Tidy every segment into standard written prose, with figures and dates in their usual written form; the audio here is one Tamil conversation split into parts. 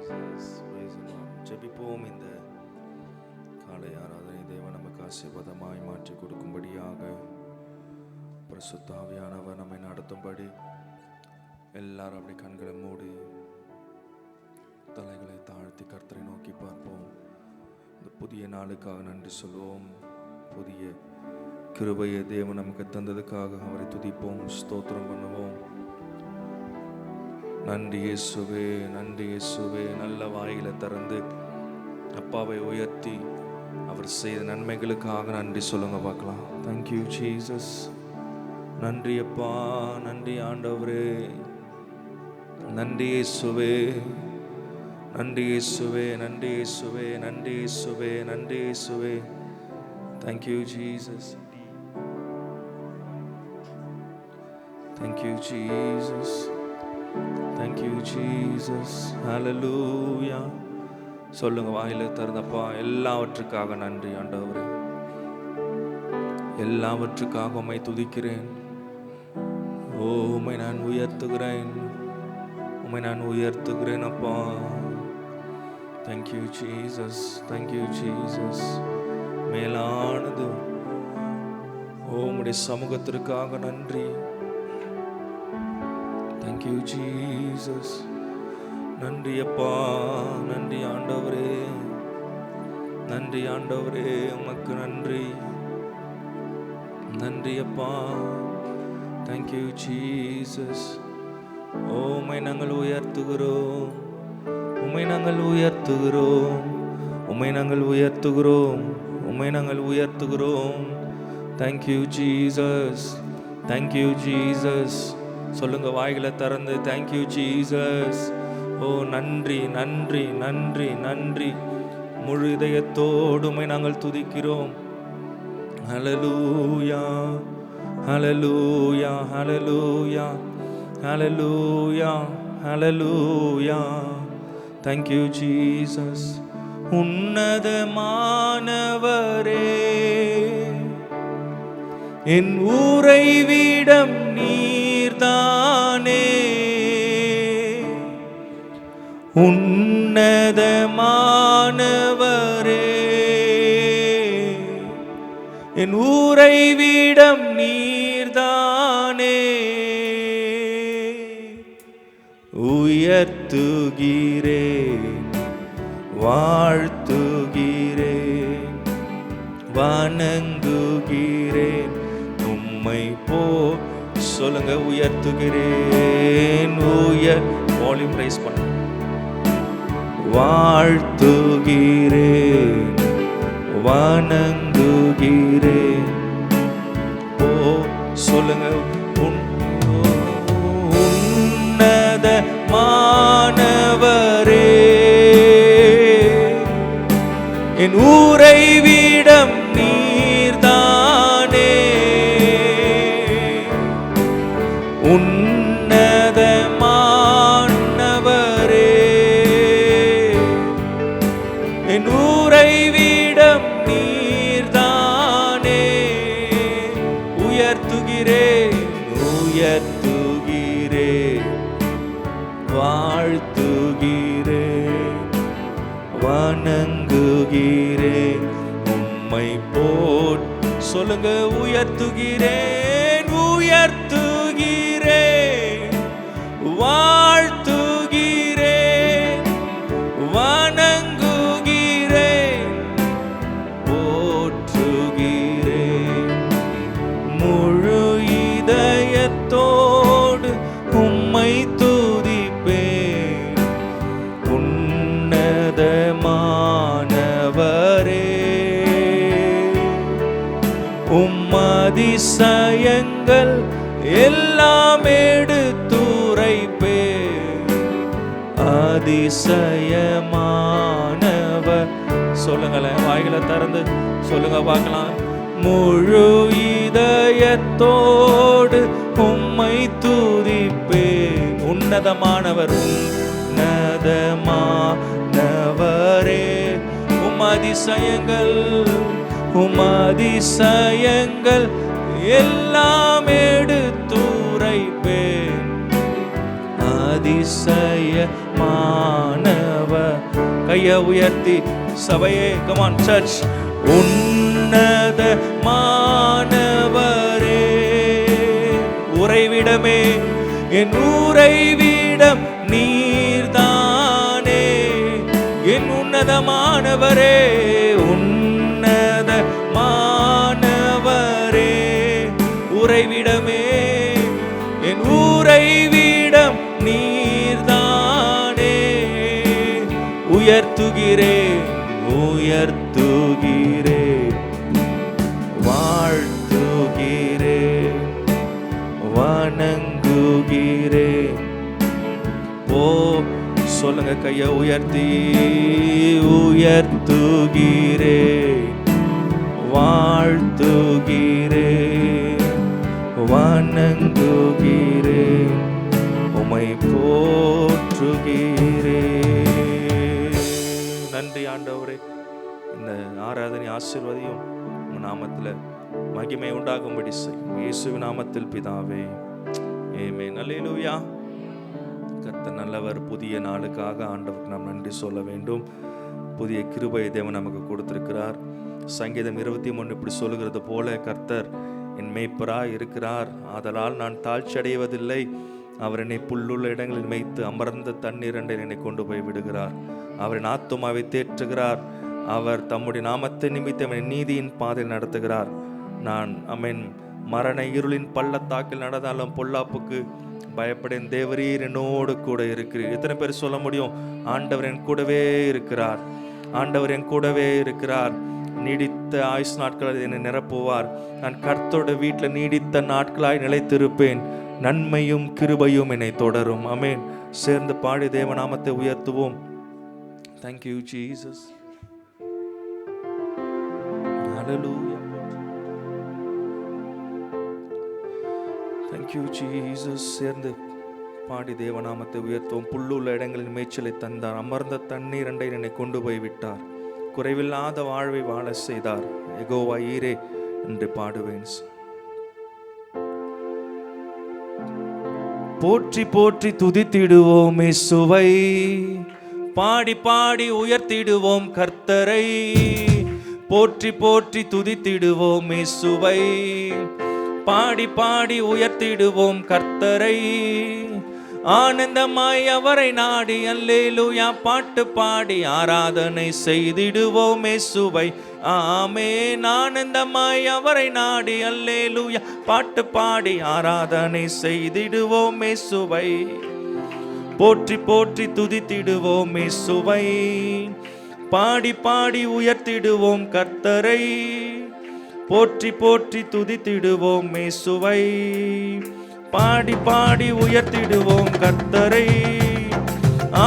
ஜீசஸ். Price the Lord. ஜெபிப்போம். இந்த காலை ஆராதனை தேவன் நமக்கு ஆசீர்வாதமாய் மாற்றி கொடுக்கும்படியாக பரிசுத்த ஆவியானவர் நம்மை நடத்தும்படி எல்லாரும் அப்படி கண்களை மூடி தலைகளை தாழ்த்தி கர்த்தரை நோக்கி பார்ப்போம். இந்த புதிய நாளுக்காக நன்றி சொல்வோம். புதிய கிருபையை தேவன் நமக்கு தந்ததுக்காக அவரை துதிப்போம், ஸ்தோத்திரம் பண்ணுவோம். நன்றி இயேசுவே, நன்றி இயேசுவே. நல்ல வாயில திறந்து அப்பாவை உயர்த்தி அவர் செய்த நன்மைகளுக்காக நன்றி சொல்லுங்க பார்க்கலாம். Thank you Jesus. நன்றி அப்பா, நன்றி ஆண்டவரே, நன்றி இயேசுவே, நன்றி இயேசுவே, நன்றி இயேசுவே, நன்றி இயேசுவே, நன்றி இயேசுவே. Thank you Jesus, thank you Jesus, thank you Jesus. Hallelujah. சொல்லுங்க வாயில திறந்தப்பா, எல்லாவற்றுக்காக நன்றி ஆண்டவரே, எல்லாவற்றுக்காக உம்மை துதிக்கிறேன். ஓ, உம்மை நான் உயர்த்துகிறேன், உம்மை நான் உயர்த்துகிறேன் அப்பா. Thank you Jesus, thank you Jesus. மேலானது ஓ உம்முடைய சமூகத்திற்காக நன்றி. Thank you Jesus. நன்றி அப்பா, நன்றி ஆண்டவரே, நன்றி ஆண்டவரே, உமக்கு நன்றி, நன்றி அப்பா. Thank you Jesus. ஓ உம்மை நாங்கள் உயர்த்துகிறோம், உம்மை நாங்கள் உயர்த்துகிறோம், உம்மை நாங்கள் உயர்த்துகிறோம், உம்மை நாங்கள் உயர்த்துகிறோம். Thank you Jesus, thank you Jesus. சொல்லுங்க வாய்களை திறந்து, தேங்க்யூ ஜீசஸ். ஓ நன்றி, நன்றி, நன்றி, நன்றி. முழு இதயத்தோடு உம்மை நாங்கள் துதிக்கிறோம். ஹல்லேலூயா, ஹல்லேலூயா, ஹல்லேலூயா, ஹல்லேலூயா, ஹல்லேலூயா. Thank you Jesus. உன்னதமானவரே, என் உறைவிடம் நீர்தானே. உன்னதமானவரே, என் உறைவிடம் நீர்தானே. உயர்த்துகிறேன், வாழ்த்துகிறேன், வணங்குகிறேன் உம்மை போ. சொல்லுங்க உயர்த்துகிறேன், வால்யூம் ரைஸ் பண்ண. வாழ்த்துகிறேன், வணங்குகிறேன். ஓ சொல்லுங்க, உன்னதமானவரே, என் உறைவிடம் நீர்தானே. உன்னதமானவரே, என் உறைவிடம் நீர்தானே. உயர்த்துகிறேன், உயர்த்துகிறேன், வாழ்த்துகிறேன், வணங்குகிறேன் உம்மை போட். சொல்லுங்க உயர்த்துகிறேன், உயர்த்துகிறேன், வாழ்த்துகிறேன், வணங்குகிறேன், போற்றுகிறேன். முழு இதயத்தோடு உம்மை துதிப்பேன். உன்னதமானவரே, அதிசயங்கள் எல்லாம் எடுத்துரைப்பேன். அதிசயமானவர். சொல்லுங்களேன், வாய்களை திறந்து சொல்லுங்க பார்க்கலாம். முழு இதயத்தோடு உம்மை துதிப்பேன். உன்னதமானவர், உன்னதமானவரே, அதிசயங்கள் அதிசயங்கள் எல்லாம் எடுத்துரைப்பேன். அதிசயமானவர். கையை உயர்த்தி சபையே, கமான் சர்ச். உன்னதமானவரே, உறைவிடமே, என் உறைவிடம் நீர்தானே. என் உன்னதமானவரே, உன்னதமானவரே, உறைவிடமே, என் உறைவிடம் நீர்தானே. உயர்த்துகிறேன் உயர்த்துகிறேன், வாழ்த்துகிறேன், வணங்குகிறேன். ஓ சொல்லுங்க, கையை உயர்த்தி. உயர்த்துகிறேன், வாழ்த்துகிறேன், வணங்குகிறேன், உம்மை போற்றுகிறேன். நன்றி ஆண்டவரே, இந்த ஆராதனை ஆசீர்வதியும் உம் நாமத்தில் மகிமை உண்டாகும்படி செய்யும். இயேசுவின் நாமத்தில் பிதாவே, ஆமென். அல்லேலூயா. கர்த்தர் நல்லவர். புதிய நாளுக்காக ஆண்டவருக்கு நாம் நன்றி சொல்ல வேண்டும். புதிய கிருபையை தேவன் நமக்கு கொடுத்திருக்கிறார். சங்கீதம் 23 இப்படி சொல்லுகிறது போல, கர்த்தர் என் மேய்ப்பராய் இருக்கிறார், ஆதலால் நான் தாழ்ச்சி அடைவதில்லை. அவர் என்னை புல்லுள்ள இடங்களில் மேய்த்து அமர்ந்த தண்ணீர் அண்டையில் என்னை கொண்டு போய் விடுகிறார். அவரின் ஆத்துமாவை தேற்றுகிறார். அவர் தம்முடைய நாமத்தை நிமித்தம் என்னை நீதியின் பாதையில் நடத்துகிறார். நான் மரண இருளின் பள்ளத்தாக்கில் நடந்தாலும் பொல்லாப்புக்கு பயப்படேன். தேவரீர் என்னோடு கூட இருக்கிறீர். எத்தனை பேர் சொல்ல முடியும், ஆண்டவர் என் கூடவே இருக்கிறார், ஆண்டவர் என் கூடவே இருக்கிறார். நீடித்த ஆயுசு நாட்கள் என்னை நிரப்புவார். நான் கர்த்தரோட வீட்டில் நீடித்த நாட்களாய் நிலைத்திருப்பேன். நன்மையும் கிருபையும் என்னை தொடரும். ஆமென். சேர்ந்து பாடி தேவநாமத்தை உயர்த்துவோம். Thank you Jesus. Hallelujah. Thank you Jesus. சேர்ந்து பாடி தேவநாமத்தை உயர்த்துவோம். புல்லுள்ள இடங்களில் மேய்ச்சலை தந்தார், அமர்ந்த தண்ணீர் அண்டை என்னை கொண்டு போய் விட்டார், குறைவில்லாத வாழ்வை வாழ செய்தார். யெகோவா ஈரே என்று பாடுவேன். போற்றி போற்றி துதித்திடுவோம் இயேசுவை, பாடி பாடி உயர்த்திடுவோம் கர்த்தரை. போற்றி போற்றி துதித்திடுவோம் இயேசுவை, பாடி பாடி உயர்த்திடுவோம் கர்த்தரை. ஆனந்தமாய் அவரை நாடி அல்லேலூயா பாட்டு பாடி ஆராதனை செய்திடுவோம் இயேசுவை. ஆமென். ஆனந்தமாய் அவரை நாடி அல்லேலூயா பாட்டு பாடி ஆராதனை செய்திடுவோம் இயேசுவை. போற்றி போற்றி துதித்திடுவோம் இயேசுவை, பாடி பாடி உயர்த்திடுவோம் கர்த்தரை. போற்றி போற்றி துதித்திடுவோம் இயேசுவை, பாடி பாடி உயர்த்திடுவோம் கர்த்தரை.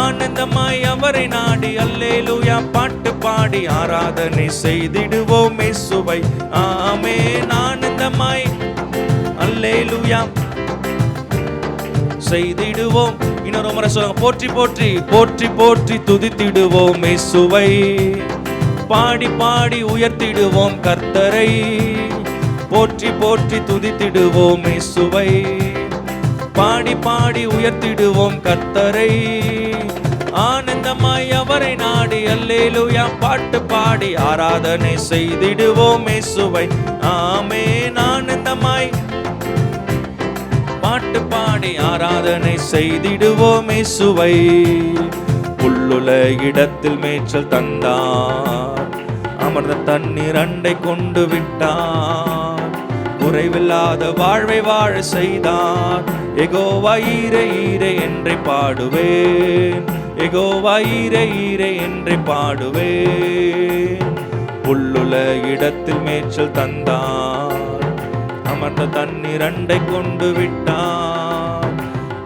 ஆனந்தமாய் அவரை நாடி அல்லேலூயா பாட்டு பாடி ஆராதனை செய்திடுவோம் இயேசுவை. ஆமென். ஆனந்தமாய் அல்லேலூயா செய்திடுவோம். இன்னொரு முறை சொல்லுங்க, போற்றி போற்றி போற்றி போற்றி துதித்திடுவோம் இயேசுவை, பாடி பாடி உயர்த்திடுவோம் கர்த்தரை. போற்றி போற்றி துதித்திடுவோம் இயேசுவை, பாடி பாடி உயர்த்திடுவோம் கர்த்தரை. ஆனந்தமாய் அவரை நாடி அல்லேலூயா பாட்டு பாடி ஆராதனை செய்திடுவோம் இயேசுவை. ஆமென். ஆனந்தமாய் பாட்டு பாடி ஆராதனை செய்திடுவோம் இயேசுவை. புல்லுள்ள இடத்தில் மேய்ச்சல் தந்தார், அமர்ந்த தண்ணீர் அண்டை கொண்டு விட்டார், குறைவில்லாத வாழ்வை வாழ செய்தார். யெகோவா ஈரே ஈரே என்றே பாடுவேன், யெகோவா ஈரே ஈரே என்றே பாடுவேன். புல்லுள்ள இடத்தில் மேய்ச்சல் தந்தார், அமர்ந்த தண்ணீர் அண்டை கொண்டு விட்டார்,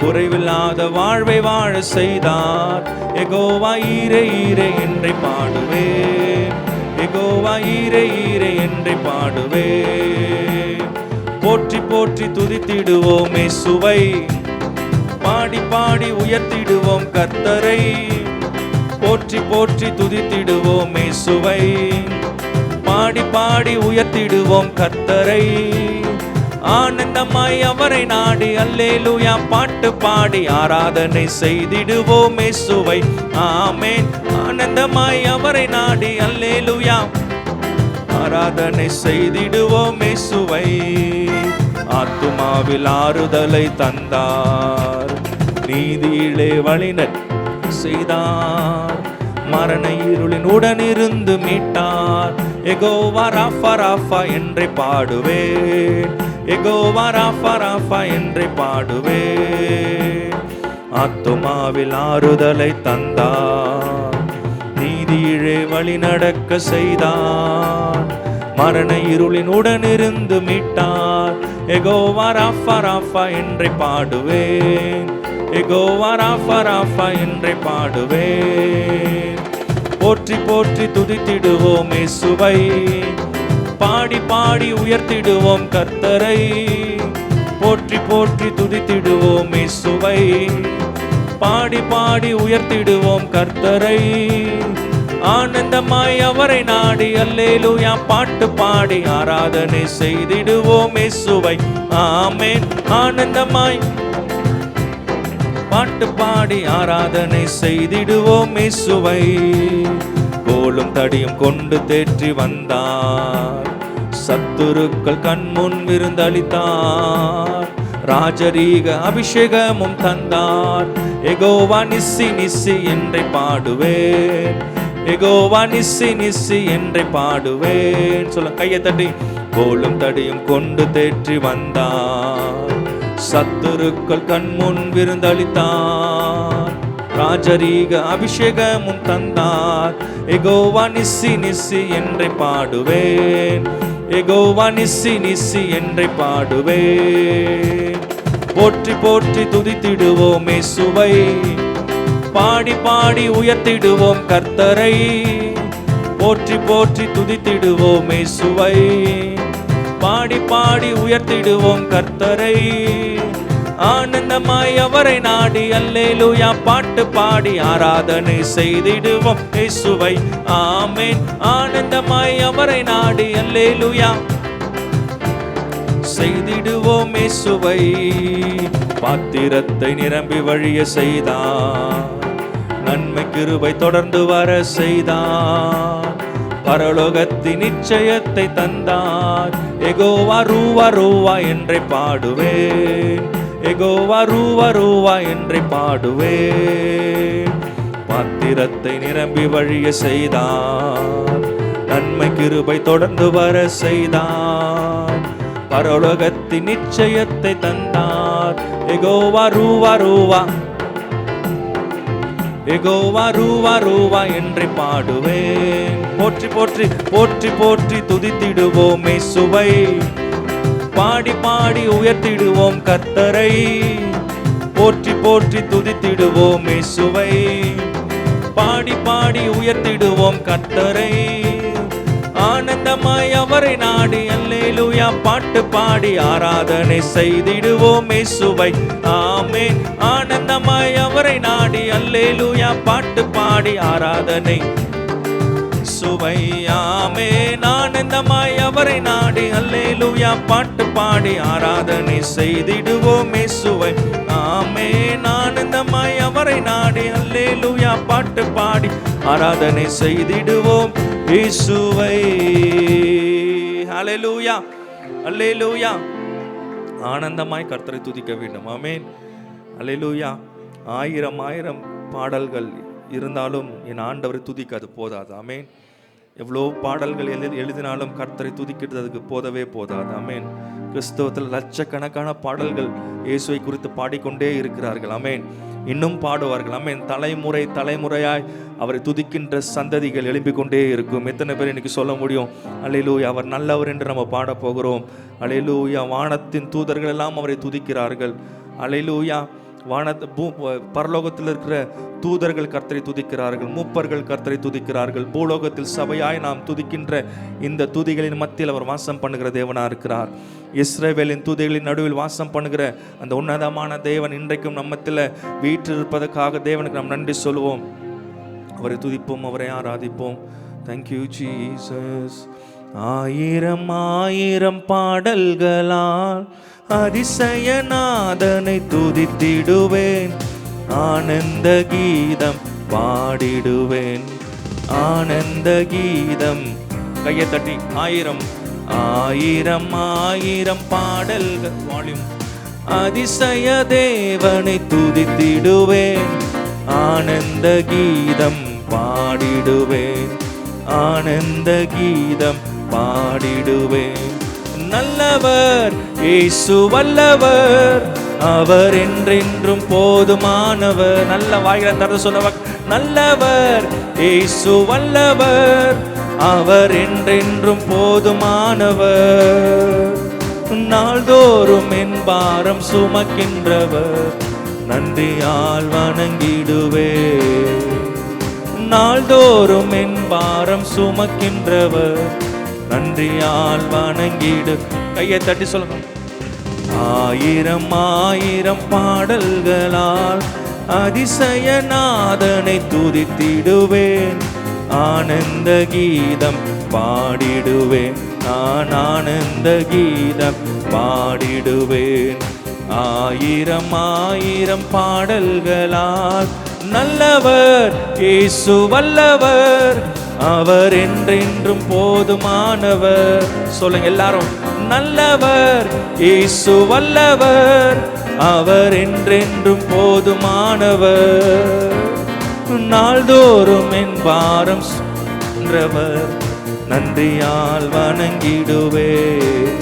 குறைவில்லாத வாழ்வை வாழ செய்தார். யெகோவா ஈரே ஈரே என்றே பாடுவேன், யெகோவா ஈரே ஈரே என்றே பாடுவேன். போற்றி போற்றி துதித்திடுவோம் இயேசுவை, பாடி பாடி உயர்த்திடுவோம் கர்த்தரை. போற்றி போற்றி துதித்திடுவோம் இயேசுவை, பாடி பாடி உயர்த்திடுவோம் கர்த்தரை. ஆனந்தமாய் அவரை நாடி அல்லேலூயா பாட்டு பாடி ஆராதனை செய்திடுவோம் இயேசுவை. ஆமென். ஆனந்தமாய் அவரை நாடி அல்லேலூயா ஆராதனை செய்திடுவோம் இயேசுவை. ஆத்துமாவில் ஆறுதலை தந்தார், நீதியிலே வழிநடத்த செய்தார், மரண இருளின் உடனிருந்து மீட்டார். யெகோவா ராஃபா ராஃபா என்றே பாடுவேன், யெகோவா ராஃபா ராஃபா என்றே பாடுவேன். ஆத்துமாவில் ஆறுதலை தந்தார், நீதியிலே வழி நடக்க செய்தார், மரண இருளின் உடனிருந்து மீட்டார். யெகோவா ராஃபா ராஃபா என்றே பாடுவேன், யெகோவா ராஃபா ராஃபா என்றே பாடுவேன். போற்றி போற்றி துதித்திடுவோம் இயேசுவை, பாடி பாடி உயர்த்திடுவோம் கர்த்தரை. போற்றி போற்றி துதித்திடுவோம் இயேசுவை, பாடி பாடி உயர்த்திடுவோம் கர்த்தரை. ஆனந்தமாய் அவரை நாடி அல்லேலூயா பாட்டு பாடி ஆராதனை செய்திடுவோம் இயேசுவை. ஆமென். ஆனந்தமாய் பாட்டு பாடி ஆராதனை செய்திடுவோம் இயேசுவை. கோலும் தடியும் கொண்டு தேற்றி வந்தார், சத்துருக்கள் கண்முன் விருந்தளித்தார், ராஜரீக அபிஷேகமும் தந்தார். யெகோவா நிஸ்ஸி நிஸ்ஸி என்றே பாடுவேன், யெகோவா நிஸ்ஸி நிஸ்ஸி என்றே பாடுவேன். சொல்ல கையை தட்டி. கோலும் தடியும் கொண்டு தேற்றி வந்தார், சத்துருக்கள் கண்முன் விருந்தளித்தார், ராஜரீக அபிஷேகமும் தந்தார். யெகோவா நிஸ்ஸி நிஸ்ஸி என்றே பாடுவேன், யெகோவா நிஸ்ஸி நிஸ்ஸி என்றே பாடுவேன். போற்றி போற்றி துதித்திடுவோம் இயேசுவை, பாடி பாடி உயர்த்திடுவோம் கர்த்தரை. போற்றி போற்றி துதித்திடுவோம் இயேசுவை, பாடி பாடி உயர்த்திடுவோம் கர்த்தரை. ஆனந்தமாய் அவரை நாடி அல்லேலூயா பாட்டு பாடி ஆராதனை செய்திடுவோம் இயேசுவை. ஆமென். ஆனந்தமாய் அவரை நாடி அல்லேலூயா செய்திடுவோம் இயேசுவை. பாத்திரத்தை நிரம்பி வழிய செய்தார், நன்மை கிருபை தொடர்ந்து வர செய்தார், பரலோகத்தின் நிச்சயத்தை தந்தார். யெகோவா ரூவா ரூவா என்றே பாடுவேன், யெகோவா ரூவா ரூவா என்றே பாடுவேன். பாத்திரத்தை நிரம்பி வழிய செய்தார், நன்மை கிருபை தொடர்ந்து வர செய்தார், பரலோகத்தின் நிச்சயத்தை தந்தார். யெகோவா ரூவா ரூவா, யெகோவா ரூவா ரூவா என்றே பாடுவேன். போற்றி போற்றி போற்றி போற்றி துதித்திடுவோம் இயேசுவை, பாடி பாடி உயர்த்திடுவோம் கர்த்தரை. போற்றி போற்றி துதித்திடுவோம் இயேசுவை, பாடி பாடி உயர்த்திடுவோம் கர்த்தரை. ஆனந்தமாய் அவரை நாடி அல்லேலூயா பாட்டு பாடி ஆராதனை செய்திடுவோம் இயேசுவை. ஆமென். ஆனந்தமாய் அவரை நாடி அல்லேலூயா பாட்டு பாடி ஆராதனை சுவை. ஆமென். ஆனந்தமாய் அவரை நாடி அல்லேலூயா பாட்டு பாடி ஆராதனை செய்திடுவோம் இயேசுவை. ஆமென். ஆனந்தமாய் அவரை நாடி அல்லேலூயா பாட்டு பாடி ஆராதனை செய்திடுவோம் இயேசுவை. ஹல்லேலூயா, அல்லேலூயா. ஆனந்தமாய் கர்த்தரை துதிக்க வேண்டும். ஆமென். அல்லேலூயா. ஆயிரம் ஆயிரம் பாடல்கள் இருந்தாலும் என் ஆண்டவரை துதிக்க அது போதாது. ஆமென். எவ்வளோ பாடல்கள் எழுதினாலும் கர்த்தரை துதிக்கிறது அதுக்கு போதவே போதாது. ஆமென். கிறிஸ்தவத்தில் லட்சக்கணக்கான பாடல்கள் இயேசுவை குறித்து பாடிக்கொண்டே இருக்கிறார்கள். ஆமென். இன்னும் பாடுவார்கள். ஆமென். தலைமுறை தலைமுறையாய் அவரை துதிக்கின்ற சந்ததிகள் எழும்பிக் கொண்டே இருக்கும். எத்தனை பேர் இன்னைக்கு சொல்ல முடியும் அல்லேலூயா அவர் நல்லவர் என்று நம்ம பாட போகிறோம். அல்லேலூயா. வானத்தின் தூதர்கள் எல்லாம் அவரை துதிக்கிறார்கள். அல்லேலூயா. பரலோகத்தில் இருக்கிற தூதர்கள் கர்த்தரை துதிக்கிறார்கள், மூப்பர்கள் கர்த்தரை துதிக்கிறார்கள். பூலோகத்தில் சபையாய் நாம் துதிக்கின்ற இந்த துதிகளின் மத்தியில் அவர் வாசம் பண்ணுகிற தேவனா இருக்கிறார். இஸ்ரவேலின் தூதிகளின் நடுவில் வாசம் பண்ணுகிற அந்த உன்னதமான தேவன் இன்றைக்கும் நம்மத்தில் வீற்றிருப்பதற்காக தேவனுக்கு நாம் நன்றி சொல்லுவோம். அவரை துதிப்போம், அவரை ஆராதிப்போம். Thank you Jesus. ஆயிரம் ஆயிரம் பாடல்களால் அதிசயநாதனை துதித்திடுவேன். ஆனந்த கீதம் பாடிடுவேன். ஆனந்த கீதம். கையை தட்டி ஆயிரம் ஆயிரம் ஆயிரம் பாடல்கள் வாழும் அதிசய தேவனை துதித்திடுவேன். ஆனந்த கீதம் பாடிடுவேன். ஆனந்த கீதம் பாடிடுவேன். நல்லவர் இயேசு வல்லவர், அவர் என்றென்றும் போதுமானவர். நல்ல வாயில தர சொல்லுவார். நல்லவர் இயேசு வல்லவர், அவர் என்றென்றும் போதுமானவர். நாள்தோறும் என் பாரம் சுமக்கின்றவர், நன்றியால் வணங்கிடுவேன். நாள்தோறும் என் பாரம் சுமக்கின்றவர், நன்றியால் வணங்கிடு. கையை தட்டி சொல்லுங்க. ஆயிரம் ஆயிரம் பாடல்களால் அதிசயநாதனை துதித்திடுவேன். ஆனந்த கீதம் பாடிடுவேன். நான் ஆனந்த கீதம் பாடிடுவேன். ஆயிரம் ஆயிரம் பாடல்களால் நல்லவர் இயேசு வல்லவர், அவர் என்றென்றும் போதுமானவர். சொல்லுங்க எல்லாரும். நல்லவர் இயேசு வல்லவர், அவர் என்றென்றும் போதுமானவர். நாள்தோறும் என் பாரம் சுமக்கின்றவர், நன்றியால் வணங்கிடுவேன்.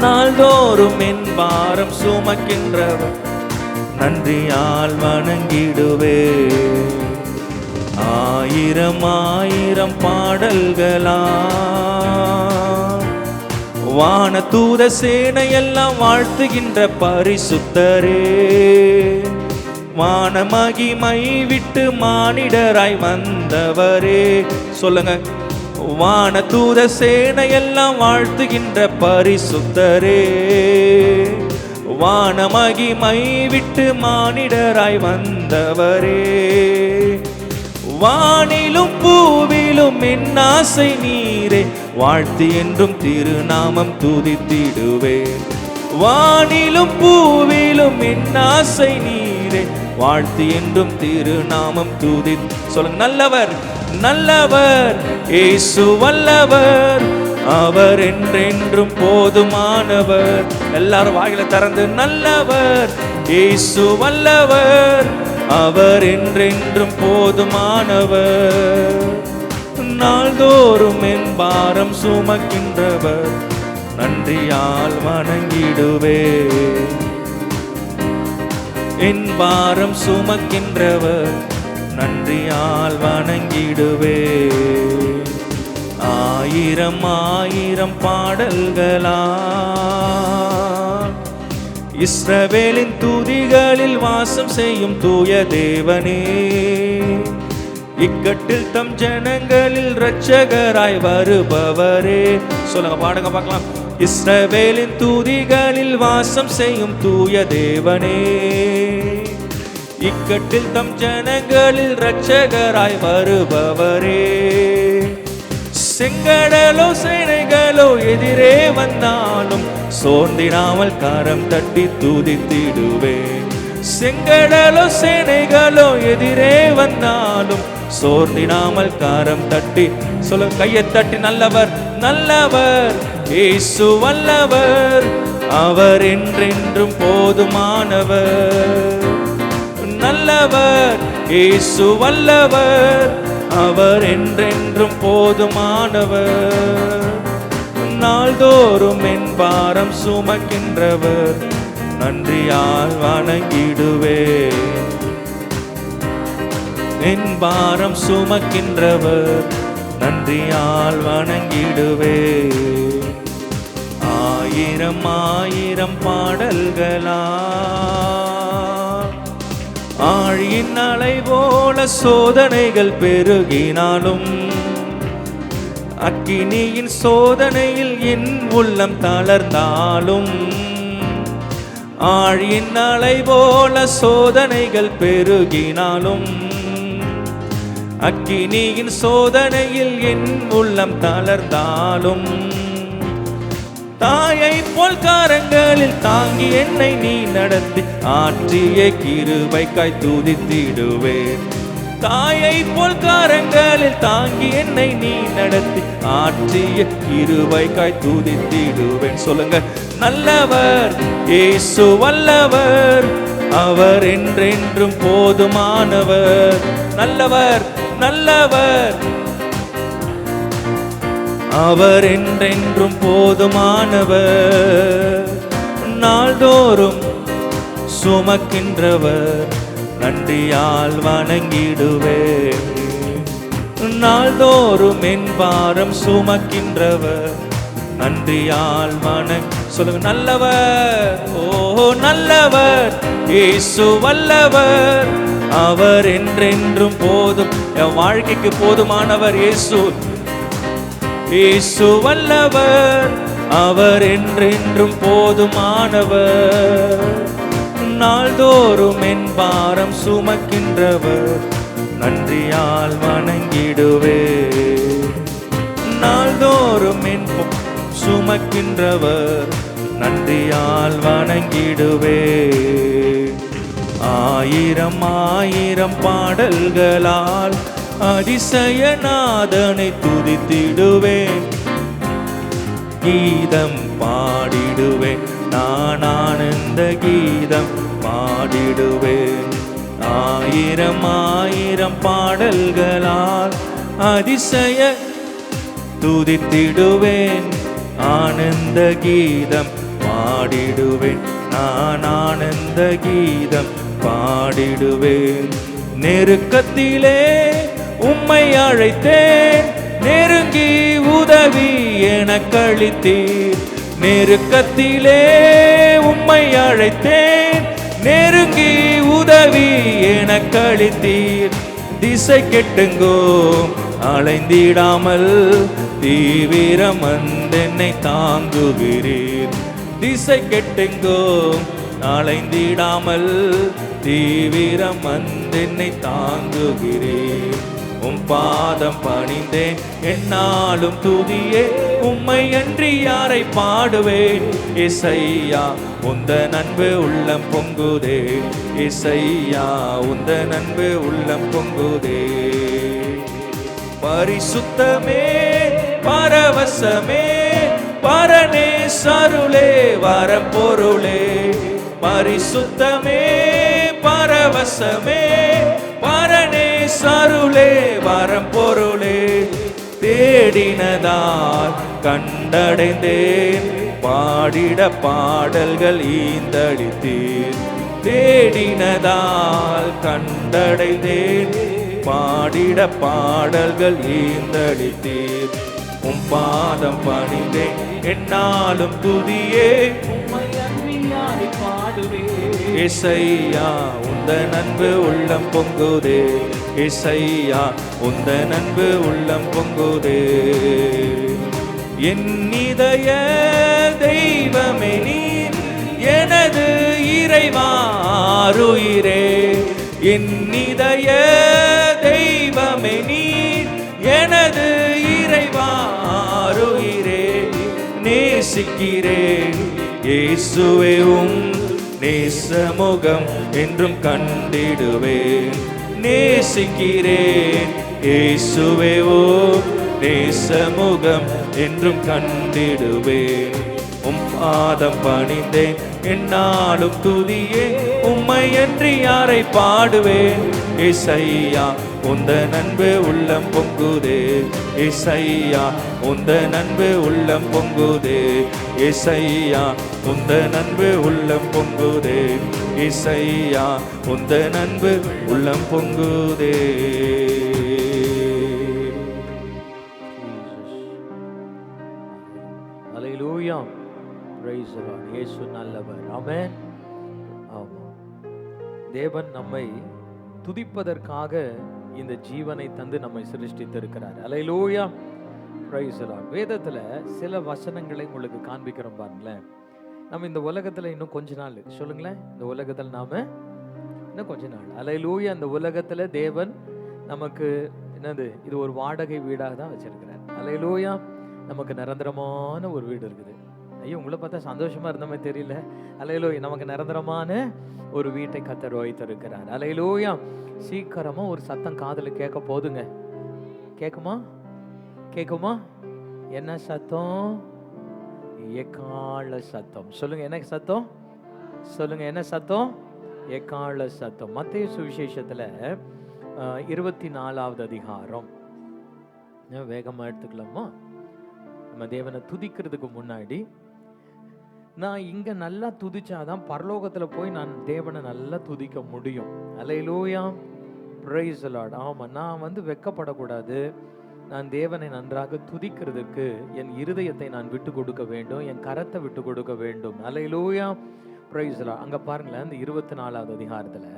நாள்தோறும் என் பாரம் சுமக்கின்றவர், நன்றியால் வணங்கிடுவேன். ஆயிரம் ஆயிரம் பாடல்களால் வான தூத சேனையெல்லாம் வாழ்த்துகின்ற பரிசுத்தரே, வான மகிமை விட்டு மானிடராய் வந்தவரே. சொல்லுங்க. வான தூத சேனையெல்லாம் வாழ்த்துகின்ற பரிசுத்தரே, வான மகிமை விட்டு மானிடராய் வந்தவரே. வானிலும் பூவிலும் என் ஆசை நீரே, வாழ்த்து என்றும் திருநாமம் துதித்திடுவேன். வானிலும் பூவிலும் என் ஆசை நீரே, வாழ்த்து என்றும் திருநாமம் துதி. சொல்லுங்க. நல்லவர் நல்லவர் இயேசு வல்லவர், அவர் என்றென்றும் போதுமானவர். எல்லாரும் வாயில திறந்து நல்லவர் இயேசு வல்லவர், அவர் என்றென்றும் போதுமானவர். நாள்தோறும் என் பாரம் சுமக்கின்றவர், நன்றியால் வணங்கிடுவேன். என் பாரம் சுமக்கின்றவர், நன்றியால் வணங்கிடுவேன். ஆயிரம் ஆயிரம் பாடல்களால் இஸ்ரவேலின் துதிகளில் வாசம் செய்யும் தூய தேவனே, இக்கட்டில் தம் ஜனங்களில் இரட்சகராய் வருபவரே. சொல்லுங்க, பாடுங்க பார்க்கலாம். இஸ்ரவேலின் துதிகளில் வாசம் செய்யும் தூய தேவனே, இக்கட்டில் தம் ஜனங்களில் இரட்சகராய் வருபவரே. செங்கடலோ சேனைகளோ எதிரே வந்தாலும் சோர்ந்திடாமல் கரம் தட்டி துதித்திடுவேன். செங்கடலோ சேனைகளோ எதிரே வந்தாலும் சோர்ந்திடாமல் கரம் தட்டி. சொல்ல, கையை தட்டி. நல்லவர் நல்லவர் இயேசு வல்லவர், அவர் என்றென்றும் போதுமானவர். நல்லவர் இயேசு வல்லவர், அவர் என்றென்றும் போதுமானவர். நாள்தோறும் என் பாரம் சுமக்கின்றவர், நன்றியால் வணங்கிடுவேன். என் பாரம் சுமக்கின்றவர், நன்றியால் வணங்கிடுவேன். ஆயிரம் ஆயிரம் பாடல்களால் ஆழியின் அலை போல சோதனைகள் பெருகினாலும், அக்கினியின் சோதனையில் என் உள்ளம் தளர்ந்தாலும், ஆழியின் அலை போல சோதனைகள் பெருகினாலும், அக்கினியின் சோதனையில் என் உள்ளம் தளர்ந்தாலும் தாயை போல் கரங்களில் தாங்கி என்னை நீ நடத்தி ஆற்றிய கிருபைக்காய் துதித்திடுவேன். தாயை போல் கரங்களில் தாங்கி என்னை நீ நடத்தி ஆற்றிய கிருபைக்காய் துதித்திடுவேன். சொல்லுங்க, நல்லவர் இயேசு வல்லவர், அவர் என்றென்றும் போதுமானவர். நல்லவர் நல்லவர், அவர் என்றென்றும் போதுமானவர். நாள்தோறும் சுமக்கின்றவர், நன்றியால் வணங்கிடுவேன். நாள்தோறும் என் பாரம் சுமக்கின்றவர், நன்றியால் சொல்லுங்க, நல்லவர், ஓ நல்லவர், இயேசு வல்லவர், அவர் என்றென்றும் போதும். என் வாழ்க்கைக்கு போதுமானவர் இயேசு. இயேசு வல்லவர், அவர் என்றென்றும் போதுமானவர். நாள்தோறும் என் பாரம் சுமக்கின்றவர், நன்றியால் வணங்கிடுவே. நாள்தோறும் என் சுமக்கின்றவர், நன்றியால் வணங்கிடுவே. ஆயிரம் ஆயிரம் பாடல்களால் அதிசயநாதனை துதித்திடுவேன். கீதம் பாடிடுவேன், நான் ஆனந்த கீதம் பாடிடுவேன். ஆயிரம் ஆயிரம் பாடல்களால் அதிசய துதித்திடுவேன். ஆனந்த கீதம் பாடிடுவேன், நான் ஆனந்த கீதம் பாடிடுவேன். நெருக்கத்திலே உம்மை அழைத்தேன், நெருங்கி உதவி எனக்களித்தீர். நெருக்கத்திலே உம்மை அழைத்தேன், நெருங்கி உதவி எனக்களித்தீர். திசை கெட்டுங்கோ அலைந்திடாமல் தீவிரம் வந்தென்னை தாங்குகிறீர். திசை கெட்டுங்கோ அலைந்திடாமல் தீவிரம் வந்தென்னை தாங்குகிறேன். உம் பாதம் பணிந்தேன் என்னாலும் துதியே, உம்மை அன்றி யாரை பாடுவேன். இசையா உந்த நன்பு உள்ளம் பொங்குதே, இசையா உந்த நன்பு உள்ளம் பொங்குதே. பரிசுத்தமே பரவசமே பரனே சருளே வரப்பொருளே. பரிசுத்தமே பரவசமே பரனே சருளே வரப்பொருளே. தேடினதால் கண்டடைந்தேன், பாடிட பாடல்கள் ஈந்தடித்தீர். தேடினதால் கண்டடைந்தேன், பாடிட பாடல்கள் ஈந்தடித்தீர். உம் பாதம் பணிந்தேன் என்னாலும் துதியே, உம்மை அன்றி யாரை பாடுவேன். இசையா உந்த நன்பு உள்ளம் பொங்குதே, இசையா உந்த நன்பு உள்ளம் பொங்குதே. என் இதய தெய்வமே நீர், எனது இறைவா ஆருயிரே. என் இதய தெய்வமே நீர், எனது இறைவா ஆருயிரே. நேசிக்கிறேன் இயேசுவே உம் நேசமுகம் என்றும் கண்டிடுவேன். நேசிக்கிறேன் இயேசுவே உம் நேசமுகம் என்றும் கண்டிடுவேன். உம் பாதம் பணிந்தேன் என்னாலும் துதியே, உம்மை அன்றி யாரை பாடுவேன். இசையா உந்த நன்பு உள்ளம் பொங்குதே, இசையா உந்த நன்பு உள்ளம் பொங்குதே. இசையா உந்த நன்பு உள்ளம் பொங்குதே, இசையா உந்த நன்பு உள்ளம் பொங்குதே. ஹல்லேலூயா, பிரைஸ் தி லார்ட். இயேசு நல்லவர். ஆமென். ஆமாம், தேவன் நம்மை துதிப்பதற்காக இந்த ஜீவனை தந்து நம்மை சிருஷ்டித்திருக்கிறார். ஹல்லேலூயா, பிரைஸ் தி லார்ட். வேதத்துல சில வசனங்களை உங்களுக்கு காண்பிக்கிறோம் பாருங்களேன். நம்ம இந்த உலகத்துல இன்னும் கொஞ்ச நாள், சொல்லுங்களேன், இந்த உலகத்துல நாம இன்னும் கொஞ்ச நாள், ஹல்லேலூயா, இந்த உலகத்துல தேவன் நமக்கு என்னது, இது ஒரு வாடகை வீடாக தான் வச்சிருக்கிறார். அல்லேலூயா. நமக்கு நிரந்தரமான ஒரு வீடு இருக்குது. ஐயோ, உங்களை பார்த்தா சந்தோஷமா இருந்த மாதிரி தெரியல. அல்லேலூயா. நமக்கு நிரந்தரமான ஒரு வீட்டை கர்த்தர் வைத்திருக்கிறார். அல்லேலூயா. சீக்கிரமா ஒரு சத்தம் காதுல கேட்க போதுங்க. கேக்குமா? கேக்குமா? என்ன சத்தம்? எக்கால சத்தம். சொல்லுங்க, என்ன சத்தம்? சொல்லுங்க, என்ன சத்தம்? எக்கால சத்தம். மத்தேயு சுவிசேஷத்துல 24வது அதிகாரம். வேகமா எடுத்துக்கலாமா? நம்ம தேவனை துதிக்கிறதுக்கு முன்னாடி, நான் இங்க நல்லா துதிச்சாதான் பரலோகத்துல போய் நான் தேவனை நல்லா துதிக்க முடியும். அல்லேலூயா. Praise the Lord. ஆமா, நான் வெட்கப்படக்கூடாது. நான் தேவனை நன்றாக துதிக்கிறதுக்கு என் இருதயத்தை நான் விட்டு கொடுக்க வேண்டும், என் கரத்தை விட்டு கொடுக்க வேண்டும். அல்லேலூயா. Praise the Lord. அங்க பாருங்களேன், இந்த 24வது அதிகாரத்துல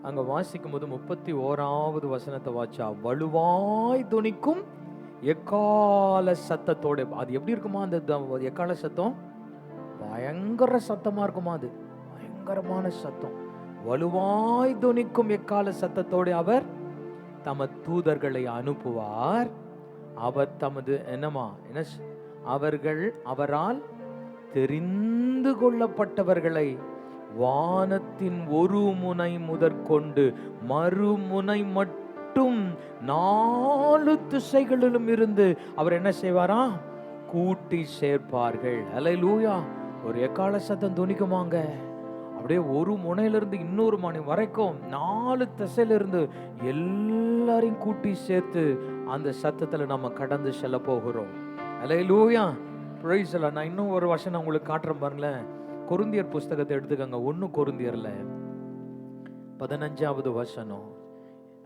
அங்க வாசிக்கும் போது 31வது வசனத்தை வாச்சா, வலுவாய் துணிக்கும் எக்கால சத்தத்தோட. அது எப்படி இருக்குமா அந்த எக்கால சத்தம்? பயங்கர சத்தமா இருக்குமா? அது பயங்கரமான சத்தம். வலுவாய் துணிக்கும் எக்கால சத்தத்தோடு அவர் தமது தூதர்களை அனுப்புவார். அவர் தமது அவரால் தெரிந்து கொள்ளப்பட்டவர்களை வானத்தின் ஒரு முனை முதற்கொண்டு மறுமுனை மட்டும் 4 திசைகளிலும் இருந்து அவர் என்ன செய்வாரா? கூட்டி சேர்ப்பார்கள். அல்லேலூயா. ஒரு எக்கால சத்தம் துணிக்குமாங்க. அப்படியே ஒரு முனையிலிருந்து இன்னொரு முனை வரைக்கும் 4 திசையிலிருந்து எல்லாரையும் கூட்டி சேர்த்து அந்த சத்தத்துல நம்ம கடந்து செல்ல போகிறோம். அல்லேலூயா. Praise the Lord. நான் இன்னும் ஒரு வசனம் உங்களுக்கு காட்டுறேன் பாருங்களேன். கொரிந்தியர் புஸ்தகத்தை எடுத்துக்கங்க. 1 கொரிந்தியர்ல 15வது வசனம்.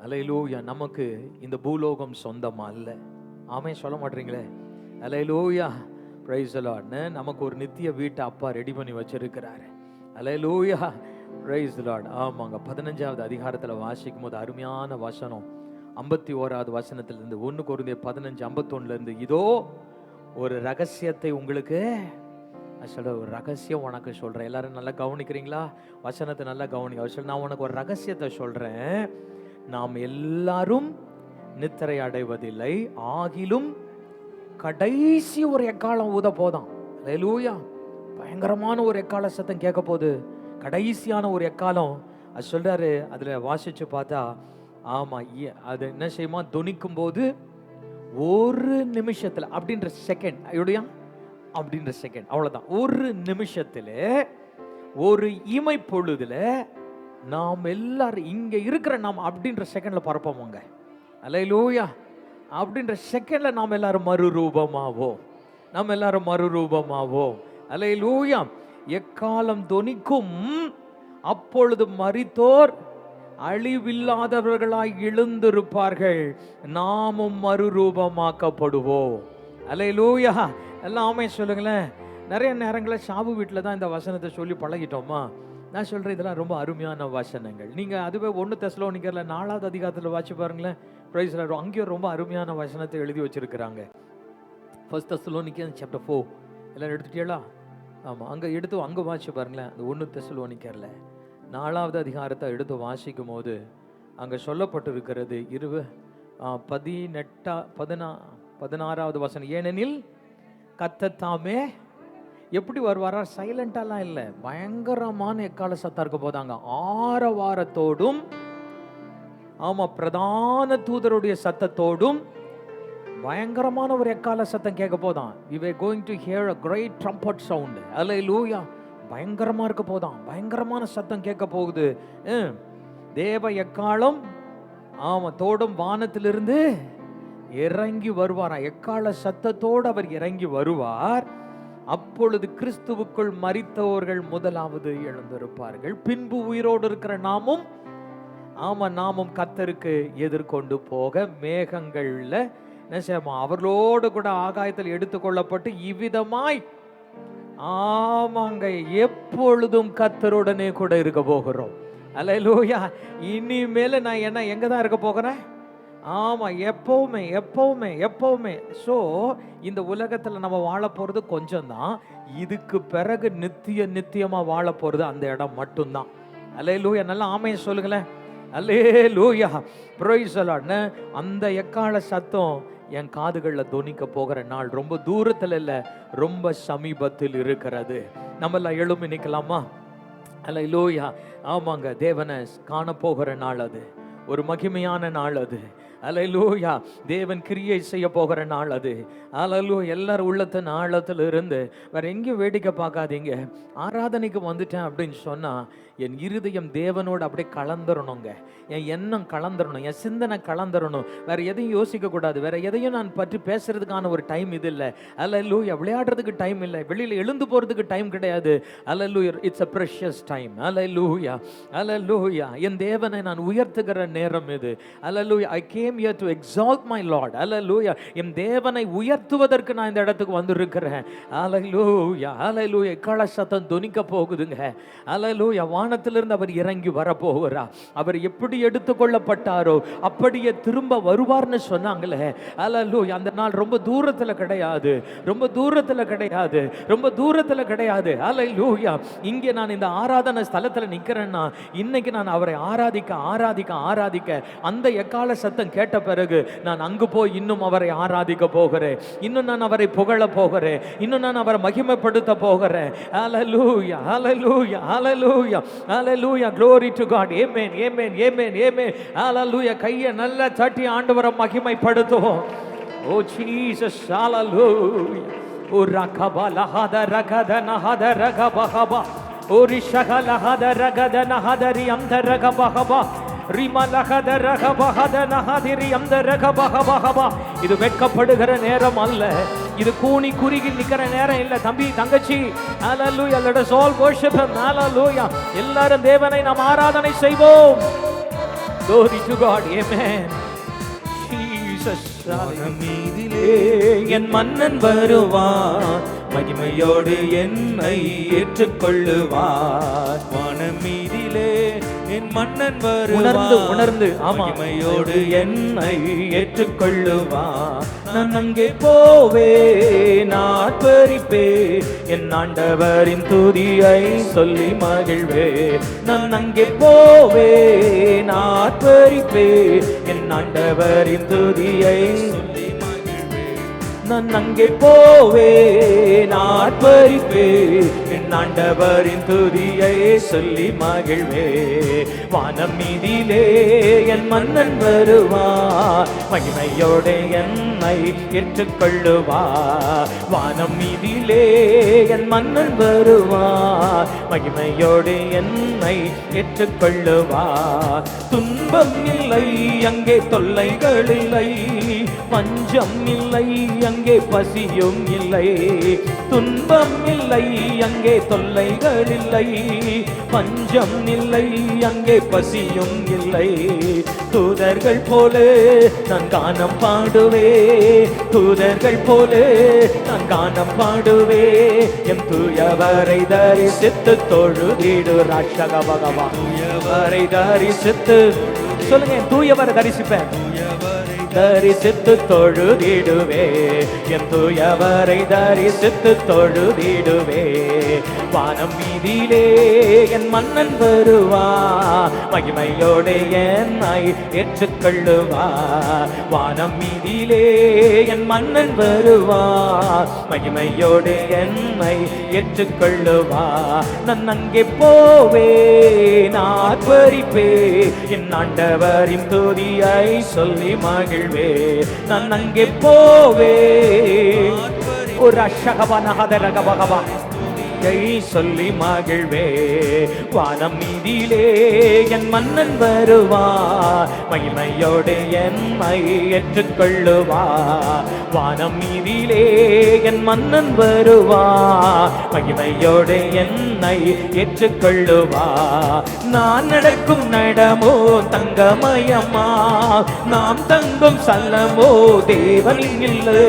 அல்லேலூயா. நமக்கு இந்த பூலோகம் சொந்தமா இல்ல. ஆமென் சொல்ல மாட்டீங்களே? அல்லேலூயா. Praise the Lord. நமக்கு ஒரு நித்திய வீட்டை அப்பா ரெடி பண்ணி வச்சிருக்கிறாரு. அல்லேலூயா. Praise the Lord. ஆமாங்க. 15வது அதிகாரத்துல வாசிக்கும் போது அருமையான வசனம் 51வது வசனத்திலிருந்து 1 கொரிந்தியர் 15:51 இருந்து, இதோ ஒரு ரகசியத்தை உங்களுக்கு ஒரு ரகசியம் உனக்கு சொல்றேன். எல்லாரும் நல்லா கவனிக்கிறீங்களா? வசனத்தை நல்லா கவனிக்க. நான் உனக்கு ஒரு ரகசியத்தை சொல்றேன். நாம் எல்லாரும் நித்திரை அடைவதில்லை, ஆகிலும் கடைசி ஒரு எக்காலம் ஊத போதான். அல்லேலூயா. பயங்கரமான ஒரு எக்கால சத்தம் கேட்க போகுது. கடைசியான ஒரு எக்காலம். அது சொல்றாரு, அதுல வாசிச்சு பார்த்தா, ஆமா, அது என்ன செய்யுமா? துணிக்கும் போது ஒரு நிமிஷத்துல அப்படின்ற செகண்ட், அப்படின்ற செகண்ட், அவ்வளவுதான். ஒரு நிமிஷத்துல, ஒரு இமை பொழுதுல நாம் எல்லாரும் இங்க இருக்கிற நாம் அப்படின்ற செகண்ட்ல பரப்போமாங்க. அல்லேலூயா. அப்படின்ற செகண்ட்ல நாம் எல்லாரும் மறுரூபமாவோம். அல்லேலூயா. எக்காலம் தொனிக்கும், அப்பொழுது மரித்தோர் அழிவில்லாதவர்களாய் எழுந்திருப்பார்கள், நாமும் மறுரூபமாக்கப்படுவோம். அல்லேலூயா. எல்லாமே சொல்லுங்களேன். நிறைய நேரங்களில் சாவு வீட்டில் தான் இந்த வசனத்தை சொல்லி பழகிட்டோமா? நான் சொல்றேன், இதெல்லாம் ரொம்ப அருமையான வசனங்கள். நீங்க அதுவே 1 தெசலோனிக்கர்ல 4வது அதிகாரத்தில் வாசி பாருங்களேன். Price the Lord. அங்கேயும் ரொம்ப அருமையான வசனத்தை எழுதி வச்சிருக்கிறாங்க. 1 தெசலோனிக்கர் சாப்டர் 4 எல்லாம் எடுத்துட்டீங்களா? ஆமா, அங்க வாசி பாருங்களேன். அந்த 1 தெசலோனிக்கர்ல 4வது அதிகாரத்தை எடுத்து வாசிக்கும் போது அங்க சொல்லப்பட்டிருக்கிறது 16வது வசனம். ஏனெனில் கர்த்தர் எப்படி வருவாரா? சைலண்டாலாம் இல்லை, பயங்கரமான எக்கால சத்தம் இருக்க போதாங்க. ஆரவாரத்தோடும், ஆமா, பிரதான தூதருடைய சத்தத்தோடும் பயங்கரமான ஒரு எக்கால சத்தம் கேட்க போதான். We were going to hear a great trumpet sound. Hallelujah. பயங்கரமா இருக்க போதான். பயங்கரமான சத்தம் கேட்க போகுது. தேவ எக்காலம், ஆமா, தோடும் வானத்திலிருந்து இறங்கி வருவாராம். எக்கால சத்தத்தோடு அவர் இறங்கி வருவார். அப்பொழுது கிறிஸ்துவுக்குள் மரித்தவர்கள் முதலாவது எழுந்திருப்பார்கள். பின்பு உயிரோடு இருக்கிற நாமும் கர்த்தருக்கு எதிர்கொண்டு போக மேகங்கள்ல அவர்களோடு கூட ஆகாயத்தில் எடுத்துக்கொள்ளப்பட்டு இவ்விதமாய், ஆமாங்க, எப்பொழுதும் கர்த்தருடனே கூட இருக்க போகிறோம். அல்லேலூயா. இனிமேல நான் எங்க தான் இருக்க போகிறேன்? ஆமா, எப்பவுமே எப்பவுமே எப்பவுமே. சோ இந்த உலகத்துல நம்ம வாழ போறது கொஞ்சம் தான். இதுக்கு பிறகு நித்தியமா வாழ போறது அந்த இடம் மட்டும்தான். அல்லேலூயா. நல்லா ஆமையை சொல்லுங்களேன். அல்லேலூயா, பிரைஸ் தி லார்ட். அந்த எக்கால சத்தம் என் காதுகளில் தொனிக்க போகிற நாள் ரொம்ப தூரத்தில் இல்லை, ரொம்ப சமீபத்தில் இருக்கிறது. நம்ம எழும்பி நிற்கலாமா? அல்லேலூயா. ஆமாங்க, தேவனை காண போகிற நாள் அது, ஒரு மகிமையான நாள் அது. அல்லேலூயா, தேவன் கிரியை செய்ய போகிற நாள் அது. அல்லேலூயா. எல்லாரும் உள்ளத்தின் ஆழத்தில் இருந்து வேற எங்கேயும் வேடிக்கை பார்க்காதீங்க. ஆராதனைக்கு வந்துட்டேன் அப்படின்னு சொன்னா என் இருதயம் தேவனோடு அப்படியே கலந்துடணுங்க, என் எண்ணம் கலந்துடணும், என் சிந்தனை கலந்துடணும். வேற எதையும் யோசிக்க கூடாது, வேற எதையும் நான் பற்றி பேசுறதுக்கான ஒரு டைம் இது இல்லை. அல்லேலூயா. விளையாடுறதுக்கு டைம் இல்லை, வெளியில எழுந்து போறதுக்கு டைம் கிடையாது. அல்லேலூயா, இட்ஸ் a precious time. அல்லேலூயா, அல்லேலூயா. என் தேவனை நான் உயர்த்துகிற நேரம் இது. அல்லேலூயா. I came here to exalt my Lord. அல்லேலூயா. என் தேவனை உயர்த்துவதற்கு நான் இந்த இடத்துக்கு வந்திருக்கிறேன். அல்லேலூயா, அல்லேலூயா. எக்கால சத்தம் தொனிக்க போகுதுங்க. அல்லேலூயா. வானத்திலிருந்து அவர் இறங்கி வரப்போகிறார். அவர் எப்படி எடுத்துக்கொள்ளப்பட்டாரோ அப்படியே திரும்ப வருவார்னு சொன்னாங்களே. அல்லேலூயா. அந்த நாள் ரொம்ப தூரத்துல கிடையாது, ரொம்ப தூரத்துல கிடையாது, ரொம்ப தூரத்துல கிடையாது. அல்லேலூயா. இங்கே நான் இந்த ஆராதனை ஸ்தலத்துல நிக்கிறேன்னா இன்னைக்கு நான் அவரை ஆராதிக்க ஆராதிக்க ஆராதிக்க அந்த எக்கால சத்தம் கேட்ட பிறகு நான் அங்கு போய் இன்னும் அவரை ஆராதிக்க போகிறேன், இன்னும் நான் அவரை புகழ போகிறேன், இன்னும் நான் அவரை மகிமைப்படுத்த போகிறேன். அல்லேலூயா, அல்லேலூயா, அல்லேலூயா, அல்லேலூயா. glory to God. amen, amen, amen, amen. அல்லேலூயா. கையை நல்லா தட்டி ஆண்டவரை மகிமைப்படுத்துவோம். ஓ ஜீசஸ், அல்லேலூயா. ஓ ரகபல ஹத ரகத நஹத ரகபஹபா ஓ ரிஷகல ஹத ரகத நஹதரி அம்த ரகபஹபா ரிமலஹத ரகபஹத நஹதிரி அம்த ரகபஹபஹபா. இது வெட்கப்படுகிற நேரம் அல்ல, இது கூனி குறுகி நிக்கிற நேரம் இல்ல. தம்பி தங்கச்சி, அல்லேலூயா, let us all worship him. அல்லேலூயா. எல்லாரும் தேவனை நாம் ஆராதனை செய்வோம். glory to God. amen. Jesus. மீதிலே என் மன்னன் வருவார், மகிமையோடு என்னை ஏற்றுக்கொள்ளுவார். வானமீதிலே என் மன்னன் வருவார், உணர்ந்து மகிமையோடு என்னை ஏற்றுக்கொள்ளுவார். நான் அங்கே போவேன், ஆர்ப்பரிப்பேன், என் ஆண்டவரின் துதியை சொல்லி மகிழ்வேன். நான் அங்கே போவேன், ஆர்ப்பரிப்பேன், என் ஆண்டவரின் துதியை சொல்லி மகிழ்வேன். நான் அங்கே போவேன், ஆர்ப்பரிப்பேன், என் ஆண்டவரின் துதியை சொல்லி மகிழ்வேன். வானம் மீதிலே என் மன்னன் வருவார், மகிமையோடு என்னை ஏற்றுக்கொள்ளுவார். வானம் மீதிலே என் மன்னன் வருவார், மகிமையோடு என்னை ஏற்றுக்கொள்ளுவார். துன்பம் இல்லை அங்கே, தொல்லைகள் இல்லை, பஞ்சம் இல்லை அங்கே, பசியும் இல்லை. துன்பம் இல்லை அங்கே, தொல்லைகள் இல்லை, பஞ்சம் இல்லை அங்கே, பசியும் இல்லை. தூதர்கள் போல நான் கானம் பாடுவே, தூதர்கள் போல நான் கானம் பாடுவே. எம் தூயவரை தரிசித்து தொழுதிடு ராட்சக பகவா. தூயவரை தரிசித்து சொல்லுங்க, தூயவரை தரிசிப்பேன், தரிசித்து தொழுதிடுவே. என் தூயவரை தரிசித்து தொழுதிடுவே. வானம் மீதிலே என் மன்னன் வருவா, மகிமையோடு என்னை ஏற்றுக்கொள்ளுவா. வானம் மீதிலே என் மன்னன் வருவா, மகிமையோடு என்னை ஏற்றுக்கொள்ளுவா. நான் அங்கே போவே, ஆர்ப்பரிப்பே, என் ஆண்டவரின் துதியை சொல்லி மகிழ்வே. நான் அங்கே போவே, ஒரு அஷகபனகதரகபகபா சொல்லி மகிழ்வே. வானம் மீதிலே என் மன்னன் வருவார், மகிமையோடு என்னை ஏற்றுக்கொள்ளுவார். வானம் மீதிலே என் மன்னன் வருவார், மகிமையோடு என்னை ஏற்றுக்கொள்ளுவார். நான் நடக்கும் நடமோ தங்கமயமா, நாம் தங்கும் சல்லமோ தேவனில் இல்லை.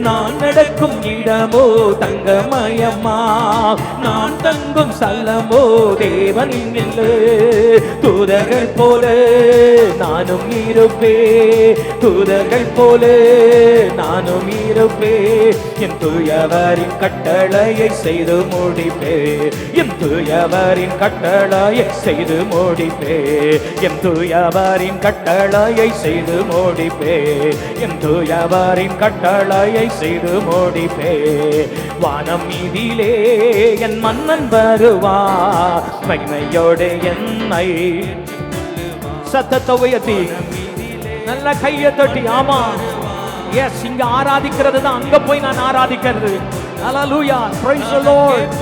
நான் நடக்கும் இடமோ தங்கமயமா, நான் தங்கும் சல்லமோ தேவனின் இல்லை. தூதர்கள் போல நானும் இருப்பே, தூதர்கள் போல நானும் இருப்பே. என் தூயவரின் கட்டளையை செய்து முடிப்பே, என் தூயவரின் கட்டளையை செய்து முடிப்பே, என் தூயவரின் கட்டளையை செய்து முடிப்பே, என் தூயவரின் கட்டளையை செய்து முடிப்பே. வானம் மீதிலே என் மன்னன் வருவா, மகிமையோடு என்னை. சத்தத்தை உயர்த்தி நல்ல கையை தட்டி. ஆமா, எஸ், இங்க ஆராதிக்கிறது தான், அங்க போய் நான் ஆராதிக்கிறது. ஹல்லேலூயா, பிரைஸ் தி லார்ட்.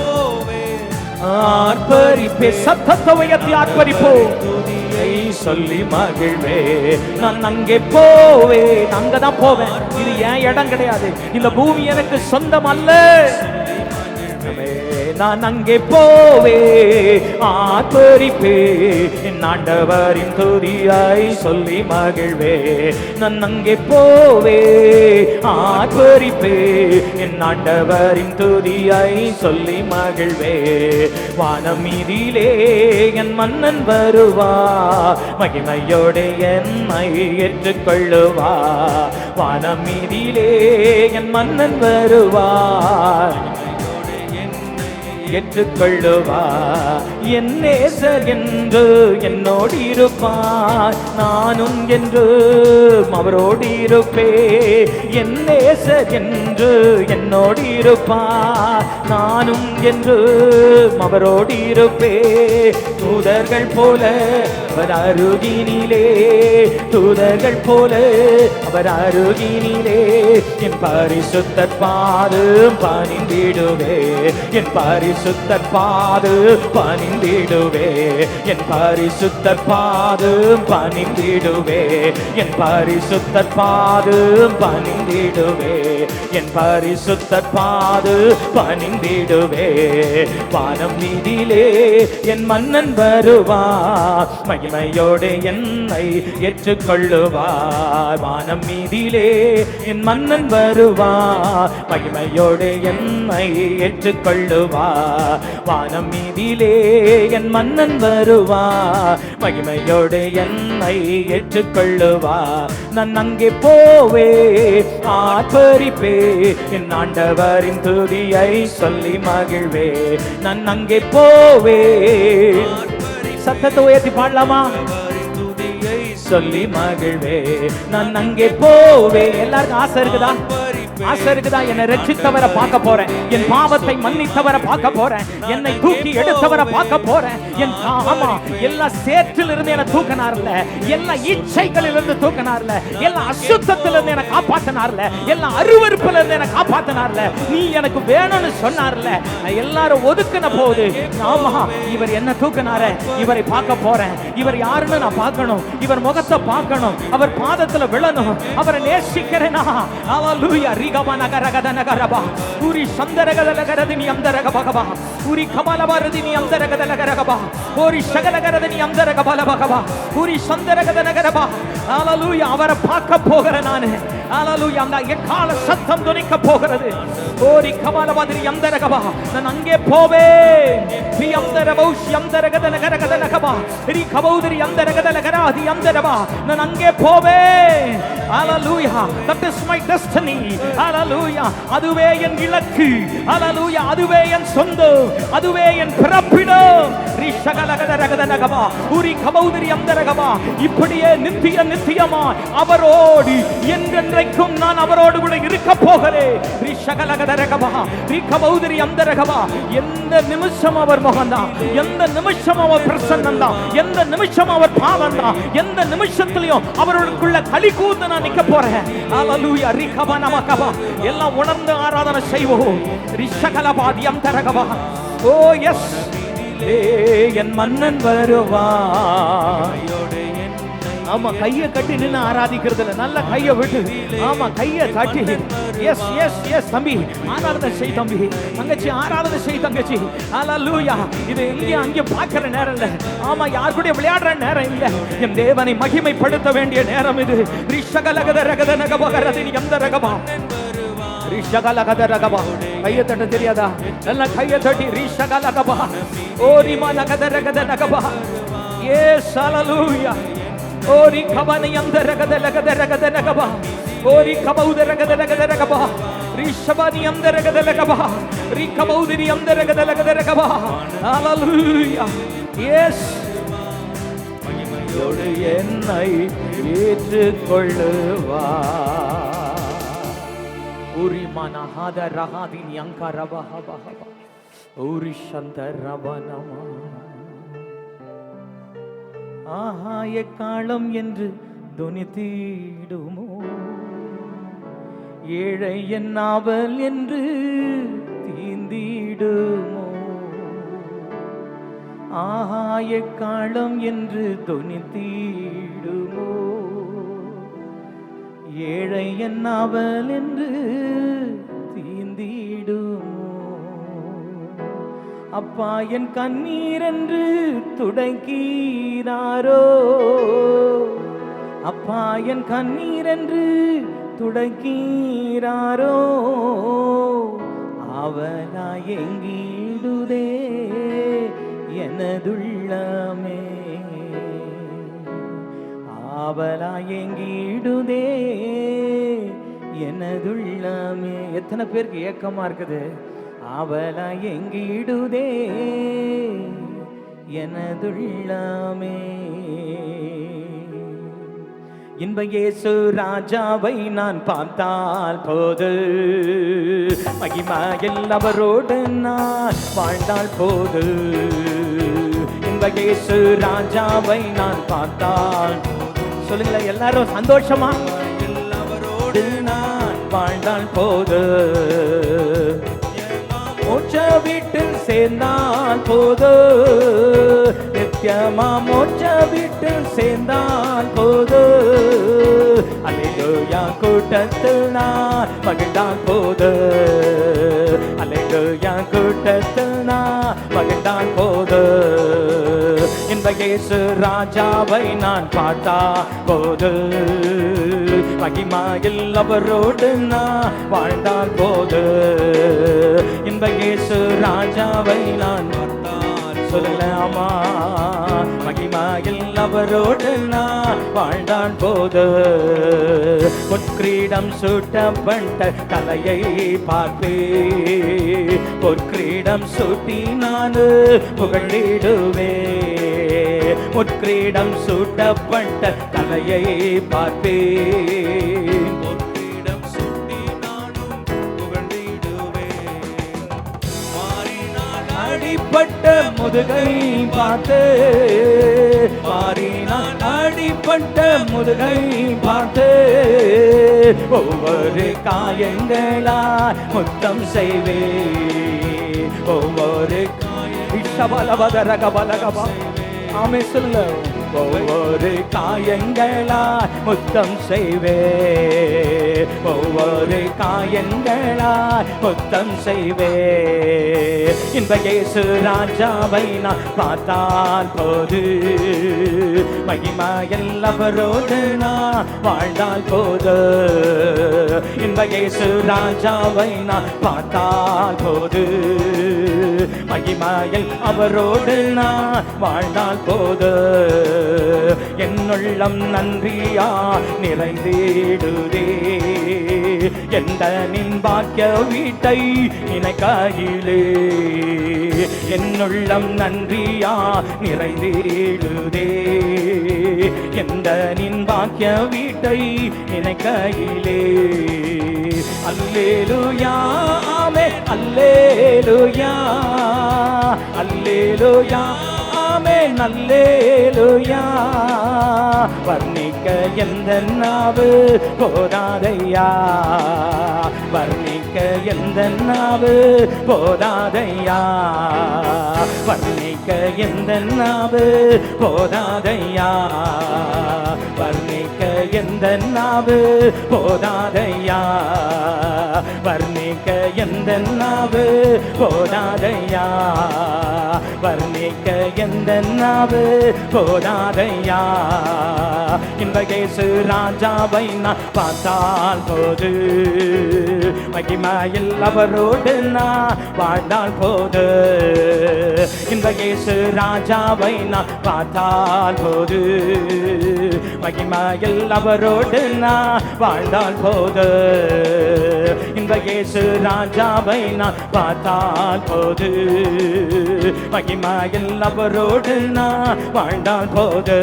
ஆர்ப்பரிப்பே, சத்தத்தை உயர்த்தி ஆர்ப்பரிப்போம். சொல்லி மகிழ்வே, நான் அங்கே போவேன், அங்கதான் போவேன். இது என் இடம் கிடையாது, இந்த பூமி எனக்கு சொந்தம் அல்ல. நான் அங்கே போவே ஆர்ப்பரிப்பே, என் ஆண்டவரின் துதியாய் சொல்லி மகிழ்வே. நான் அங்கே போவே ஆர்ப்பரிப்பே, என் ஆண்டவரின் துதியாய் சொல்லி மகிழ்வே. வானம் மீதிலே என் மன்னன் வருவா, மகிமையோடு என்னை ஏற்றுக்கொள்ளுவா. வானம் மீதிலே என் மன்னன் வருவா, ஏற்றுக்கொள்ளுவா. என் நேசர் என்று என்னோடு இருப்பார், நானும் என்று அவரோடு இருப்பே. என் நேசர் என்று என்னோடு இருப்பார், நானும் என்று அவரோடு இருப்பே. தூதர்கள் போல அவர் அருகினிலே, தூதர்கள் போல அவர் அருகினிலே. என் பரிசுத்தர் பாதம் பணிந்திடுவே, என் பரிசுத்தர் பாதம் பணிந்திடுவே, என் பரிசுத்தர் பாதம் பணிந்திடுவே, என் பரிசுத்தர் பாதம் பணிந்திடுவே, என் பரிசுத்தர் பாதம் பணிந்திடுவே. வானம் மீதிலே என் மன்னன் வருவா, மகிமையோடு என்னை ஏற்றுக்கொள்ளுவார். வானம் மீதிலே என் மன்னன் வருவா, மகிமையோடு என்னை ஏற்றுக்கொள்ளுவா. வானம் மீதிலே என் மன்னன் வருவா, மகிமையோடு என்னை ஏற்றுக்கொள்ளுவா. நான் அங்கே போவே ஆர்ப்பரிப்பே, என் ஆண்டவரின் துதியை சொல்லி மகிழ்வே. நான் அங்கே போவே. சத்தத்தை உயர்த்தி பாடலாமா? சொல்லி மகிழ்வே. நான் அங்கே போவே. எல்லாருக்கும் ஆசை இருக்குதா? ஆசை இருக்குதா? என்னை ரட்சித்தவரை பார்க்க போறேன், என் பாவத்தை மன்னித்தவரை பார்க்க போறேன், என்னை தூக்கி எடுத்தவரை பார்க்க போறேன். என் ஆமா, எல்லா சேற்றில் இருந்து என்னை தூக்கினார்ல, எல்லா இச்சைகளில் இருந்து தூக்கினார்ல, எல்லா அசுத்தத்தில இருந்து என்னை காப்பாத்தினார்ல, எல்லா அருவருப்புல இருந்து என்னை காப்பாத்தினார்ல. நீ எனக்கு வேணும்னு சொன்னார்ல. எல்லாரும் ஒதுக்கின போது, ஆமா, இவர் என்ன தூக்கினார, இவரை பார்க்க போறேன். இவர் யாருன்னு நான் பார்க்கணும், இவர் முகத்தை பார்க்கணும், அவர் பாதத்துல விழணும், அவரை நேசிக்கிறேனா. ஹல்லேலூயா. ரிகமனகரகதனகரபா உரி சந்தரகதலகரதினி அந்தரகபகபா உரி கமலவரதினி அந்தரகதலகரகபா ஓரி சகலகரதினி அந்தரகபலபகபா உரி சந்தரகதனகரபா. ஹல்லேலூயா. அவரை பார்க்க போகிறேன் நானு. ஹல்லேலூயா. அந்த எக்கால சத்தம் துணிக்க போகிறது. ஓரி கமலவதிரி அந்தரகபா. நான் அங்கே போவேன். பி அந்தரபௌஷ் அந்தரகதனகரகதனகபா ரி கபௌதிரி அந்தரகதலகராதி அந்தரபா. நான் அங்கே போவேன். ஹல்லேலூயா. That is my destiny. ஹல்லேலூயா. அதுவே என் இலக்கு. ஹல்லேலூயா. அதுவே என் சொந்தம், அதுவே என் பிறப்பிடம். ரிஷகலகதரகதனகபா உரி கபௌதிரி அந்தரகபா. இப்படியே நித்திய நித்தியமா அவரோடு என்றென்றைக்கும் நான் அவரோடு கூட இருக்க போகிறேன். ரிஷகலகதரகபா ரி கபௌதிரி அந்தரகபா. எந்த நிமிஷம் அவர் முகம்தான், எந்த நிமிஷம் அவர் பிரசன்னம் தான், எந்த நிமிஷம் அவர் பாவம் தான், எந்த நிமிஷத்திலையும் அவர்களுக்குள்ள களி கூர்ந்து நான் நிக்க போறேன். ஹல்லேலூயா. ரிகபனமகபா. எல்லாம் உணர்ந்து ஆராதனை செய்வோம். ரிஷகலபாதியம் தரகபா. ஓ எஸ், என் மன்னன் வருவா. ஆமா, கையை கட்டி நின்று ஆராதிக்கிறதுல நல்ல கையை விட்டு, ஆமா, கையை காட்டி. எஸ் எஸ் எஸ் தம்பி, ஆராதனை செய் தம்பி, தங்கச்சி ஆராதனை செய் தங்கச்சி. ஹல்லேலூயா. இது எங்கேயும் அங்கே பார்க்கிற நேரம் இல்லை. ஆமா, யார் கூட விளையாடுற நேரம் இல்லை. என் தேவனை மகிமைப்படுத்த வேண்டிய நேரம் இது. ரிஷகலகத ரகத நகபகரதினி அந்த ரகபா ரிஷகலகதரகபா. கையை தட்ட தெரியாதா? நல்ல கையை தட்டி ரிஷகலகபா. ஓ ரிமலகதரகதரகபா. எஸ் ஹalleluya. ஓ ரிகபனியந்தரகதரகதரகதரகபா. ஓ ரிகபௌதரகதரகதரகபா. ரிஷபனியந்தரகதரகபா. ரிகபௌதிரியந்தரகதரகதரகபா. ஹalleluya. எஸ் மகிமையோடு என்னை ஏற்றுக்கொள்ளுவா. உரிமனஹதரஹதினி அங்கரபஹபஹப. உரிஷந்தரபனமா. ஆஹா எக்காலம் என்று துணித்திடுமோ, ஏழை என்னாவல் என்று தீந்திடுமோ. ஆஹா எக்காலம் என்று துணித்திடுமோ, ஏழை என்னாவல் என்று தீந்திடுமோ. அப்பா என் கண்ணீர் என்று துடைக்கிறாரோ, அப்பா என் கண்ணீர் என்று துடைக்கிறாரோ. அவனாய் எங்கிடுதே எனதுள்ளமே, அவனாய் எங்கிடுதே எனதுள்ளமே. எத்தனை பேருக்கு ஏக்கமா இருக்குது? அவளா எங்கிடுதே எனதுள்ளமே. இன்ப இயேசு ராஜாவை நான் பார்த்தால் போது, மகிமையில் அவரோடு நான் வாழ்ந்தால் போது. இன்ப இயேசு ராஜாவை நான் பார்த்தால், சொல்லுங்களேன் எல்லாரும் சந்தோஷமா, அவரோடு நான் வாழ்ந்தால் போது. மோட்ச வீட்டில் சேர்ந்தால் போது, நித்தியமா மோட்ச வீட்டில் சேர்ந்தால் போது. அல்லேலூயா கூட்டத்தில் நான் மகிழ்ந்தால் போது, அல்லேலூயா கூட்டத்தில் நான் மகிழ்ந்தால் போது. இன்ப இயேசு ராஜாவை நான் பார்த்தா போது, மகிமையில் அவரோடு நான் வாழ்ந்தால் போது. இன்ப இயேசு ராஜாவை நான் பார்த்தால், சொல்லலாமா, மகிமையில் அவரோடு நான் வாழ்ந்தான் போது. பொற்கிரீடம் சூட்டப்பட்ட தலையை பார்ப்பே, பொற்கிரீடம் சூட்டி நான் புகழிடுவே. பொற்கிரீடம் சூட்டப்பட்ட தலையை பார்ப்பே, பொற்கிரீடம் சூட்டி நானும் புகழிடுவேன். மாறினால் அடிப்பட்ட முதுகை பார்த்து, மாறினால் அடிப்பட்ட முதுகை பார்த்து. ஒவ்வொரு காயங்களால் முத்தம் செய்வே, ஒவ்வொரு காயங்களால் ஆமே சொல்ல. ஒவ்வொரு காயங்களால் முத்தம் செய்வே, ஒவ்வொரு காயங்களால் முத்தம் செய்வே. இன்ப இயேசு ராஜாவை நான் பார்த்தால் போது, மகிமையில் அவரோடு நான் வாழ்ந்தால் போது. இன்ப இயேசு ராஜாவை நான் பார்த்தால் போது, மகிமையில் அவரோடு நான் வாழ்ந்தால் போது. என்னுள்ளம் நன்றியா நிறைந்திடுதே, எந்த நின் பாக்கிய வீட்டை நினைக்கையிலே. என்னுள்ளம் நன்றியா நிறைந்திடுதே, எந்த நின் பாக்கிய வீட்டை நினைக்கையிலே. அல்லேலூயா ஆமென், அல்லேலூயா அல்லேலூயா ஆமென், அல்லேலூயா. வர்ணிக்க எந்த நாவு போதாதையா, வர்ணிக்க எந்த நாவு போதாதையா, வர்ணிக்க எந்த நாவு போதாதையா, வர்ணிக்க எந்த நாவு போதாதையா, வர்ணிக்க வர்ணிக்க எந்த நாவு போதாதையா, வர்ணிக்க எந்த நாவு போதாதையா. இந்த இயேசு ராஜாவை நான் பார்த்தால் போது, மகிமையில் அவரோடு நான் வாழ்ந்தால் போது. இந்த இயேசு ராஜாவை நான் பார்த்தால் போது, மகிமையில் அவரோடு நான் வாழ்ந்தால் போது. இந்த இயேசு ராஜாவை நான் பார்த்தால் போது, மகிமையில் அவரோடு நான் வாழ்ந்தால் போது.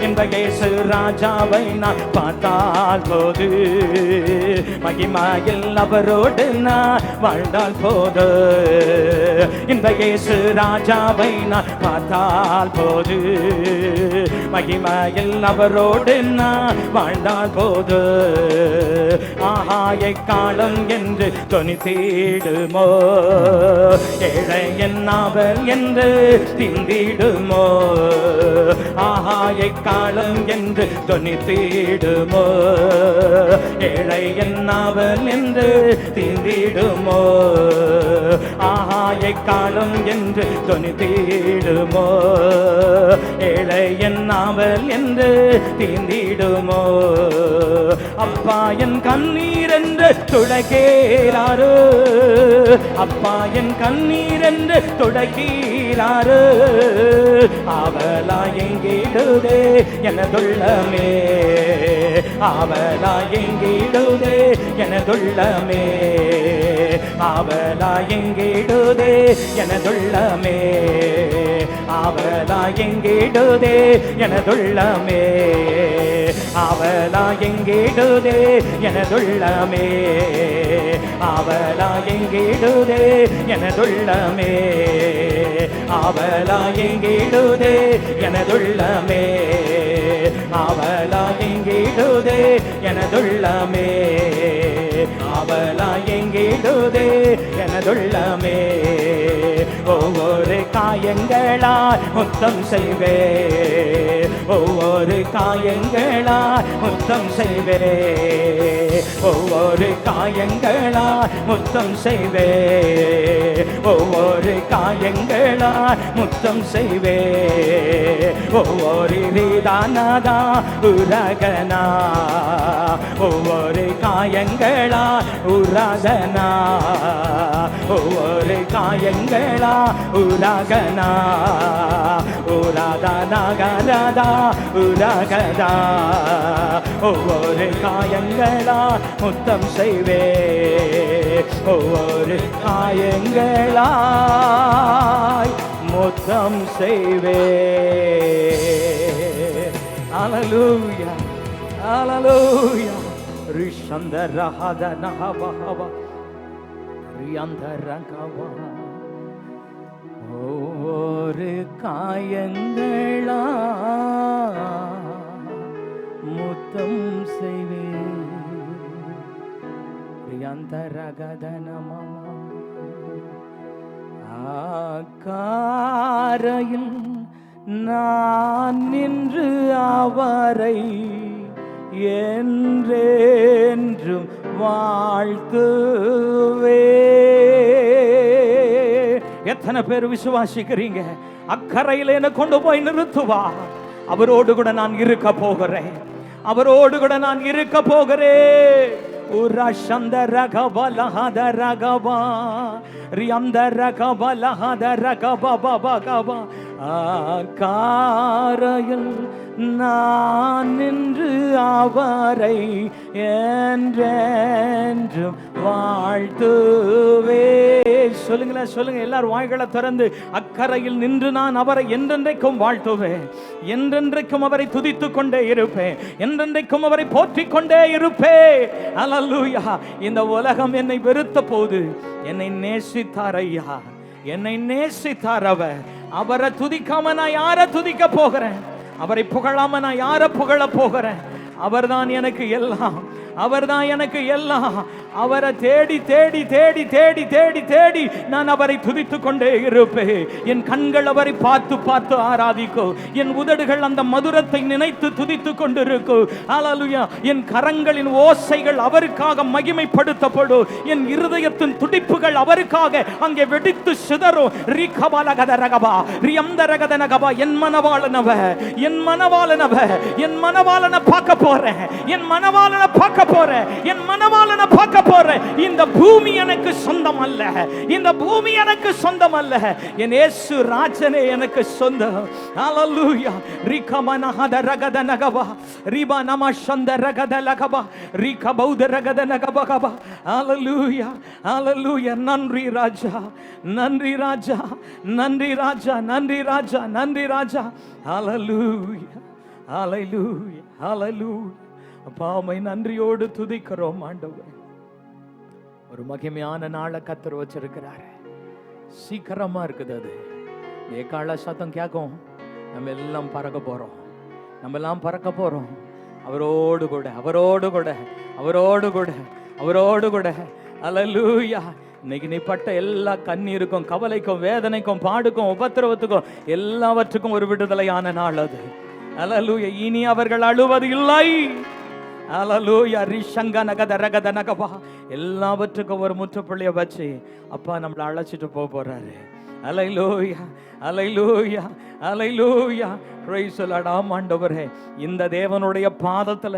இந்த இயேசு ராஜாவை நான் பார்த்தால் போது, மகிமையில் அவரோடு நான் வாழ்ந்தால் போது. இந்த இயேசு ராஜாவை நான் பார்த்தால் போது, மகிமையில் அவரோடு நான் வாழ்ந்தால் போது. ஆஹா எக்காலம் என்று தொனித்திடுமோ, ஏழை என்னாவர் என்று திந்திடுமோ. ஆஹா எக்காலம் என்று தொனித்திடுமோ, ஏழை என்னாவர் என்று திந்திடுமோ. ஆஹா எக்காலம் என்று தொனித்திடுமோ, ஏழை என்னாவர் என்று திந்திடுமோ. அப்பா என் கண்ணீர் என்று துடைக்கிறாரு, அப்பா என் கண்ணீர் என்று துடைக்கிறாரு. ஆவலா எங்கிடுதே எனதுள்ளமே, ஆவலா எங்கிடுதே எனதுள்ளமே, ஆவலா எங்கிடுதே எனதுள்ளமே, ஆவலா எங்கிடுதே எனதுள்ளமே, ஆவலா எங்கிடுதே எனதுள்ளமே, ஆவலா எங்கிடுதே எனதுள்ளமே, ஆவலா எங்கிடுதே எனதுள்ளமே, ஆவலா எங்கிடுதே எனதுள்ளமே, ஆவலா எங்கிடுதே எனதுள்ளமே. ஒவ்வொரு காயங்களால் முத்தம் செய்வே, ஒவ்வொரு காயங்களால் முத்தம் செய்வே, ஒவ்வொரு காயங்களால் முத்தம் செய்வே, ஒவ்வொரு காயங்களால் முத்தம் செய்வே. ஒவ்வொரு ரீதானதா உரகனா, ஒவ்வொரு காயங்களால் உரகனா, ஒவ்வொரு காயங்களா உரகனா, உரகனகரதா உரகதா. ஒவ்வொரு காயங்களா முத்தம் செய்வே, ஒவ்வொரு காயங்களா முத்தம் செய்வே. ஹல்லேலூயா ஹல்லேலூயா. ரிஷந்தரஹதனஹவஹவ ரியந்தரகவா. ஒவ்வொரு காயங்களா முத்தம் செய்வே. ரியந்தரகதனமம ஆகாரையில் நான் நின்று அவரை என்றென்றும் வாழ்த்துவே. எத்தனை பேர் விசுவாசிக்கிறீங்க? அக்கறையில் என்ன கொண்டு போய் நிறுத்துவா. அவரோடு கூட நான் இருக்க போகிறேன், அவரோடு கூட நான் இருக்க போகிறேன். உரஷந்தரகபலஹதரகபா ரியந்தரகபலஹதரகபபபகபா. ஆகாரையில் நான் நின்று அவரை என்றென்றும் வாழ்த்துவே. சொல்லுங்களேன், சொல்லுங்க எல்லாரும் வாய்களை திறந்து. அக்கறையில் நின்று நான் அவரை என்றென்றைக்கும் வாழ்த்துவேன், என்றென்றைக்கும் அவரை துதித்துக் கொண்டே இருப்பேன், என்றென்றைக்கும் அவரை போற்றிக் கொண்டே இருப்பேன். அல்லேலூயா. இந்த உலகம் என்னை வெறுத்த போது என்னை நேசித்தார் ஐயா, என்னை நேசித்தார் அவர். அவரை துதிக்காம நான் யாரை துதிக்க போகிறேன்? அவரை புகழாம நான் யாரை புகழ போகிறேன்? அவர்தான் எனக்கு எல்லாம், அவர்தான் எனக்கு எல்லாம். அவரை தேடி தேடி தேடி தேடி தேடி தேடி நான் அவரை துதித்துக் கொண்டே இருப்பேன். என் கண்கள் அவரை பார்த்து பார்த்து ஆராதிக்கும். என் உதடுகள் அந்த மதுரத்தை நினைத்து துதித்துக் கொண்டிருக்கும். ஹல்லேலூயா. என் கரங்களின் ஓசைகள் அவருக்காக மகிமைப்படுத்தப்படும். என் இருதயத்தின் துடிப்புகள் அவருக்காக அங்கே வெடித்து சிதறும். ரிகபலகதரகபா ரியம்தரகதனகபா. என் மனவாளனவ, என் மனவாளனவ, என் மனவாளனை பார்க்க போறேன், என் மனவாளனை பார்க்க போறேன், என் மனவாளனை பார்க்க போறேன். இந்த பூமி எனக்கு சொந்தம் அல்ல, இந்த பூமி எனக்கு சொந்தம் அல்ல. என் இயேசு ராஜனே எனக்கு சொந்தம். ஹல்லேலூயா. ரிகமனஹதரகதனகபா ரிபா நமஷந்தரகதலகபா ரிகபௌதரகதனகபகபா. ஹல்லேலூயா. ஹல்லேலூயா. நன்றி ராஜா, நன்றி ராஜா, நன்றி ராஜா, நன்றி ராஜா, நன்றி ராஜா. ஹல்லேலூயா, ஹல்லேலூயா, ஹல்லேலூயா. அப்பா உம்மை நன்றியோடு துதிக்கிறோம் ஆண்டவரே. ஒரு மகிமையான நாளை கர்த்தர் வச்சிருக்கிறாரு. சீக்கிரமா இருக்குது. அது ஏகால சத்தம் கேட்கும். நம்ம எல்லாம் பறக்க போறோம், நம்ம எல்லாம் பறக்க போறோம். அவரோடு கூட, அவரோடு கூட, அவரோடு கூட, அவரோடு கூட. ஹல்லேலூயா. இன்னைக்கு நீ பட்ட எல்லா கண்ணீருக்கும், கவலைக்கும், வேதனைக்கும், பாடுக்கும், உபத்திரவத்துக்கும் எல்லாவற்றுக்கும் ஒரு விடுதலையான நாள் அது. ஹல்லேலூயா. இனி அவர்கள் அழுவது இல்லை. ஹல்லேலூயா. ரிஷங்கனகதரகதனகபா. எல்லாவற்றுக்கும் ஒரு முற்றுப்புள்ளிய வச்சு அப்பா நம்மளை அழைச்சிட்டு போறாரு. ஹல்லேலூயா, ஹல்லேலூயா, ஹல்லேலூயா. Praise the Lord. ஆண்டவரே, இந்த தேவனுடைய பாதத்துல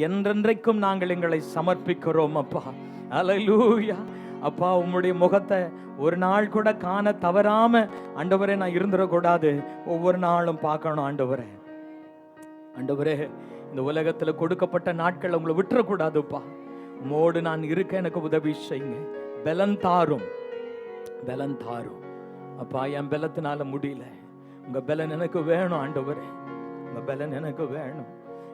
என்றென்றைக்கும் நாங்கள் எங்களை சமர்ப்பிக்கிறோம் அப்பா. ஹல்லேலூயா. அப்பா உம்முடைய முகத்தை ஒரு நாள் கூட காண தவறாம ஆண்டவரே நான் இருந்துடக்கூடாது. ஒவ்வொரு நாளும் பார்க்கணும் ஆண்டவரே. ஆண்டவரே, இந்த உலகத்துல கொடுக்கப்பட்ட நாட்கள் உங்களை விட்டுறக்கூடாதுப்பா. உம்மோடு நான் இருக்க எனக்கு உதவி செய்யுங்க. பலன் தாரும், பலன் தாரும் அப்பா. என் பலத்தினால முடியல, உங்க பலன் எனக்கு வேணும் ஆண்டவரே, உங்க பலன் எனக்கு வேணும்.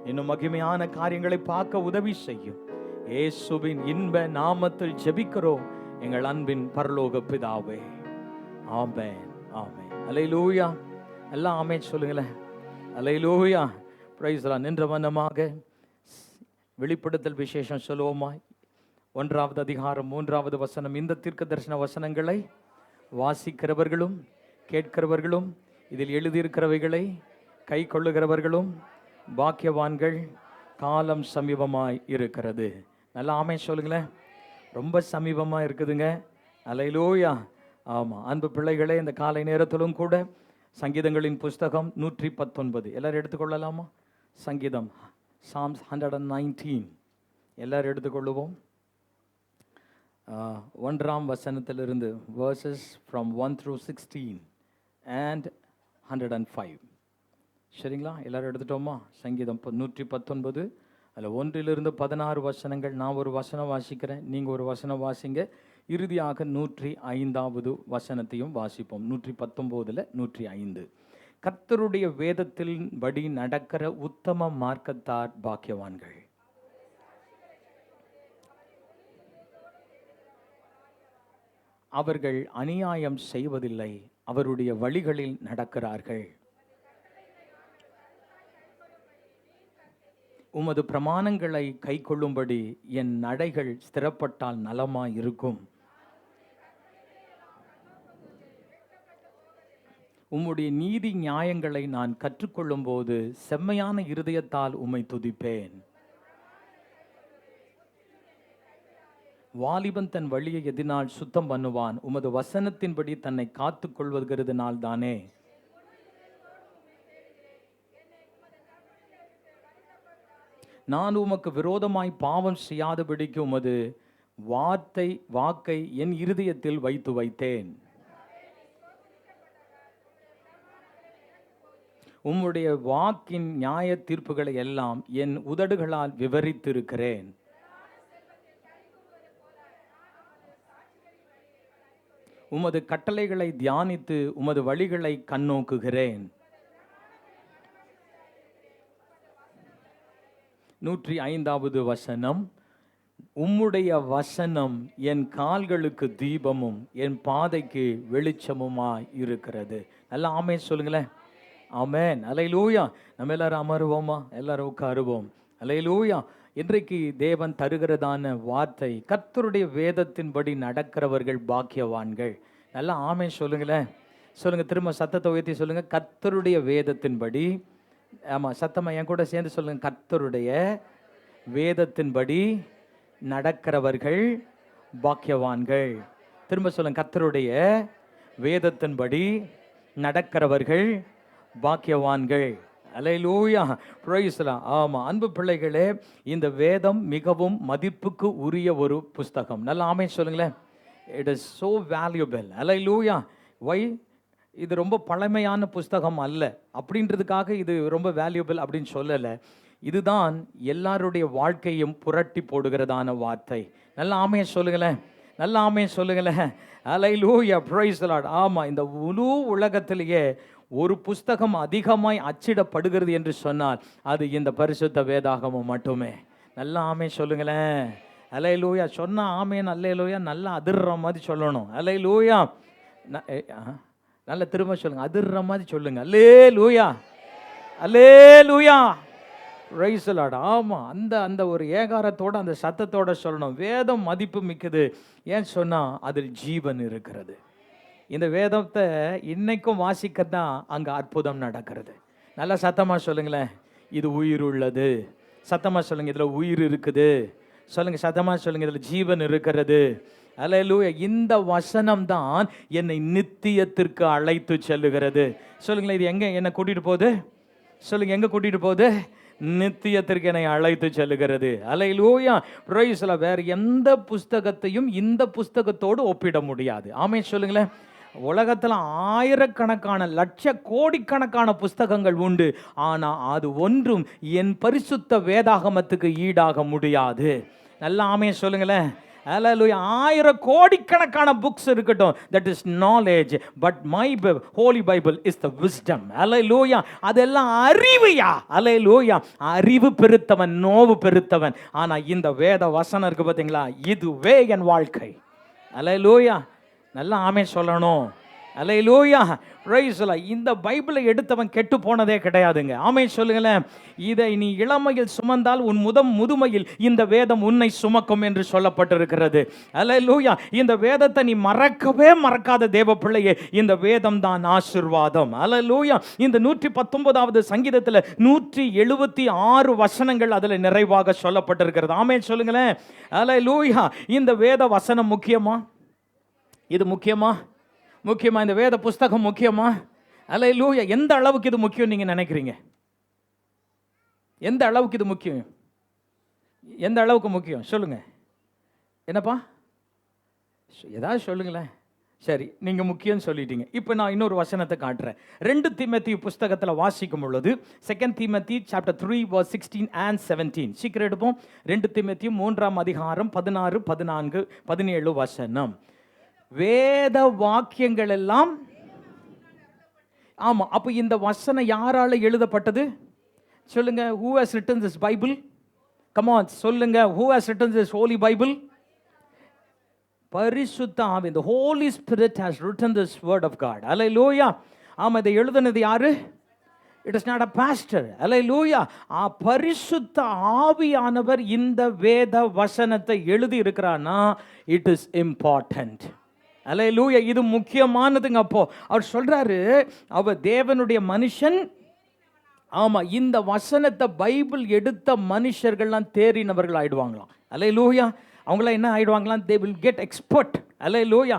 இன்னும் மகிமையான காரியங்களை பார்க்க உதவி செய்யும். இயேசுவின் இன்ப நாமத்தில் ஜெபிக்கிறோம் எங்கள் அன்பின் பரலோக பிதாவே. ஆமென், ஆமென். அல்லேலூயா. எல்லாம் ஆமென் சொல்லுங்களேன். அல்லேலூயா. Praise the Lord. நின்ற வண்ணமாக வெளிப்படுத்தல் விசேஷம் சொல்லுவோமா? 1வது அதிகாரம் 3வது வசனம். இந்த தீர்க்க தரிசன வசனங்களை வாசிக்கிறவர்களும் கேட்கிறவர்களும் இதில் எழுதியிருக்கிறவைகளை கை கொள்ளுகிறவர்களும் பாக்கியவான்கள், காலம் சமீபமாய் இருக்கிறது. நல்லா ஆமென் சொல்லுங்களேன். ரொம்ப சமீபமா இருக்குதுங்க. அல்லேலூயா. ஆமா அன்பு பிள்ளைகளே, இந்த காலை நேரத்திலும் கூட சங்கீதங்களின் புஸ்தகம் 119 எல்லாரும் எடுத்துக்கொள்ளலாமா? சங்கீதம் Psalms 119 எல்லாரும் எடுத்துக்கொள்ளுவோம். 1ஆம் வசனத்திலிருந்து verses from 1 through 16 and 105. சரிங்களா? எல்லாரும் எடுத்துட்டோமா? சங்கீதம் 119 அதில் 1லிருந்து 16 வசனங்கள். நான் ஒரு வசனம் வாசிக்கிறேன், நீங்கள் ஒரு வசனம் வாசிங்க. இறுதியாக 105வது வசனத்தையும் வாசிப்போம். 119ல் 105. கர்த்தருடைய வேதத்தின் படி நடக்கிற உத்தம மார்க்கத்தார் பாக்கியவான்கள். அவர்கள் அநியாயம் செய்வதில்லை, அவருடைய வழிகளில் நடக்கிறார்கள். உமது பிரமாணங்களை கை கொள்ளும்படி என் நடைகள் ஸ்திரப்பட்டால் நலமாய் இருக்கும். உம்முடைய நீதி நியாயங்களை நான் கற்றுக்கொள்ளும் போது செம்மையான இருதயத்தால் உம்மை துதிப்பேன். வாலிபன் தன் வழியை எதினால் சுத்தம் பண்ணுவான், உமது வசனத்தின்படி தன்னை காத்து கொள்வதனால் தானே. நான் உமக்கு விரோதமாய் பாவம் செய்யாதபடிக்கு உமது வாக்கை என் இருதயத்தில் வைத்து வைத்தேன். உம்முடைய வாக்கின் நியாய தீர்ப்புகளை எல்லாம் என் உதடுகளால் விவரித்திருக்கிறேன். உமது கட்டளைகளை தியானித்து உமது வழிகளை கண்ணோக்குகிறேன். 105வது வசனம். உம்முடைய வசனம் என் கால்களுக்கு தீபமும் என் பாதைக்கு வெளிச்சமுமாய் இருக்கிறது. நல்லா ஆமென் சொல்லுங்களேன். ஆமென். அல்லேலூயா. நம்ம எல்லாரும் அமருவோமா? எல்லாரும் உட்காருவோம். அல்லேலூயா. இன்றைக்கு தேவன் தருகிறதான வார்த்தை, கர்த்தருடைய வேதத்தின்படி நடக்கிறவர்கள் பாக்கியவான்கள். நல்லா ஆமென் சொல்லுங்களேன். சொல்லுங்க, திரும்ப சத்தத்தை உயர்த்தி சொல்லுங்க, கர்த்தருடைய வேதத்தின்படி. ஆமா, சத்தமா என் கூட சேர்ந்து சொல்லுங்க, கர்த்தருடைய வேதத்தின்படி நடக்கிறவர்கள் பாக்கியவான்கள். திரும்ப சொல்லுங்க, கர்த்தருடைய வேதத்தின்படி நடக்கிறவர்கள் பாக்கியவான்கள். அல்லேலூயா, பிரைஸ் தி லார்ட். ஆமா, அன்பு பிள்ளைகளே, இந்த வேதம் மிகவும் மதிப்புக்கு உரிய ஒரு புஸ்தகம். நல்லா ஆமென் சொல்லுங்களேன். It is so valuable. அல்லேலூயா. வை? இது ரொம்ப பழமையான புஸ்தகம் அல்ல அப்படின்றதுக்காக இது ரொம்ப வேல்யூபிள் அப்படின்னு சொல்லலை. இதுதான் எல்லாருடைய வாழ்க்கையும் புரட்டி போடுகிறதான வார்த்தை. நல்லா ஆமென் சொல்லுங்களேன். நல்லா ஆமென் சொல்லுங்களேன். அல்லேலூயா, பிரைஸ் தி லார்ட். ஆமா, இந்த முழு உலகத்திலேயே ஒரு புஸ்தகம் அதிகமாய் அச்சிடப்படுகிறது என்று சொன்னால் அது இந்த பரிசுத்த வேதாகமம் மட்டுமே. நல்லா ஆமென் சொல்லுங்களேன். அல்லேலூயா. சொன்னா ஆமென் அல்லேலூயா நல்லா அதிர்ற மாதிரி சொல்லணும். அல்லேலூயா. நல்ல திரும்ப சொல்லுங்க, அதிர்ற மாதிரி சொல்லுங்க. அல்லேலூயா, அல்லேலூயா, பிரைஸ் தி லார்ட். ஆமா, அந்த ஒரு ஏகாரத்தோட அந்த சத்தத்தோட சொல்லணும். வேதம் மதிப்பு மிக்கது. ஏன் சொன்னா அதில் ஜீவன் இருக்கிறது. இந்த வேதத்தை இன்னைக்கும் வாசிக்கத்தான் அங்க அற்புதம் நடக்கிறது. நல்லா சத்தமா சொல்லுங்களேன், இது உயிர் உள்ளது. சத்தமா சொல்லுங்க, இதுல உயிர் இருக்குது. சொல்லுங்க, சத்தமா சொல்லுங்க, இதுல ஜீவன் இருக்கிறது. அல்லேலூயா. இந்த வசனம் தான் என்னை நித்தியத்திற்கு அழைத்து செல்லுகிறது. சொல்லுங்களேன், இது எங்க என்னை கூட்டிட்டு போகுது? சொல்லுங்க, எங்க கூட்டிட்டு போகுது? நித்தியத்திற்கு என்னை அழைத்து செல்லுகிறது. அல்லேலூயா, பிரைஸ் தி லார்ட். வேற எந்த புஸ்தகத்தையும் இந்த புஸ்தகத்தோடு ஒப்பிட முடியாது. ஆமென் சொல்லுங்களேன். உலகத்தில் ஆயிரக்கணக்கான லட்ச கோடிக்கணக்கான புஸ்தகங்கள் உண்டு. ஆனால் அது ஒன்றும் என் பரிசுத்த வேதாகமத்துக்கு ஈடாக முடியாது. நல்லா ஆமென் சொல்லுங்களேன். அல்லேலூயா. 1000 கோடிக்கணக்கான புக்ஸ் இருக்கட்டும், that is knowledge, but my holy bible is the wisdom. அல்லேலூயா. அதெல்லாம் அறிவுயா. அல்லேலூயா. அறிவு பெருத்தவன், நோவு பெருத்தவன். ஆனா இந்த வேத வசனம் இருக்கு பாத்தீங்களா, இதுவே என் வாழ்க்கை. அல்லேலூயா. நல்லா ஆமென் சொல்லணும். அல்லேலூயா, பிரைஸ் தி லார்ட். இந்த பைபிளை எடுத்தவன் கெட்டு போனதே கிடையாதுங்க. ஆமென் சொல்லுங்களேன். இதை நீ இளமையில் சுமந்தால் உன் முதுமையில் இந்த வேதம் உன்னை சுமக்கும் என்று சொல்லப்பட்டிருக்கிறது. அல்லேலூயா. இந்த வேதத்தை நீ மறக்கவே மறக்காத தேவ பிள்ளையே, இந்த வேதம் தான் ஆசீர்வாதம். அல்லேலூயா. இந்த 119வது சங்கீதத்தில் 176 வசனங்கள் அதில் நிறைவாக சொல்லப்பட்டிருக்கிறது. ஆமென் சொல்லுங்களேன். அல்லேலூயா. இந்த வேத வசனம் முக்கியமா? இது முக்கியமா? முக்கியமா? இந்த வேத புஸ்தகம் முக்கியமா? அல்லேலூயா. எந்த அளவுக்கு இது முக்கியம் நீங்க நினைக்கிறீங்க? எந்த அளவுக்கு இது முக்கியம்? எந்த அளவுக்கு முக்கியம் சொல்லுங்க. என்னப்பா? ஏதாவது சொல்லுங்களேன். சரி, நீங்க முக்கியம் சொல்லிட்டீங்க. இப்போ நான் இன்னொரு வசனத்தை காட்டுறேன். 2 தீமோத்தேயு புஸ்தகத்தில் வாசிக்கும் பொழுது 2 தீமோத்தேயு chapter 3 verse 16 and 17. சீக்கிரம் எடுப்போம். 2 தீமோத்தேயு 3ஆம் அதிகாரம் 16, 14, 17 வசனம். வேத வாக்கியங்கள் எல்லாம். ஆமா, அப்ப இந்த வசனம் யாரால எழுதப்பட்டது சொல்லுங்க? who has written this bible? come on சொல்லுங்க, who has written this holy bible? பரிசுத்த ஆவி, the holy spirit has written this word of god. அல்லேலூயா. ஆமா, இதை எழுதினது யாரு? it is not a pastor. அல்லேலூயா. பரிசுத்த ஆவியானவர் இந்த வேத வசனத்தை எழுதி இருக்கிறானா, it is important. அல்லேலூயா. இது முக்கியமானதுங்க. அப்போ அவர் சொல்றாரு, அவர் தேவனுடைய மனுஷன். ஆமா, இந்த வசனத்தை பைபிள் எடுத்த மனுஷர்கள்லாம் தேறினவர்கள் ஆயிடுவாங்களாம். அல்லேலூயா. அவங்களாம் என்ன ஆயிடுவாங்களாம்? they will get expert. அல்லேலூயா.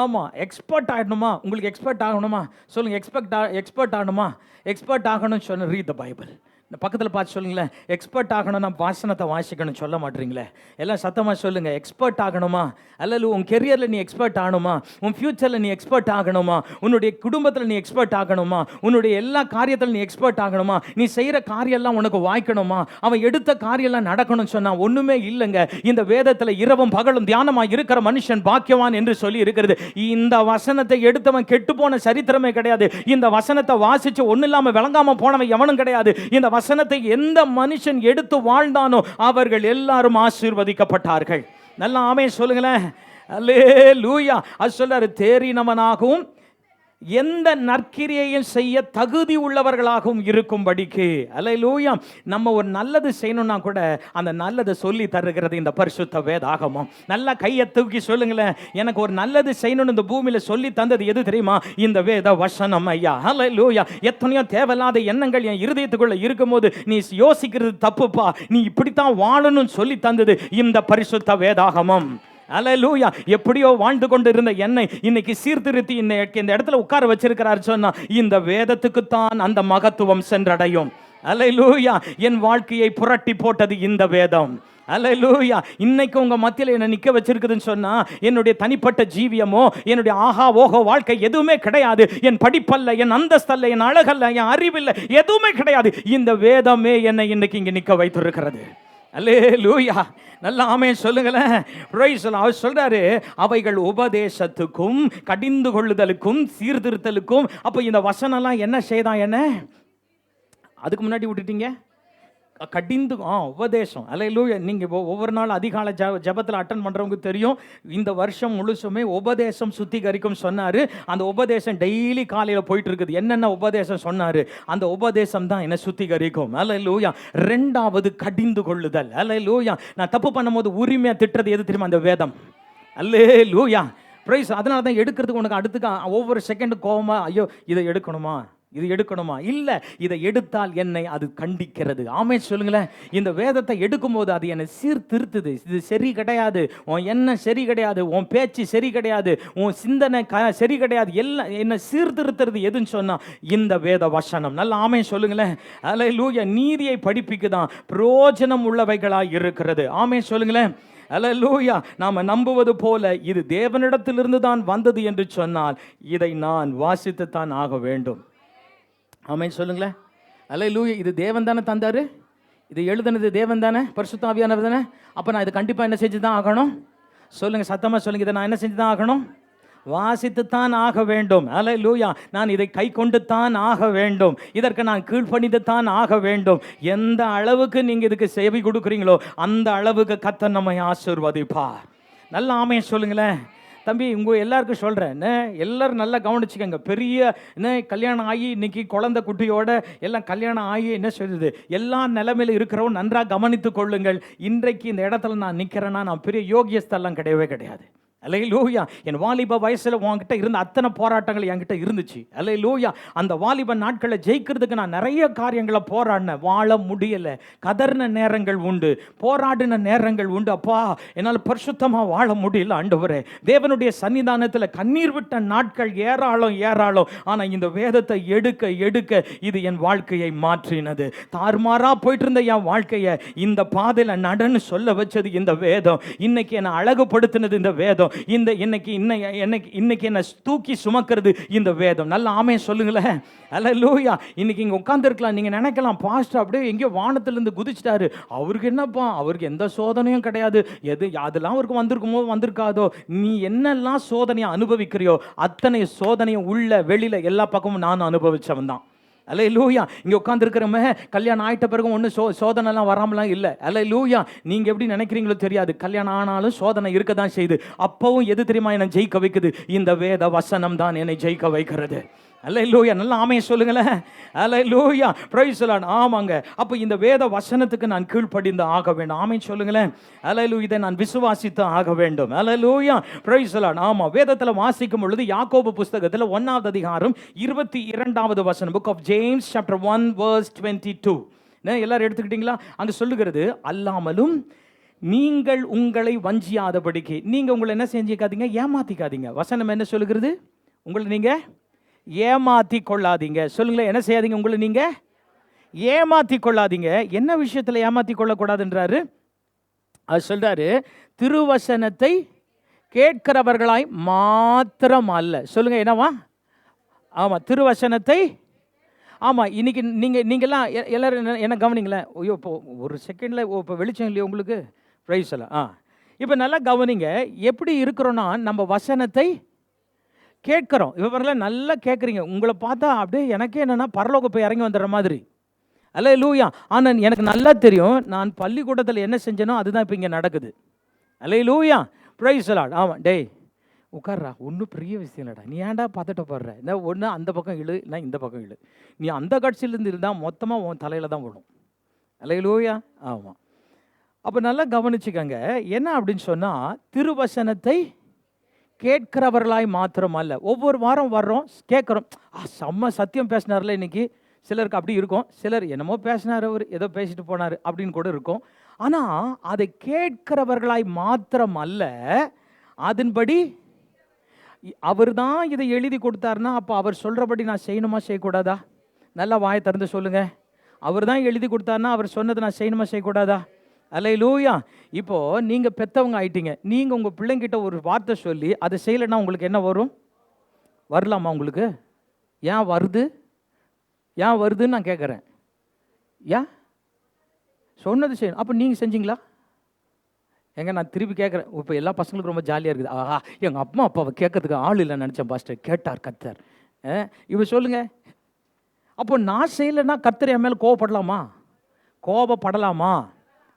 ஆமா, எக்ஸ்பர்ட் ஆகணுமா? உங்களுக்கு எக்ஸ்பர்ட் ஆகணுமா? சொல்லுங்க, எக்ஸ்பர்ட் ஆகணுமா? எக்ஸ்பர்ட் ஆகணும்னு சொன்ன ரீட் த பைபிள். பக்கத்தில் பார்த்து சொல்லுங்களேன், எக்ஸ்பர்ட் ஆகணும்னா வாசனத்தை வாசிக்கணும் சொல்ல மாட்டீங்களே. எல்லாம் சத்தமாக சொல்லுங்க, எக்ஸ்பர்ட் ஆகணுமா? அல்லது உன் கெரியரில் நீ எக்ஸ்பர்ட் ஆகணுமா? உன் ஃபியூச்சரில் நீ எக்ஸ்பர்ட் ஆகணுமா? உன்னுடைய குடும்பத்தில் நீ எக்ஸ்பர்ட் ஆகணுமா? உன்னுடைய எல்லா காரியத்தில் நீ எக்ஸ்பர்ட் ஆகணுமா? நீ செய்கிற காரியெல்லாம் உனக்கு வாய்க்கணுமா? அவன் எடுத்த காரியெல்லாம் நடக்கணும்னு சொன்னால் ஒன்றுமே இல்லைங்க. இந்த வேதத்தில் இரவும் பகலும் தியானமாக இருக்கிற மனுஷன் பாக்கியவான் என்று சொல்லி இருக்கிறது. இந்த வசனத்தை எடுத்தவன் கெட்டு போன சரித்திரமே கிடையாது. இந்த வசனத்தை வாசித்து ஒன்றும் இல்லாமல் விளங்காமல் போனவன் எவனும் கிடையாது. இந்த வசனத்தை எந்த மனுஷன் எடுத்து வாழ்ந்தானோ அவர்கள் எல்லாரும் ஆசீர்வதிக்கப்பட்டார்கள். நல்லா ஆமென் சொல்லுங்களேன். அல்லேலூயா. அது சொல்றாரு, தேறினவனாகவும் எந்த நற்கிரியையும் செய்ய தகுதி உள்ளவர்களாகவும் இருக்கும்படிக்கு. அல்லேலூயா. நம்ம ஒரு நல்லது செய்யணும்னா கூட அந்த நல்லதை சொல்லி தருகிறது இந்த பரிசுத்த வேதாகமம். நல்லா கையை தூக்கி சொல்லுங்களேன், எனக்கு ஒரு நல்லது செய்யணும்னு இந்த பூமியில சொல்லி தந்தது எது தெரியுமா? இந்த வேத வசனம் ஐயா. அல்லேலூயா. எத்தனையோ தேவையில்லாத எண்ணங்கள் என் இருதயத்துக்குள்ள இருக்கும்போது நீ யோசிக்கிறது தப்புப்பா, நீ இப்படித்தான் வாழணும்னு சொல்லி தந்தது இந்த பரிசுத்த வேதாகமம். அல்லேலூயா. எப்படியோ வாழ்ந்து கொண்டு இருந்த என்னை இன்னைக்கு சீர்திருத்தி இந்த இடத்துல உட்கார வச்சிருக்கிறார் சொன்னா இந்த வேதத்துக்குத்தான் அந்த மகத்துவம் சென்றடையும். அல்லேலூயா. என் வாழ்க்கையை புரட்டி போட்டது இந்த வேதம். அல்லேலூயா. இன்னைக்கு உங்க மத்தியில் என்ன நிக்க வச்சிருக்குதுன்னு சொன்னா என்னுடைய தனிப்பட்ட ஜீவியமோ என்னுடைய ஆஹா ஓஹோ வாழ்க்கை எதுவுமே கிடையாது. என் படிப்பல்ல, என் அந்தஸ்தல்ல, என் அழகல்ல, என் அறிவில்ல, எதுவுமே கிடையாது. இந்த வேதமே என்னை இன்னைக்கு இங்க நிக்க வைத்திருக்கிறது. அல்லேலூயா. நல்ல ஆமென் சொல்லுங்களேன். Price the Lord. அவர் சொல்றாரு, அவைகள் உபதேசத்துக்கும் கடிந்து கொள்ளுதலுக்கும் சீர்திருத்தலுக்கும். அப்ப இந்த வசனம்லாம் என்ன செய்தான்? என்ன அதுக்கு முன்னாடி விட்டுட்டீங்க? கடிந்து உபதேசம். அல்லேலூயா. நீங்கள் ஒவ்வொரு நாள் அதிகாலை ஜபத்தில் அட்டன் பண்ணுறவங்க தெரியும், இந்த வருஷம் முழுசுமே உபதேசம் சுத்திகரிக்கும் சொன்னார். அந்த உபதேசம் டெய்லி காலையில் போயிட்டு இருக்குது. என்னென்ன உபதேசம் சொன்னார்? அந்த உபதேசம் தான் என்ன சுத்திகரிக்கும். அல்லேலூயா. ரெண்டாவது கடிந்து கொள்ளுதல். அல்லேலூயா. நான் தப்பு பண்ணும்போது உரிமையாக திட்டுறது எது தெரியுமா? அந்த வேதம். அல்லேலூயா. பிரைஸ். அதனால தான் எடுக்கிறதுக்கு உனக்கு அடுத்துக்கு ஒவ்வொரு செகண்டு கோவமா, ஐயோ இதை எடுக்கணுமா, இது எடுக்கணுமா? இல்லை, இதை எடுத்தால் என்னை அது கண்டிக்கிறது. ஆமென் சொல்லுங்களேன். இந்த வேதத்தை எடுக்கும்போது அது என்னை சீர்திருத்துது. இது சரி கிடையாது, உன் எண்ணம் சரி கிடையாது, உன் பேச்சு சரி கிடையாது, உன் சிந்தனை சரி கிடையாது, எல்லாம் என்னை சீர்திருத்துறது எதுன்னு சொன்னா இந்த வேத வசனம். நல்ல ஆமென் சொல்லுங்களேன். அல்லேலூயா. நீதியை படிப்பிக்குதான் பிரயோஜனம் உள்ளவைகளாய் இருக்கிறது. ஆமென் சொல்லுங்களேன். அல்லேலூயா. நாம் நம்புவது போல இது தேவனிடத்திலிருந்து தான் வந்தது என்று சொன்னால் இதை நான் வாசித்து தான் ஆக வேண்டும். ஆமென் சொல்லுங்களேன். அல்லேலூயா. இது தேவன் தானே தந்தாரு, இது எழுதுனது தேவன் தானே, பரிசுத்த ஆவியானவர் தானே. அப்போ நான் இது கண்டிப்பாக என்ன செஞ்சு தான் ஆகணும்? சொல்லுங்கள், சத்தமாக சொல்லுங்கள். இதை நான் என்ன செஞ்சு தான் ஆகணும்? வாசித்து தான் ஆக வேண்டும். அல்லேலூயா. நான் இதை கை கொண்டு தான் ஆக வேண்டும். இதற்கு நான் கீழ்ப்பணிந்து தான் ஆக வேண்டும். எந்த அளவுக்கு நீங்கள் இதுக்கு செவி கொடுக்குறீங்களோ அந்த அளவுக்கு கர்த்தர் நம்மை ஆசீர்வதிப்பார். நல்ல ஆமென் சொல்லுங்களேன். தம்பி, உங்கள் எல்லாருக்கும் சொல்கிறேன், எல்லோரும் நல்லா கவனிச்சுக்கங்க. பெரிய கல்யாணம் ஆகி இன்னைக்கு குழந்தை குட்டியோட எல்லாம் கல்யாணம் ஆகி என்ன சொல்லுது, எல்லா நிலைமையில இருக்கிறவங்க நன்றாக கவனித்து கொள்ளுங்கள். இன்றைக்கு இந்த இடத்துல நான் நிற்கிறேன்னா நான் பெரிய யோகியஸ்தெல்லாம் கிடையவே கிடையாது. அல்லேலூயா. என் வாலிப வயசில் உன்கிட்ட இருந்த அத்தனை போராட்டங்கள் என்கிட்ட இருந்துச்சு. அல்லேலூயா. அந்த வாலிப நாட்களை ஜெயிக்கிறதுக்கு நான் நிறைய காரியங்களை போராடினேன், வாழ முடியலை. கதறின நேரங்கள் உண்டு, போராடின நேரங்கள் உண்டு. அப்பா, என்னால் பரிசுத்தமாக வாழ முடியல ஆண்டவரே. தேவனுடைய சன்னிதானத்தில் கண்ணீர் விட்ட நாட்கள் ஏராளம் ஏராளம். ஆனால் இந்த வேதத்தை எடுக்க எடுக்க இது என் வாழ்க்கையை மாற்றினது. தாறுமாறா போயிட்டு இருந்த என் வாழ்க்கையை இந்த பாதையில் நடன்னு சொல்ல வச்சது இந்த வேதம். இன்னைக்கு என்னை அழகுபடுத்தினது இந்த வேதம். இந்த இன்னைக்கு என்ன தூக்கி சுமக்கிறது இந்த வேதம். நல்ல ஆமென் சொல்லுங்களேன். அல்லேலூயா. இன்னைக்கு இங்க உட்கார்ந்து இருக்கலாம், நீங்க நினைக்கலாம் பாஸ்டர் அப்படியே எங்கேயோ வானத்திலிருந்து குதிச்சிட்டாரு, அவருக்கு என்னப்பா, அவருக்கு எந்த சோதனையும் கிடையாது, அதெல்லாம் அவருக்கு வந்திருக்குமோ வந்திருக்காதோ. நீ என்னெல்லாம் சோதனையை அனுபவிக்கிறியோ அத்தனை சோதனையும் உள்ள வெளியில எல்லா பக்கமும் நான் அனுபவிச்சவன் தான். அல்லேலூயா. இங்கே உட்காந்துருக்கிறோமே, கல்யாணம் ஆகிட்ட பிறகு ஒன்றும் சோதனைலாம் வராமலாம் இல்லை. அல்லேலூயா. நீங்கள் எப்படி நினைக்கிறீங்களோ தெரியாது, கல்யாணம் ஆனாலும் சோதனை இருக்க தான் செய்யுது. அப்பவும் எது தெரியுமா என்னை ஜெயிக்க வைக்குது? இந்த வேத வசனம் தான் என்னை ஜெயிக்க வைக்கிறது. அல்லேலூயா. நல்ல ஆமென் சொல்லுங்களேன். அல்லேலூயா. Praise the Lord. ஆமாங்க. அப்போ இந்த வேத வசனத்துக்கு நான் கீழ்ப்படிந்து ஆக வேண்டும். ஆமென் சொல்லுங்களேன். அல்லேலூயா. இதை நான் விசுவாசித்து ஆக வேண்டும். அல்லேலூயா. Praise the Lord. ஆமாம். வேதத்தில் வாசிக்கும் பொழுது யாக்கோபு புஸ்தகத்தில் 1வது அதிகாரம் 22வது வசனம், book of James chapter 1 verse 22. எல்லாரும் எடுத்துக்கிட்டீங்களா? அங்கே சொல்லுகிறது, அல்லாமலும் நீங்கள் உங்களை வஞ்சியாதபடிக்கு. நீங்கள் உங்களை என்ன செஞ்சுக்காதீங்க, ஏமாத்திக்காதீங்க. வசனம் என்ன சொல்லுகிறது? உங்களை நீங்கள் ஏமாத்தி கொள்ளாதீங்க. சொல்லுங்களேன், என்ன செய்யாதீங்க, உங்களை நீங்க ஏமாத்தி கொள்ளாதீங்க. என்ன விஷயத்துல ஏமாத்தி கொள்ளக்கூடாதுன்றாரு? அது சொல்றாரு, திருவசனத்தை கேட்கிறவர்களாய் மாத்திரம் அல்ல. சொல்லுங்க, என்னவா? ஆமா, திருவசனத்தை. ஆமா, இன்னைக்கு நீங்கெல்லாம் எல்லாரும் என்ன கவனிங்களேன். ஐயோ, இப்போ ஒரு செகண்ட்ல இப்போ வெளிச்சம் இல்லையா உங்களுக்கு? பிரைஸ் எல்லாம். இப்போ நல்லா கவனிங்க. எப்படி இருக்கிறோன்னா, நம்ம வசனத்தை கேட்குறோம். இவரெல்லாம் நல்லா கேட்குறீங்க. உங்களை பார்த்தா அப்படியே எனக்கே என்னென்னா பரலோகம் போய் இறங்கி வந்துடுற மாதிரி. அல்லேலூயா. ஆனால் எனக்கு நல்லா தெரியும், நான் பள்ளிக்கூடத்தில் என்ன செஞ்சேனோ அதுதான் இப்போ இங்கே நடக்குது. அல்லேலூயா. Praise the Lord. ஆமாம். டேய், உட்கார்றா, ஒன்றும் பெரிய விஷயம் இல்லைடா, நீ ஏன்டா பதட்டப்படுற, என்ன ஒன்று அந்த பக்கம் இழு, இல்லை இந்த பக்கம் இழு, நீ அந்த கட்சியிலேருந்து இருந்தால் மொத்தமாக உன் தலையில் தான் விடும். அல்லேலூயா. ஆமாம். அப்போ நல்லா கவனிச்சுக்கங்க. என்ன அப்படின்னு சொன்னால், திருவசனத்தை கேட்கிறவர்களாய் மாத்திரம் அல்ல. ஒவ்வொரு வாரம் வர்றோம், கேட்குறோம், செம்ம சத்தியம் பேசினார்ல இன்னைக்கு. சிலருக்கு அப்படி இருக்கும், சிலர் என்னமோ பேசினார், அவர் ஏதோ பேசிட்டு போனார் அப்படின்னு கூட இருக்கும். ஆனால் அதை கேட்கிறவர்களாய் மாத்திரம் அல்ல, அதன்படி அவர் தான் இதை எழுதி கொடுத்தாருன்னா அப்போ அவர் சொல்கிறபடி நான் செய்யணுமா செய்யக்கூடாதா? நல்லா வாயை திறந்து சொல்லுங்க. அவர் தான் எழுதி கொடுத்தாருன்னா அவர் சொன்னதை நான் செய்யணுமா செய்யக்கூடாதா? அல்லேலூயா. இப்போ நீங்க பெத்தவங்க ஆயிட்டீங்க, நீங்க உங்க பிள்ளைங்கிட்ட ஒரு வார்த்தை சொல்லி அதை செய்யலைன்னா உங்களுக்கு என்ன வரும்? வரலாமா உங்களுக்கு? ஏன் வருது? ஏன் வருதுன்னு நான் கேட்குறேன். ஏன் சொன்னது செய்யணும். அப்போ நீங்கள் செஞ்சீங்களா? எங்க நான் திருப்பி கேட்குறேன். இப்போ எல்லா பசங்களுக்கும் ரொம்ப ஜாலியாக இருக்குது. ஆஹா, எங்கள் அம்மா அப்பாவை கேட்கறதுக்கு ஆள் இல்லைன்னு நினச்சேன் பாஸ்டர், கேட்டார் கர்த்தர். இப்போ சொல்லுங்க, அப்போ நான் செய்யலைன்னா கர்த்தர் என் மேலே கோவப்படலாமா? கோபப்படலாமா?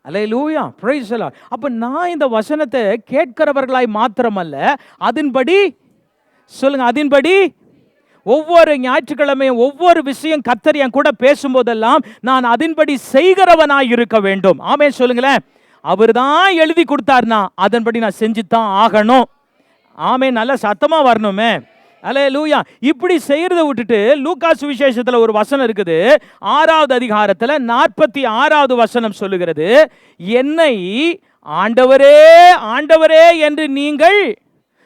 அல்லேலூயா, பிரைஸ் தி லார்ட். அப்போ நான் இந்த வசனத்தை கேட்கிறவர்களாய் மாத்திரமல்ல, அதன்படி சொல்லுங்க, அதன்படி ஒவ்வொரு ஞாயிற்றுக்கிழமையும் ஒவ்வொரு விஷயம் கர்த்தர் என் கூட பேசும்போதெல்லாம் நான் அதன்படி செய்கிறவனாய் இருக்க வேண்டும். ஆமென் சொல்லுங்களேன். அவர் தான் எழுதி கொடுத்தார்னா அதன்படி நான் செஞ்சு தான் ஆகணும். ஆமென். நல்ல சத்தமாக வரணுமே. அல்லேலூயா. இப்படி செய்யறதை விட்டுட்டு லூக்கா சுவிசேஷத்தில் ஒரு வசனம் இருக்குது, 6வது அதிகாரத்தில் 46வது வசனம் சொல்லுகிறது, என்னை ஆண்டவரே ஆண்டவரே என்று நீங்கள்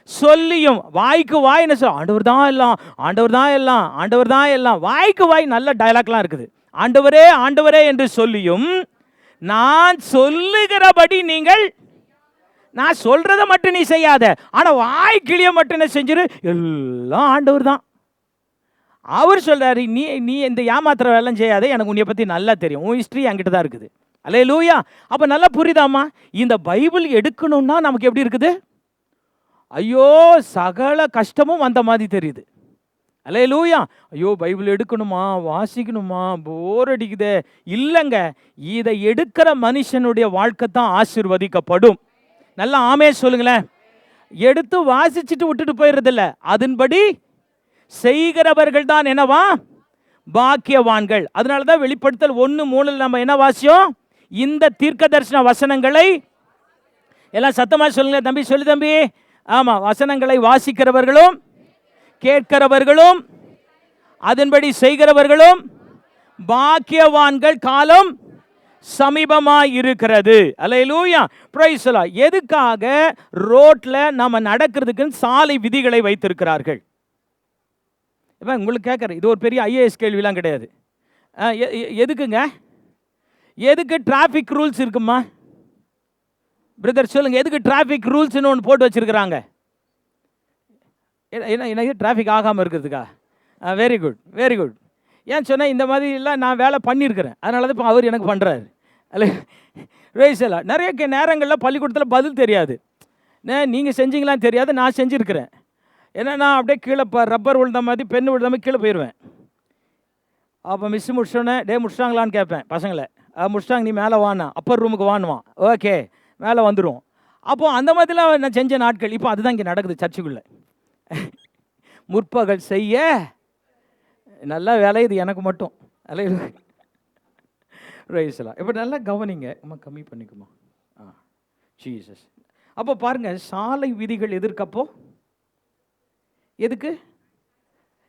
சொல்லியும். வாய்க்கு வாய் என்ன சொல்ல, ஆண்டவர் தான் எல்லாம், ஆண்டவர் தான் எல்லாம், ஆண்டவர் தான் எல்லாம். வாய்க்கு வாய் நல்ல டயலாக்லாம் இருக்குது. ஆண்டவரே ஆண்டவரே என்று சொல்லியும் நான் சொல்லுகிறபடி நீங்கள், நான் சொல்றத மட்டும் நீ செய்யாத, ஆனா வாய் கிளிய மட்டும் என்ன செஞ்சிரு, எல்லாம் ஆண்டவர் தான். அவர் சொல்றாரு, நீ நீ இந்த ஏமாத்துற வேலை செய்யாத, எனக்கு உன்னை பத்தி நல்லா தெரியும், உன் ஹிஸ்டரி என்கிட்ட தான் இருக்குது. அல்லேலூயா. அப்ப நல்லா புரியுதாமா? இந்த பைபிள் எடுக்கணும்னா நமக்கு எப்படி இருக்குது? ஐயோ, சகல கஷ்டமும் வந்த மாதிரி தெரியுது. அல்லேலூயா. ஐயோ, பைபிள் எடுக்கணுமா, வாசிக்கணுமா, போர் அடிக்குதே. இல்லைங்க, இதை எடுக்கிற மனுஷனுடைய வாழ்க்கை தான் ஆசீர்வதிக்கப்படும். நல்லா ஆமே சொல்லுங்களேன். எடுத்து வாசிச்சுட்டு விட்டுட்டு போயிடுறதில்ல, அதன்படி செய்கிறவர்கள் தான் என்னவா? பாக்கியவான்கள். அதனால தான் வெளிப்படுத்தல் 1:3 நம்ம என்ன வாசியோம்? இந்த தீர்க்க தரிசன வசனங்களை எல்லாம் சத்தமா சொல்லுங்க தம்பி, சொல்லு தம்பி. ஆமா, வசனங்களை வாசிக்கிறவர்களும் கேட்கிறவர்களும் அதன்படி செய்கிறவர்களும் பாக்கியவான்கள், காலம் சமீபமாய் இருக்கிறது. அல்லேலூயா, பிரைஸ் தி லார்ட். எதுக்காக ரோட்ல நாம நடக்கிறதுக்கு சாலை விதிகளை வைத்திருக்கிறார்கள்? இப்போ உங்களுக்கு கேட்குறேன், இது ஒரு பெரிய ஐஏஎஸ் கேள்விலாம் கிடையாது. எதுக்குங்க? எதுக்கு டிராஃபிக் ரூல்ஸ் இருக்குமா? பிரதர் சொல்லுங்க, எதுக்கு டிராஃபிக் ரூல்ஸ்னு ஒன்று போட்டு வச்சிருக்கிறாங்க? என்ன டிராஃபிக் ஆகாமல் இருக்கிறதுக்கா? Very good, very good. ஏன் சொன்னால், இந்த மாதிரிலாம் நான் வேலை பண்ணியிருக்கிறேன், அதனால தான் இப்போ அவர் எனக்கு பண்ணுறாரு. அல்ல ரைசலா. நிறைய நேரங்களில் பள்ளிக்கூடத்தில் பதில் தெரியாது, நீங்கள் செஞ்சீங்களான்னு தெரியாது, நான் செஞ்சுருக்கிறேன். ஏன்னா நான் அப்படியே கீழே ரப்பர் விழுந்த மாதிரி, பெண்ணு விழுந்த மாதிரி கீழே போயிடுவேன். அப்போ மிஸ்ஸு முடிச்சோன்னே, டே முடிச்சிட்டாங்களான்னு கேட்பேன் பசங்களை. முடிச்சிட்டாங்க, நீ மேலே வானா, அப்பர் ரூமுக்கு வாணுவான். ஓகே, மேலே வந்துடும். அப்போது அந்த மாதிரிலாம் நான் செஞ்ச நாட்கள். இப்போ அதுதான் இங்கே நடக்குது சர்ச்சுக்குள்ளே. முற்பகல் செய்ய நல்லா வேலை, இது எனக்கு மட்டும். ரைஸ்லாம் இப்போ நல்லா கவனிங்க. அம்மா கம்மி பண்ணிக்குமா? ஜீசஸ். அப்போ பாருங்கள், சாலை விதிகள் எதிர்க்கப்போ எதுக்கு?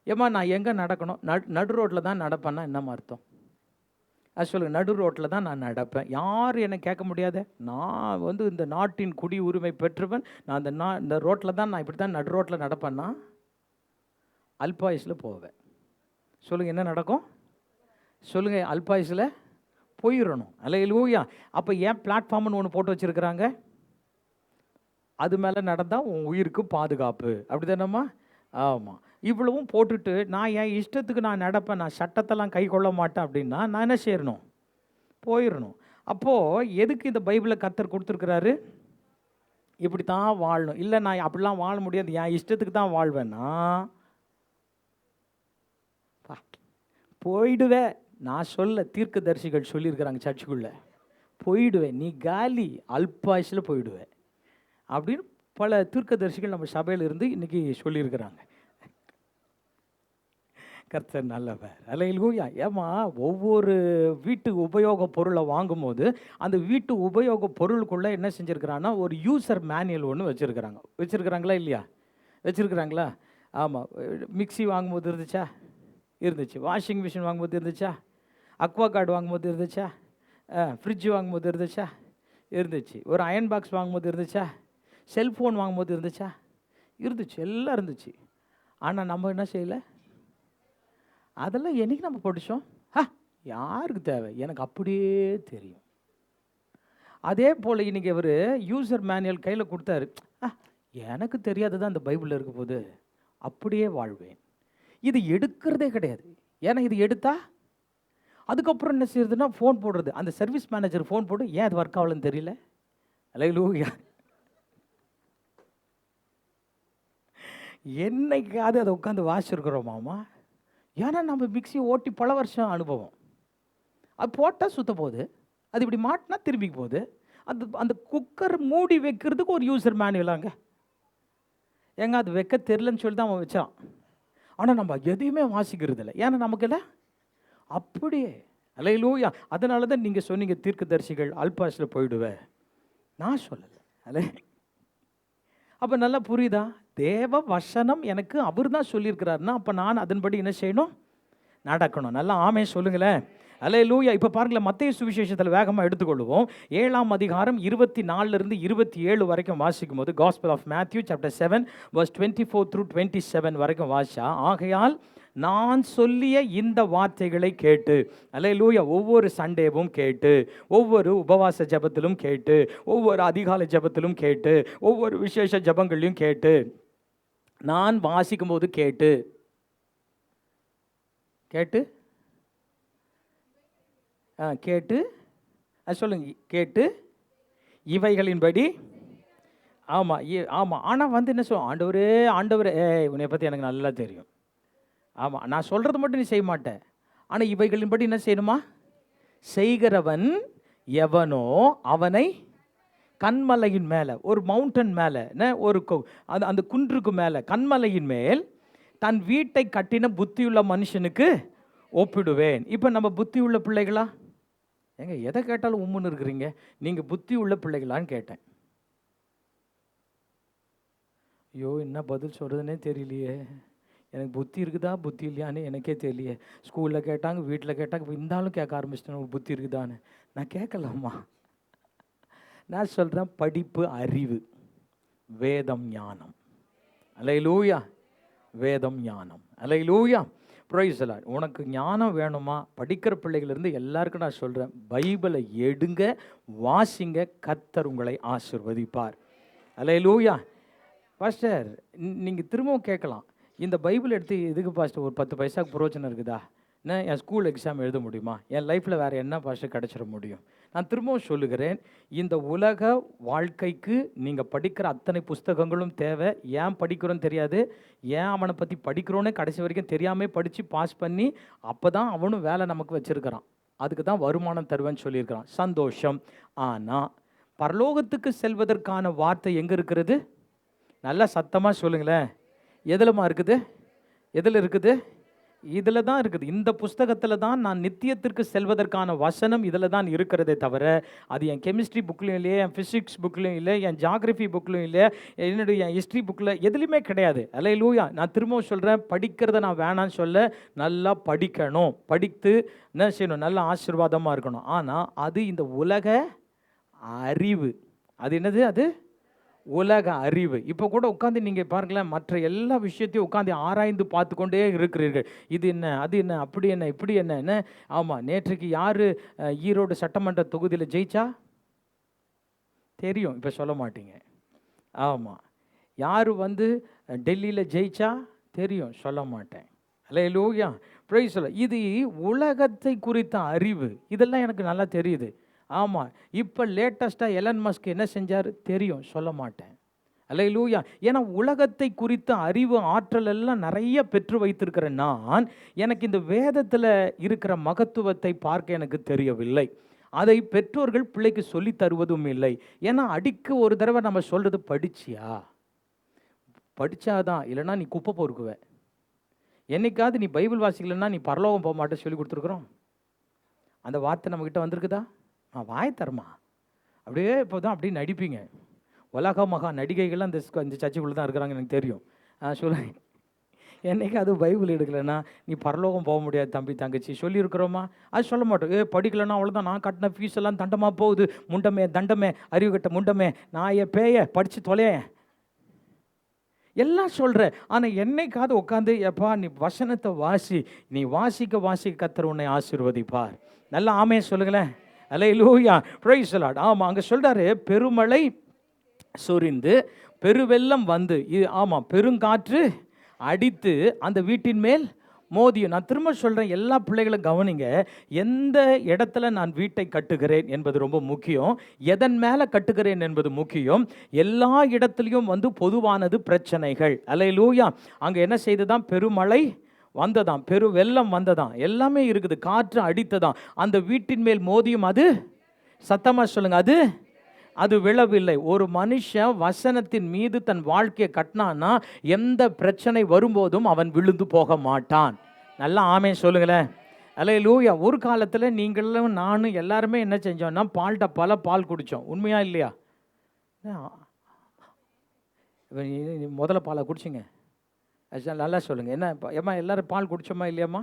ஏம்மா நான் எங்கே நடக்கணும்? நடு ரோட்டில் தான் நடப்பேன்னா என்னம்மா அர்த்தம்? அது சொல்லுங்கள். நடு ரோட்டில் தான் நான் நடப்பேன், யார் என்னை கேட்க முடியாத. நான் இந்த நாட்டின் குடி உரிமை பெற்றவன். நான் இந்த ரோட்டில் தான், நான் இப்படி தான் நடு ரோட்டில் நடப்பேன்னா அல்பாயுஸில் போவேன். சொல்லுங்கள், என்ன நடக்கும்? சொல்லுங்கள், அல்பாயுஸில் போயிடணும். அல்லேலூயா. அப்போ ஏன் பிளாட்ஃபார்ம்னு ஒன்று போட்டு வச்சுருக்கிறாங்க? அது மேலே நடந்தால் உன் உயிருக்கு பாதுகாப்பு, அப்படி தானம்மா? ஆமாம். இவ்வளவும் போட்டுட்டு நான் என் இஷ்டத்துக்கு நான் நடப்பேன், நான் சட்டத்தெல்லாம் கை கொள்ள மாட்டேன் அப்படின்னா நான் என்ன செய்யணும்? போயிடணும். அப்போது எதுக்கு இந்த பைபிளை கர்த்தர் கொடுத்துருக்கிறாரு? இப்படி தான் வாழணும். இல்லை, நான் அப்படிலாம் வாழ முடியாது, என் இஷ்டத்துக்கு தான் வாழ்வேன்னா போயிடுவேன். நான் சொல்ல, தீர்க்கதரிசிகள் சொல்லியிருக்கிறாங்க சர்ச்சுக்குள்ளே, போயிடுவேன், நீ காலி, அல்பாயுஸில் போயிடுவேன் அப்படின்னு பல தீர்க்கதரிசிகள் நம்ம சபையில் இருந்து இன்னைக்கு சொல்லியிருக்கிறாங்க. கர்த்தர் நல்லவர். அல்லேலூயா. ஏமா ஒவ்வொரு வீட்டு உபயோக பொருளை வாங்கும்போது அந்த வீட்டு உபயோக பொருளுக்குள்ளே என்ன செஞ்சுருக்கிறாங்கன்னா ஒரு யூசர் மேனுவல் ஒன்று வச்சுருக்கிறாங்களா இல்லையா? வச்சுருக்கிறாங்களா? ஆமாம். மிக்ஸி வாங்கும்போது இருந்துச்சா? இருந்துச்சு. வாஷிங் மிஷின் வாங்கும்போது இருந்துச்சா? அக்வா கார்டு வாங்கும்போது இருந்துச்சா? ஃப்ரிட்ஜ் வாங்கும்போது இருந்துச்சா? இருந்துச்சு. ஒரு அயன் பாக்ஸ் வாங்கும்போது இருந்துச்சா? செல்ஃபோன் வாங்கும்போது இருந்துச்சா? இருந்துச்சு. எல்லாம் இருந்துச்சு. ஆனால் நம்ம என்ன செய்யலை? அதெல்லாம் என்னைக்கு நம்ம படித்தோம்? யாருக்கு தேவை? எனக்கு அப்படியே தெரியும். அதே போல் இன்றைக்கி அவர் யூசர் மேனுவல் கையில் கொடுத்தாரு. எனக்கு தெரியாததான் அந்த பைபிளில் இருக்க போது அப்படியே வாழ்வேன். இது எடுக்கிறதே கிடையாது. ஏன்னா இது எடுத்தா அதுக்கப்புறம் என்ன செய்யறதுன்னா ஃபோன் போடுறது. அந்த சர்வீஸ் மேனேஜர் ஃபோன் போட்டு ஏன் அது ஒர்க் ஆகலன்னு தெரியல. அல்லேலூயா. என்னைக்காவது அதை உட்காந்து வாசிச்சிருக்கிறோமாமா? ஏன்னா நம்ம மிக்ஸி ஓட்டி பல வருஷம் அனுபவம். அது போட்டால் சுத்த போகுது, அது இப்படி மாட்டினா திரும்பி போகுது. அந்த அந்த குக்கர் மூடி வைக்கிறதுக்கு ஒரு யூசர் மேனுவலாங்க. ஏங்க அது வைக்க தெரிலன்னு சொல்லி தான் அவன் வச்சான். ஆனால் நம்ம எதையுமே வாசிக்கிறது இல்லை. ஏன்னா நமக்கு இல்லை அப்படியே. அல்லேலூயா. அதனால தான் நீங்கள் சொன்னீங்க தீர்க்கதரிசிகள் அல்பாஸில் போயிடுவேன். நான் சொல்லலை. அப்போ நல்லா புரியுதா? தேவ வசனம் எனக்கு அவர் தான் சொல்லியிருக்கிறாருன்னா அப்போ நான் அதன்படி என்ன செய்யணும்? நடக்கணும். நல்லா ஆமே சொல்லுங்களேன். அல்லேலூயா. இப்போ பாருங்களேன், மத்தேயு சுவிசேஷத்தில் வேகமாக எடுத்துக்கொள்வோம். 7ஆம் அதிகாரம் 24 27 வரைக்கும் வாசிக்கும் போது, Gospel of Matthew chapter 7 verse 24 through 27 வரைக்கும் வாசிச்சா, ஆகையால் நான் சொல்லிய இந்த வார்த்தைகளை கேட்டு, அல்லேலூயா, ஒவ்வொரு சண்டேவும் கேட்டு, ஒவ்வொரு உபவாச ஜபத்திலும் கேட்டு, ஒவ்வொரு அதிகாலை ஜபத்திலும் கேட்டு, ஒவ்வொரு விசேஷ ஜபங்களையும் கேட்டு, நான் வாசிக்கும் போது கேட்டு கேட்டு கேட்டு சொல்லுங்க. கேட்டு இவைகளின்படி. ஆமாம் ஆமாம். ஆனால் வந்து என்ன சொல்லுவோம்? ஆண்டவரே ஆண்டவரே, உன்னை பற்றி எனக்கு நல்லா தெரியும். ஆமாம், நான் சொல்கிறது மட்டும் நீ செய்ய மாட்டேன். ஆனால் இவைகளின்படி என்ன செய்யணுமா? செய்கிறவன் எவனோ அவனை கண்மலையின் மேலே, ஒரு மவுண்டன் மேலே, ஒரு அந்த குன்றுக்கு மேலே, கண்மலையின் மேல் தன் வீட்டை கட்டின புத்தியுள்ள மனுஷனுக்கு ஒப்பிடுவேன். இப்போ நம்ம புத்தி உள்ள பிள்ளைகளா? ஏங்க எதை கேட்டாலும் உம்முன்னு இருக்கிறீங்க. நீங்கள் புத்தி உள்ள பிள்ளைகளான்னு கேட்டேன். ஐயோ, என்ன பதில் சொல்கிறதுனே தெரியலையே. எனக்கு புத்தி இருக்குதா புத்தி இல்லையான்னு எனக்கே தெரியலையே. ஸ்கூலில் கேட்டாங்க, வீட்டில் கேட்டாங்க, இருந்தாலும் கேட்க ஆரம்பிச்சிட்டேன் புத்தி இருக்குதான்னு. நான் கேட்கலாமா? நான் சொல்கிறேன், படிப்பு அறிவு, வேதம் ஞானம். அல்லேலூயா. வேதம் ஞானம். அல்லேலூயா. Praise the Lord. உனக்கு ஞானம் வேணுமா? படிக்கிற பிள்ளைகளிருந்து எல்லாருக்கும் நான் சொல்கிறேன், பைபிளை எடுங்க, வாசிங்க, கர்த்தர் உங்களை ஆசீர்வதிப்பார். அல்லேலூயா. பாஸ்டர், நீங்கள் திரும்பவும் கேட்கலாம், இந்த பைபிள் எடுத்து எதுக்கு பாஸ்டர்? ஒரு 10 பைசாக்கு பிரயோஜனம் இருக்குதா? என்ன என் ஸ்கூல் எக்ஸாம் எழுத முடியுமா? என் லைஃப்பில் வேறு என்ன பாஸ்டர் கிடச்சிட முடியும்? நான் திரும்பவும் சொல்லுகிறேன், இந்த உலக வாழ்க்கைக்கு நீங்கள் படிக்கிற அத்தனை புஸ்தகங்களும் தேவை. ஏன் படிக்கிறோன்னு தெரியாது, ஏன் அவனை பற்றி படிக்கிறோன்னே கடைசி வரைக்கும் தெரியாமல் படித்து பாஸ் பண்ணி அப்போ தான் அவனும் வேலை நமக்கு வச்சுருக்கிறான். அதுக்கு தான் வருமானம் தருவேன்னு சொல்லியிருக்கிறான். சந்தோஷம். ஆனால் பரலோகத்துக்கு செல்வதற்கான வார்த்தை எங்கே இருக்கிறது? நல்லா சத்தமாக சொல்லுங்களேன். எதிலமா இருக்குது? எதில் இருக்குது? இதில் தான் இருக்குது. இந்த புஸ்தகத்தில் தான் நான் நித்தியத்திற்கு செல்வதற்கான வசனம் இதில் தான் இருக்கிறதே தவிர, அது என் கெமிஸ்ட்ரி புக்லையும் இல்லை, என் ஃபிசிக்ஸ் புக்லையும் இல்லை, என் ஜாகிரஃபி புக்லையும் இல்லை, என்னுடைய என் ஹிஸ்ட்ரி புக்கில் எதுலேயுமே கிடையாது. அல்லேலூயா. நான் திரும்பவும் சொல்கிறேன், படிக்கிறத நான் வேணான்னு சொல்ல, நல்லா படிக்கணும். படித்து என்ன செய்யணும்? நல்ல ஆசீர்வாதமாக இருக்கணும். ஆனால் அது இந்த உலக அறிவு. அது என்னது? அது உலக அறிவு. இப்போ கூட உட்காந்து நீங்கள் பாருங்களேன், மற்ற எல்லா விஷயத்தையும் உட்காந்து ஆராய்ந்து பார்த்து கொண்டே இருக்கிறீர்கள். இது என்ன, அது என்ன, அப்படி என்ன, இப்படி என்ன. ஆமாம், நேற்றைக்கு யார் ஈரோடு சட்டமன்ற தொகுதியில் ஜெயிச்சா தெரியும், இப்போ சொல்ல மாட்டீங்க. ஆமாம், யார் வந்து டெல்லியில் ஜெயிச்சா தெரியும், சொல்ல மாட்டேன். அல்லேலூயா. Praise the Lord. இது உலகத்தை குறித்த அறிவு. இதெல்லாம் எனக்கு நல்லா தெரியுது. ஆமாம், இப்போ லேட்டஸ்ட்டாக எலன் மஸ்க் என்ன செஞ்சார் தெரியும், சொல்ல மாட்டேன். அல்லேலூயா. ஏன்னா உலகத்தை குறித்த அறிவு, ஆற்றல் எல்லாம் நிறைய பெற்று வைத்திருக்கிற நான், எனக்கு இந்த வேதத்தில் இருக்கிற மகத்துவத்தை பார்க்க எனக்கு தெரியவில்லை. அதை பெற்றோர்கள் பிள்ளைக்கு சொல்லி தருவதும் இல்லை. ஏன்னா அடிக்க ஒரு தடவை நம்ம சொல்கிறது படிச்சியா, படித்தாதான், இல்லைன்னா நீ குப்பை பொறுக்குவ, என்னைக்காவது நீ பைபிள் வாசிக்கலைன்னா நீ பரலோகம் போக மாட்டே சொல்லி கொடுத்துருக்குறோம். அந்த வார்த்தை நம்மக்கிட்ட வந்திருக்குதா? வாய் தரமா அப்படியே இப்போ தான் அப்படியே நடிப்பீங்க. உலக மகா நடிகைகள்லாம் இந்த சர்ச்சுக்குள்ளே தான் இருக்கிறாங்க, எனக்கு தெரியும். சொல்ல என்னைக்கு அது பைபிள் எடுக்கலைன்னா நீ பரலோகம் போக முடியாது தம்பி தங்கச்சி சொல்லியிருக்கிறோமா? அது சொல்ல மாட்டோம். படிக்கலைன்னா அவ்வளோதான், நான் கட்டின ஃபீஸ் எல்லாம் தண்டமாக போகுது, முண்டமே தண்டமே அறிவு கட்ட முண்டமே நான் பேய படித்து தொலைய எல்லாம் சொல்கிற. ஆனால் என்னைக்காவது உட்காந்து எப்பா நீ வசனத்தை வாசி, நீ வாசிக்க கர்த்தர் உன்னை ஆசீர்வதிப்பார். நல்லா ஆமே சொல்லுங்களேன். அல்லேலூயா, பிரைஸ் தி லார்ட். ஆமாம், அங்கே சொல்கிறாரு பெருமழை சொரிந்து பெருவெள்ளம் வந்து, ஆமாம், பெருங்காற்று அடித்து அந்த வீட்டின் மேல் மோதியும். நான் திரும்ப சொல்கிறேன், எல்லா பிள்ளைகளும் கவனிங்க. எந்த இடத்துல நான் வீட்டை கட்டுகிறேன் என்பது ரொம்ப முக்கியம், எதன் மேலே கட்டுகிறேன் என்பது முக்கியம். எல்லா இடத்துலையும் பொதுவானது பிரச்சனைகள். அல்லேலூயா. அங்கே என்ன செய்ததான்? பெருமழை வந்ததாம், பெரு வெள்ளம் வந்ததாம், எல்லாமே இருக்குது, காற்று அடித்ததாம், அந்த வீட்டின் மேல் மோதியும் அது, சத்தமாக சொல்லுங்க, அது விழவில்லை. ஒரு மனுஷன் வசனத்தின் மீது தன் வாழ்க்கையை கட்டினான்னா எந்த பிரச்சனை வரும்போதும் அவன் விழுந்து போக மாட்டான். நல்லா ஆமென் சொல்லுங்களேன். அல்லேலூயா. ஒரு காலத்தில் நீங்களும் நானும் எல்லாருமே என்ன செஞ்சோம்னா பால் டப்பால பால் குடித்தோம். உண்மையா இல்லையா? முதல்ல பாலை குடிச்சிங்க. நல்லா சொல்லுங்கள். என்ன ஏம்மா எல்லோரும் பால் குடித்தோமா இல்லையாம்மா?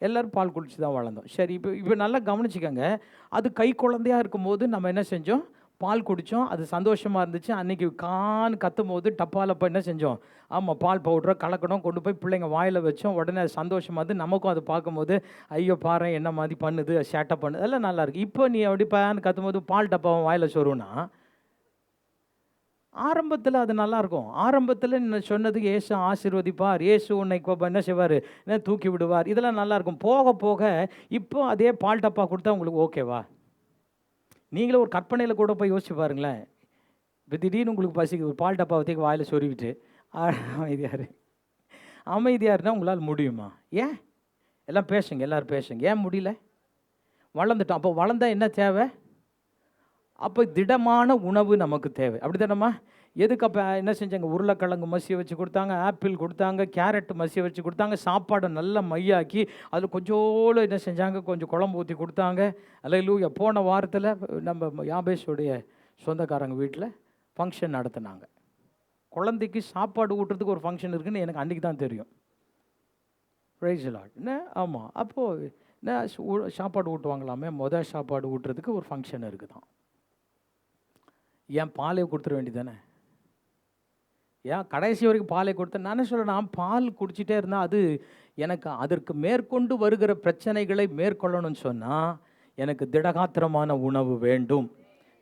எல்லோரும் பால் குடிச்சு தான் வளர்ந்தோம். சரி, இப்போ நல்லா கவனிச்சிக்கோங்க. அது கை குழந்தையாக இருக்கும்போது நம்ம என்ன செஞ்சோம்? பால் குடித்தோம், அது சந்தோஷமாக இருந்துச்சு. அன்றைக்கி கத்தும் போது டப்பாவில் போய் என்ன செஞ்சோம்? ஆமாம், பால் பவுடரை கலக்கணும், கொண்டு போய் பிள்ளைங்க வாயில் வச்சோம். உடனே அது சந்தோஷமாக இருந்து நமக்கும் அது பார்க்கும்போது ஐயோ பாரு என்ன மாதிரி பண்ணுது, ஷேட்டப் பண்ணுது, அதெல்லாம் நல்லாயிருக்கு. இப்போ நீ அப்படி கத்தும் போது பால் டப்பாவை வாயில் சொருன்னா ஆரம்பத்தில் அது நல்லாயிருக்கும். ஆரம்பத்தில் சொன்னது ஏசு ஆசீர்வதிப்பார், ஏசு உன்னை என்ன செய்வார், என்ன தூக்கி விடுவார், இதெல்லாம் நல்லாயிருக்கும். போக போக இப்போ அதே பால் டப்பா கொடுத்தா உங்களுக்கு ஓகேவா? நீங்களே ஒரு கற்பனையில் கூட போய் யோசிச்சு பாருங்களேன். இப்போ திடீர்னு உங்களுக்கு பசிக்கு ஒரு பால் டப்பா வச்சு வாயில் சொருவிட்டு அமைதியாருன்னா உங்களால் முடியுமா? ஏன்? எல்லாம் பேசுங்க, எல்லோரும் பேசுங்க. ஏன் முடியல? வளர்ந்துட்டோம். அப்போ வளர்ந்தால் என்ன தேவை? அப்போ திடமான உணவு நமக்கு தேவை. அப்படி தானம்மா? எதுக்கு அப்போ என்ன செஞ்சாங்க? உருளைக்கிழங்கு மசிய வச்சு கொடுத்தாங்க, ஆப்பிள் கொடுத்தாங்க, கேரட் மசிய வச்சு கொடுத்தாங்க, சாப்பாடை நல்லா மையாக்கி அதில் கொஞ்சோடு என்ன செஞ்சாங்க? கொஞ்சம் குழம்பு ஊற்றி கொடுத்தாங்க. அல்லேலூயா. போன வாரத்தில் நம்ம யாபேஷுடைய சொந்தக்காரங்க வீட்டில் ஃபங்க்ஷன் நடத்தினாங்க. குழந்தைக்கு சாப்பாடு ஊட்டுறதுக்கு ஒரு ஃபங்க்ஷன் இருக்குதுன்னு எனக்கு அன்றைக்கி தான் தெரியும். Price the Lord. என்ன? ஆமாம், அப்போது என்ன சாப்பாடு ஊட்டுவாங்களாமே, சாப்பாடு ஊட்டுறதுக்கு ஒரு ஃபங்க்ஷன் இருக்குதான். ஏன் பாலை கொடுத்துட வேண்டியதானே? ஏன் கடைசி வரைக்கும் பாலை கொடுத்தேன்? நானே சொல்கிறேன், பால் குடிச்சிட்டே இருந்தால் அது எனக்கு அதற்கு மேற்கொண்டு வருகிற பிரச்சனைகளை மேற்கொள்ளணும்னு சொன்னால் எனக்கு திடகாத்திரமான உணவு வேண்டும்.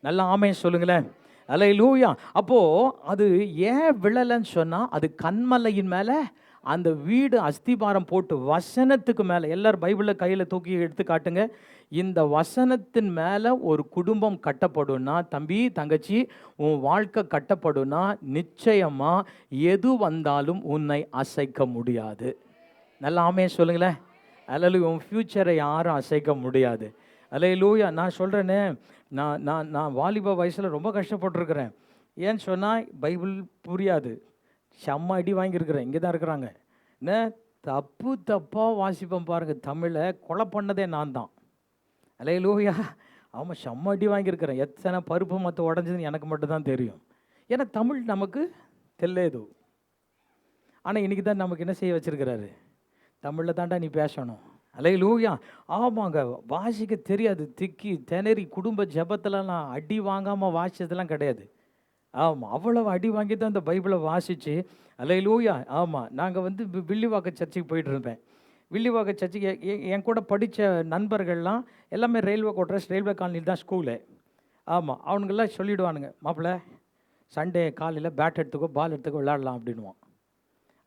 நல்லா ஆமென் சொல்லுங்களேன். அல்லேலூயா. அப்போது அது ஏன் விழலைன்னு சொன்னால் அது கன்மலையின் மேலே அந்த வீடு அஸ்திபாரம் போட்டு வசனத்துக்கு மேலே, எல்லோரும் பைபிளில் கையில் தூக்கி எடுத்து காட்டுங்க. இந்த வசனத்தின் மேலே ஒரு குடும்பம் கட்டப்படும்னா, தம்பி தங்கச்சி உன் வாழ்க்கை கட்டப்படும்னா நிச்சயமாக எது வந்தாலும் உன்னை அசைக்க முடியாது. நல்லா ஆமென் சொல்லுங்களேன். அல்லேலூயா. உன் ஃப்யூச்சரை யாரும் அசைக்க முடியாது. அல்லேலூயா. நான் சொல்கிறேனே, நான் வாலிப வயசில் ரொம்ப கஷ்டப்பட்டுருக்கிறேன். ஏன்னு சொன்னால் பைபிள் புரியாது, செம்ம அடி வாங்கியிருக்கிறேன். இங்கே தான் இருக்கிறாங்க. என்ன தப்பாக வாசிப்பேன் பாருங்கள். தமிழை கொலை பண்ணதே நான் தான். அல்லேலூயா. ஆமாம், செம்ம அடி வாங்கியிருக்கிறேன். எத்தனை பருப்பு மற்ற உடஞ்சதுன்னு எனக்கு மட்டும்தான் தெரியும். ஏன்னா தமிழ் நமக்கு தெரியலேதோ. ஆனால் இன்றைக்கி தான் நமக்கு என்ன செய்ய வச்சுருக்கிறாரு? தமிழில் தாண்டா நீ பேசணும். அல்லேலூயா. ஆமாங்க, வாசிக்க தெரியாது. திக்கி திணறி குடும்ப ஜெபத்திலலாம் அடி வாங்காமல் வாசித்ததெல்லாம் கிடையாது. ஆமாம், அவ்வளவு அடி வாங்கி தான் இந்த பைபிளை வாசித்து. அல்லேலூயா. ஆமாம், நாங்கள் வில்லிவாக்க சர்ச்சுக்கு போயிட்டு இருந்தேன். வில்லிவாக்க சர்ச்சுக்கு என் கூட படித்த நண்பர்கள்லாம் எல்லாமே ரயில்வே கோட்ரஸ், ரயில்வே காலனியில் தான் ஸ்கூலு. ஆமாம், அவனுங்கெல்லாம் சொல்லிவிடுவானுங்க, மாப்பிள்ளை சண்டே காலையில் பேட் எடுத்துக்கோ, பால் எடுத்துக்கோ, விளையாடலாம் அப்படின்வான்.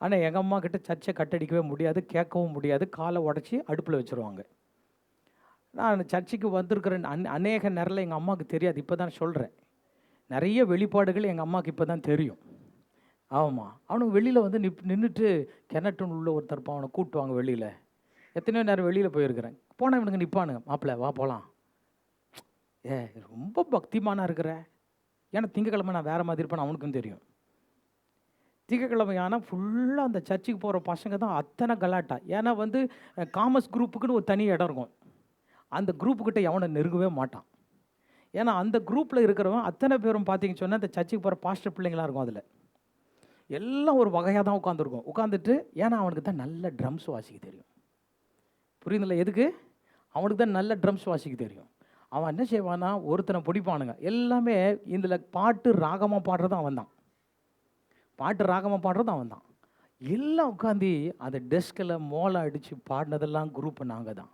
ஆனால் எங்கள் அம்மா கிட்ட சர்ச்சை கட்டடிக்கவே முடியாது, கேட்கவும் முடியாது. காலை உடச்சி அடுப்பில் வச்சுருவாங்க. நான் சர்ச்சுக்கு வந்திருக்கிறேன் அநேக நேரில் எங்கள் அம்மாவுக்கு தெரியாது. இப்போ தான் சொல்கிறேன், நிறைய வெளிப்பாடுகள் எங்கள் அம்மாவுக்கு இப்போ தான் தெரியும். ஆமாம், அவனுக்கு வெளியில் நின்றுட்டு கிணட்டுன்னு உள்ள ஒருத்தர் அவனை கூட்டுவாங்க வெளியில். எத்தனையோ நேரம் வெளியில் போயிருக்கிறேன். போனால் இவனுக்கு நிற்பானுங்க, மாப்பிள்ளை வா போகலாம். ரொம்ப பக்திமானாக இருக்கிற. ஏன்னா திங்கக்கிழமை நான் வேறு மாதிரி இருப்பேன்னு அவனுக்கும் தெரியும். திங்கக்கிழமை ஆனால் ஃபுல்லாக அந்த சர்ச்சுக்கு போகிற பசங்க தான் அத்தனை கலாட்டா. ஏன்னா வந்து காமர்ஸ் குரூப்புக்குன்னு ஒரு தனி இடம் இருக்கும். அந்த குரூப்புக்கிட்ட எவனை நெருங்கவே மாட்டான். ஏன்னா அந்த குரூப்பில் இருக்கிறவன் அத்தனை பேரும் பார்த்தீங்கன்னு சொன்னால் அந்த சர்ச்சுக்கு போகிற பாஸ்டர் பிள்ளைங்களாக இருக்கும். அதில் எல்லாம் ஒரு வகையாக தான் உட்காந்துருக்கும். உட்காந்துட்டு ஏன்னா அவனுக்கு தான் நல்ல ட்ரம்ஸ் வாசிக்க தெரியும். புரியுதுல்ல? எதுக்கு? அவனுக்கு தான் நல்ல ட்ரம்ஸ் வாசிக்க தெரியும். அவன் என்ன செய்வான்னா ஒருத்தனை பிடிப்பானுங்க. எல்லாமே இதில் பாட்டு ராகமாக பாடுறதும் அவன் தான். பாட்டு ராகமாக பாடுறதும் அவன் தான். எல்லாம் உட்காந்து அந்த டெஸ்கில் மோளை அடித்து பாடினதெல்லாம் குரூப் நாங்கள் தான்.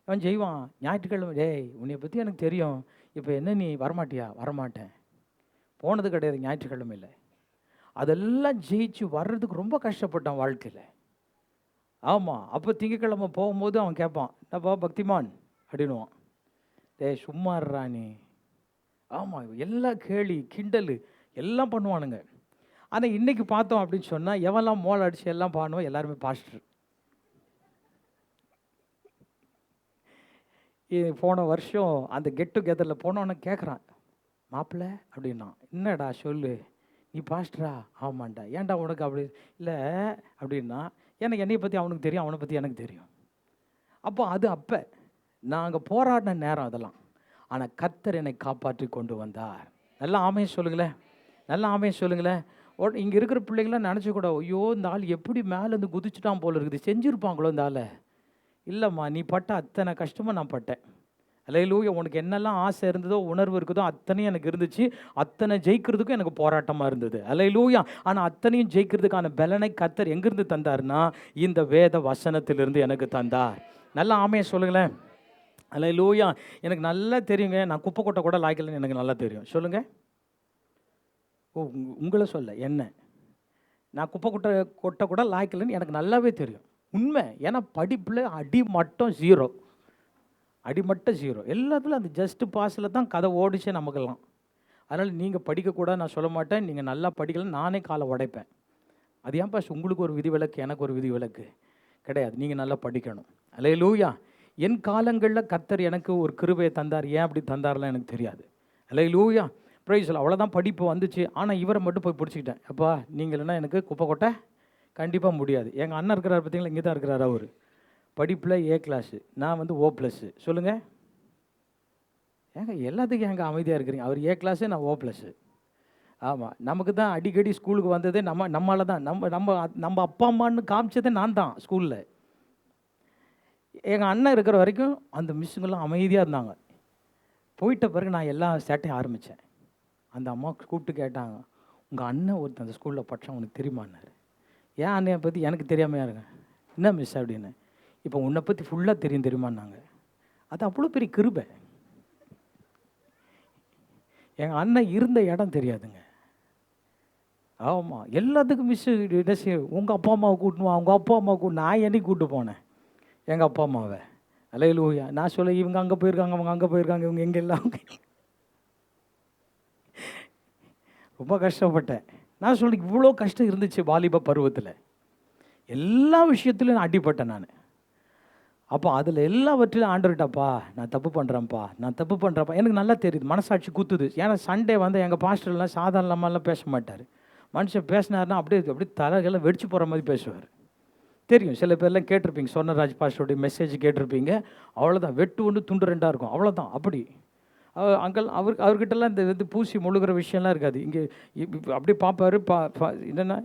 அவன் செய்வான். ஞாயிற்றுக்கிழமை, டேய் உன்னை பற்றி எனக்கு தெரியும், இப்போ என்ன நீ வரமாட்டியா? வரமாட்டேன். போனது கிடையாது ஞாயிற்றுக்கிழமையில். அதெல்லாம் ஜெயிச்சு வர்றதுக்கு ரொம்ப கஷ்டப்பட்டான் வாழ்க்கையில். ஆமாம். அப்போ திங்கக்கிழமை போகும்போது அவன் கேட்பான், என்னப்பா பக்திமான் அப்படின்னுவான். டேய் சும்மா இருறா நீ. ஆமாம், எல்லாம் கேலி கிண்டல் எல்லாம் பண்ணுவானுங்க. ஆனால் இன்றைக்கி பார்த்தோம் அப்படின்னு சொன்னால் எவெல்லாம் மோளை அடித்து எல்லாம் பாடுவோம், எல்லாருமே பாஸ்டர். போன வருஷம் அந்த கெட் டுகெதரில் போனோன்னு கேட்குறான், மாப்பிள்ளை அப்படின்னா, என்னடா சொல்லு, நீ பாஸ்டரா? ஆமாண்டா. ஏன்டா உனக்கு அப்படி? இல்லை அப்படின்னா, எனக்கு என்னை பற்றி அவனுக்கு தெரியும், அவனை பற்றி எனக்கு தெரியும். அப்போ அது அப்போ நாங்கள் போராடின நேரம் அதெல்லாம். ஆனால் கர்த்தர் என்னை காப்பாற்றி கொண்டு வந்தார். நல்லா ஆமையை சொல்லுங்களேன், நல்லா ஆமையை சொல்லுங்களேன். இங்கே இருக்கிற பிள்ளைங்களாம் நினச்சி கூட, ஐயோ இந்த ஆள் எப்படி மேலேருந்து குதிச்சுட்டான் போல இருக்குது, செஞ்சுருப்பாங்களோ இந்த ஆளை. இல்லைம்மா, நீ பட்ட அத்தனை கஷ்டமாக நான் பட்டேன். அல்லேலூயா. உனக்கு என்னெல்லாம் ஆசை இருந்ததோ உணர்வு இருக்குதோ அத்தனையும் எனக்கு இருந்துச்சு. அத்தனை ஜெயிக்கிறதுக்கும் எனக்கு போராட்டமாக இருந்தது. அல்லேலூயா. ஆனால் அத்தனையும் ஜெயிக்கிறதுக்கான பலனை கர்த்தர் எங்கேருந்து தந்தார்னா இந்த வேத வசனத்திலிருந்து எனக்கு தந்தார். நல்லா ஆமையை சொல்லுங்களேன். அல்லேலூயா. எனக்கு நல்லா தெரியுங்க, நான் குப்பை கொட்டை கூட லாய்க்கலன்னு எனக்கு நல்லா தெரியும். சொல்லுங்கள். ஓ உங்களை சொல்ல என்ன, நான் குப்பை கொட்டை கூட லாய்க்கலன்னு எனக்கு நல்லாவே தெரியும். உண்மை. ஏன்னா படிப்பில் அடிமட்டம் 0, அடிமட்டம் 0. எல்லாத்துலையும் அந்த ஜஸ்ட் பாஸில் தான் கதை ஓடிச்சே நமக்கெல்லாம். அதனால் நீங்கள் படிக்கக்கூடாது நான் சொல்ல மாட்டேன். நீங்கள் நல்லா படிக்கலன்னு நானே காலை உடைப்பேன். அது ஏன் பாஸ் உங்களுக்கு ஒரு விதி விலக்கு எனக்கு ஒரு விதி விலக்கு கிடையாது. நீங்கள் நல்லா படிக்கணும். அல்லேலூயா. என் காலங்களில் கர்த்தர் எனக்கு ஒரு கிருபையை தந்தார். ஏன் அப்படி தந்தார்லாம் எனக்கு தெரியாது. அல்லேலூயா. பிரைஸ் எல்லாம் அவ்வளோதான் படிப்பு வந்துச்சு. ஆனால் இவரை மட்டும் போய் பிடிச்சிக்கிட்டேன். அப்பா நீங்கள்னா எனக்கு குப்பை கொட்டை கண்டிப்பாக முடியாது. எங்கள் அண்ணன் இருக்கிறார் பார்த்தீங்களா, இங்கே தான் இருக்கிறார். அவர் படிப்பில் A கிளாஸு, நான் வந்து O+. சொல்லுங்கள். ஏங்க எல்லாத்துக்கும் எங்கே அமைதியாக இருக்கிறீங்க? அவர் A கிளாஸு, நான் O+. ஆமாம். நமக்கு தான் அடிக்கடி ஸ்கூலுக்கு வந்ததே நம்மளால தான். நம்ம அப்பா அம்மான்னு காமிச்சதே நான் தான் ஸ்கூலில். எங்கள் அண்ணன் இருக்கிற வரைக்கும் அந்த மிஸ்ஸுங்கெல்லாம் அமைதியாக இருந்தாங்க. போயிட்ட பிறகு நான் எல்லா சேட்டையும் ஆரம்பித்தேன். அந்த அம்மா கூப்பிட்டு கேட்டாங்க, உங்கள் அண்ணன் ஒருத்தன் அந்த ஸ்கூலில் படித்தான் உனக்கு தெரியுமான்னாரு. ஏன் அண்ணையை பற்றி எனக்கு தெரியாமையா இருங்க. என்ன மிஸ் அப்படின்னு. இப்போ உன்னை பற்றி ஃபுல்லாக தெரியுமான்னாங்க. அது அவ்வளோ பெரிய கிருபை. எங்கள் அண்ணன் இருந்த இடம் தெரியாதுங்க. ஆமாம். எல்லாத்துக்கும் மிஸ்ஸு உங்கள் அப்பா அம்மாவை கூட்டணும், அவங்க அப்பா அம்மாவை நான் என்னைக்கு கூப்பிட்டு போனேன் எங்கள் அப்பா அம்மாவை. அல்லேலூயா. நான் சொல்ல இவங்க அங்கே போயிருக்காங்க, அவங்க அங்கே போயிருக்காங்க, இவங்க எங்கே எல்லாம் ரொம்ப கஷ்டப்பட்டேன். நான் சொல்ல இவ்வளோ கஷ்டம் இருந்துச்சு வாலிப பருவத்தில். எல்லா விஷயத்துலையும் நான் அடிப்பட்டேன் நான். அப்போ அதில் எல்லாவற்றிலும் ஆண்டவர்கிட்டப்பா நான் தப்பு பண்ணுறேன்ப்பா, நான் தப்பு பண்ணுறப்பா. எனக்கு நல்லா தெரியுது, மனசாட்சி குத்துது. ஏன்னா சண்டே வந்து எங்கள் பாஸ்டர்லாம் சாதாரணமாலாம் பேச மாட்டார். மனுஷன் பேசினார்னா அப்படியே தலைகளை வெடிச்சு போகிற மாதிரி பேசுவார். தெரியும், சில பேர்லாம் கேட்டிருப்பீங்க, சொர்ணராஜ் பாஸ்டருடைய மெசேஜ் கேட்டிருப்பீங்க. அவ்வளோதான், வெட்டு ஒன்று துண்டு 2 இருக்கும், அவ்வளோதான். அப்படி அங்கே அவர்கிட்டலாம் இந்த வந்து பூசி முழுகிற விஷயம்லாம் இருக்காது. இங்கே அப்படி பார்ப்பாரு. என்னென்னா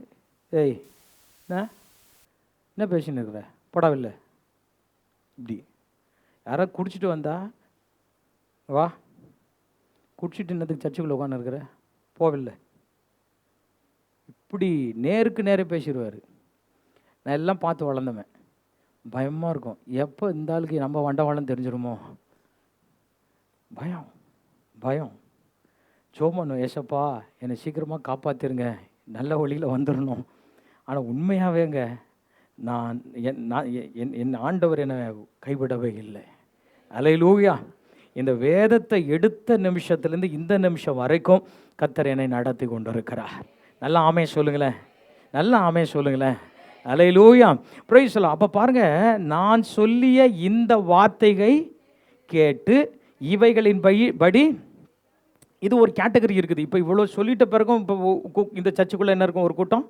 ஏய் என்ன பேசின்னு இருக்கிற போடாவில்லை இப்படி. யாராவது குடிச்சிட்டு வந்தா வா, குடிச்சிட்டு என்னத்துக்கு சர்ச்சுக்குள்ளே உட்காந்து இருக்கிற போவில்லை, இப்படி நேருக்கு நேரே பேசிடுவார். நான் எல்லாம் பார்த்து வளர்ந்தவன். பயமாக இருக்கும், எப்போ இந்த ஆளுக்கு நம்ம வண்டவாளம் தெரிஞ்சிருமோ. பயம் பயம். சோமனும், ஏசப்பா என்னை சீக்கிரமாக காப்பாற்றிருங்க, நல்ல வழியில் வந்துடணும். ஆனால் உண்மையாகவேங்க என் ஆண்டவர் என்னை கைவிடவே இல்லை. அல்லேலூயா. இந்த வேதத்தை எடுத்த நிமிஷத்துலேருந்து இந்த நிமிஷம் வரைக்கும் கர்த்தர் என்னை நடத்தி கொண்டு இருக்கிறார். நல்லா ஆமே சொல்லுங்களேன், நல்லா ஆமே சொல்லுங்களேன். அல்லேலூயா. பிரைஸ் எல்லாம். அப்போ பாருங்கள், நான் சொல்லிய இந்த வார்த்தையை கேட்டு இவைகளின் படி இது ஒரு கேட்டகரி இருக்குது. இப்போ இவ்வளோ சொல்லிட்ட பிறகும் இப்போ இந்த சர்ச்சுக்குள்ளே என்ன இருக்கும்? ஒரு கூட்டம்,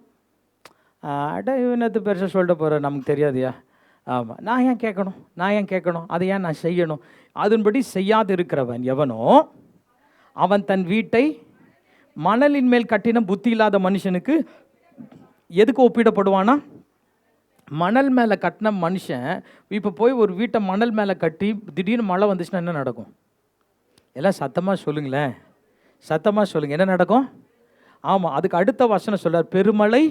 அட இவனத்து பெருசாக சொல்லிட்டு போகிற, நமக்கு தெரியாதுயா. ஆமாம், நான் ஏன் கேட்கணும், அதை ஏன் நான் செய்யணும்? அதன்படி செய்யாது இருக்கிறவன் எவனோ அவன் தன் வீட்டை மணலின் மேல் கட்டின புத்தி இல்லாத மனுஷனுக்கு எதுக்கு ஒப்பிடப்படுவானா? மணல் மேலே கட்டின மனுஷன் இப்போ போய் ஒரு வீட்டை மணல் மேலே கட்டி திடீர்னு மழை வந்துச்சுன்னா என்ன நடக்கும்? எல்லாம் சத்தமாக சொல்லுங்களேன், சத்தமாக சொல்லுங்கள், என்ன நடக்கும்? ஆமாம், அதுக்கு அடுத்த வசனம் சொல்றார், பெருமழை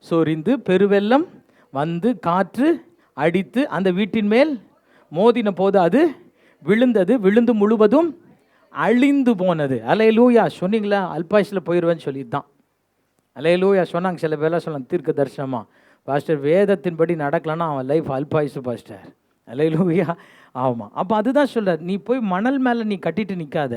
சொரிந்து பெருவெள்ளம் வந்து காற்று அடித்து அந்த வீட்டின் மேல் மோதின போது அது விழுந்து முழுவதும் அழிந்து போனது. அல்லேலூயா. சொன்னீங்களா? அல்பாயுசில் போயிடுவேன்னு சொல்லித்தான். அல்லேலூயா சொன்னாங்க. சில பேர்லாம் சொல்லலாம் தீர்க்க தரிசனமா, பாஸ்டர் வேதத்தின்படி நடக்கலன்னா அவன் லைஃப் அல்பாயுசு பாஸ்டர். அல்லேலூயா. ஆமாம், அப்போ அதுதான் சொல்கிறார், நீ போய் மணல் மேலே நீ கட்டிட்டு நிற்காத,